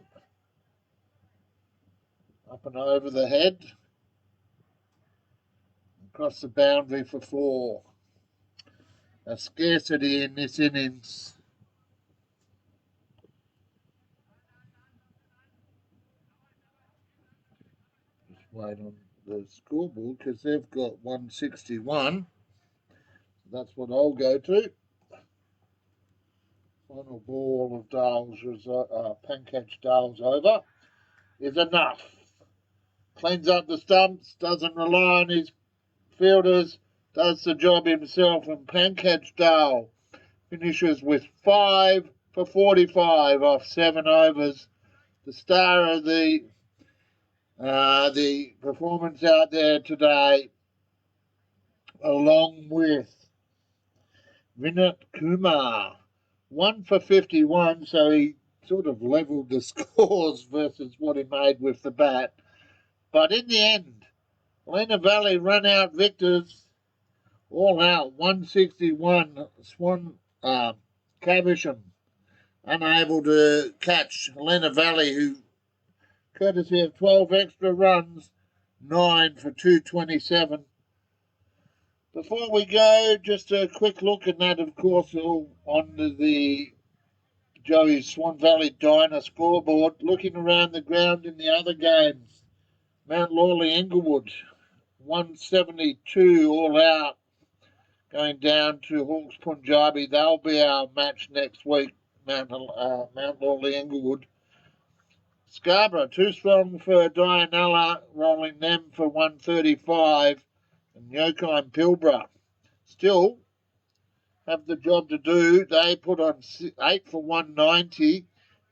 Up and over the head. Across the boundary for 4. A scarcity in this innings. Just wait on the scoreboard because they've got 161. That's what I'll go to. Final ball of Dale's, Pankaj Dale's over is enough. Cleans up the stumps, doesn't rely on his fielders, does the job himself, and Pankaj Dale finishes with 5 for 45 off 7 overs. The star of the performance out there today, along with Vinod Kumar, 1 for 51, so he sort of levelled the scores versus what he made with the bat. But in the end, Helena Valley run out victors, all out, 161. Swan, Caversham, unable to catch Helena Valley, who, courtesy of 12 extra runs, 9 for 227. Before we go, just a quick look, and that, of course, all on the Joey's Swan Valley Diner scoreboard. Looking around the ground in the other games, Mount Lawley Englewood, 172 all out, going down to Hawke's Punjabi. They'll be our match next week, Mount Lawley Englewood. Scarborough, too strong for Dianella, rolling them for 135. And Yokai and Pilbara still have the job to do. They put on 8 for 190.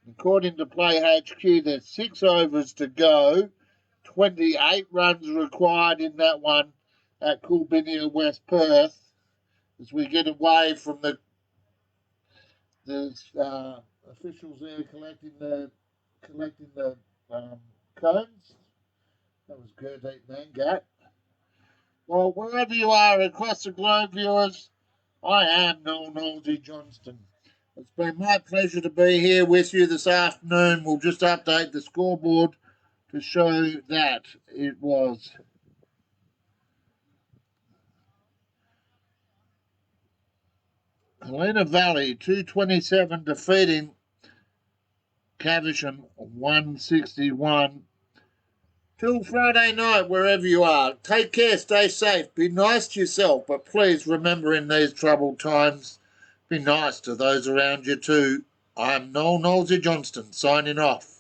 According to Play HQ, there's 6 overs to go. 28 runs required in that one at Coolbinia, West Perth. As we get away from the officials there collecting the cones. That was Gurdeep Mangat. Well, wherever you are across the globe, viewers, I am Noel Knowlesy Johnston. It's been my pleasure to be here with you this afternoon. We'll just update the scoreboard to show that it was Helena Valley 227 defeating Caversham 161. Till Friday night, wherever you are, take care, stay safe, be nice to yourself, but please remember in these troubled times, be nice to those around you too. I'm Noel Knowlesy Johnston, signing off.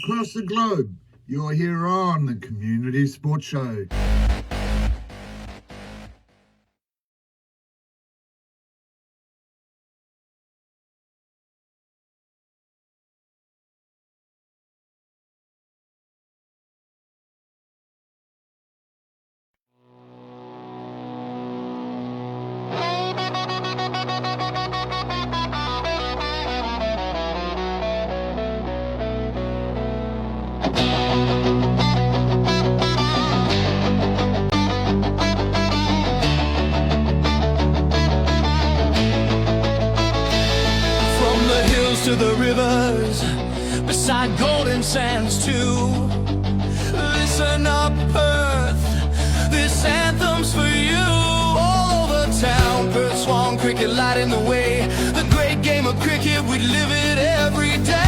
Across the globe, you're here on the Community Sports Show. To the rivers, beside golden sands too. Listen up, Perth, this anthem's for you. All over town, Perth, Swan, cricket lighting the way. The great game of cricket, we live it every day.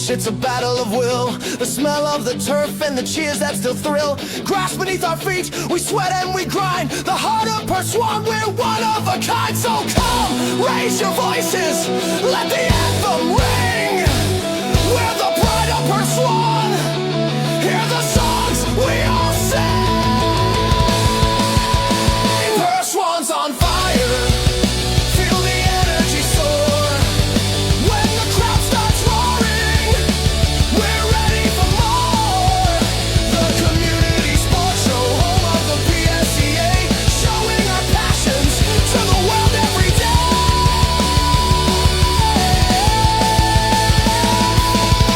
It's a battle of will. The smell of the turf and the cheers that still thrill. Grass beneath our feet, we sweat and we grind. The heart of Perth Swan, we're one of a kind. So come, raise your voices, let the anthem ring. We're the pride of Perth Swan. Hear the songs we all sing. Perth Swan's on fire. Feel the energy soar. When the crowd starts roaring, we're ready for more. The Community Sports Show, home of the PSCA, showing our passions to the world every day.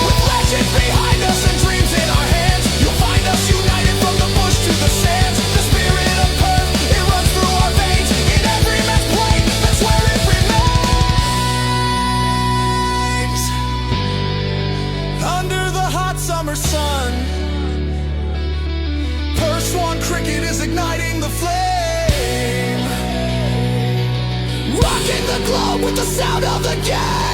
With legends behind us and dreams in our hands, you'll find us united from the bush to the sands. The spirit of Perth, it runs through our veins. In every match played, that's where it remains. Under the hot summer sun, Perth Swan cricket is igniting the flame, rocking the globe with the sound of the game.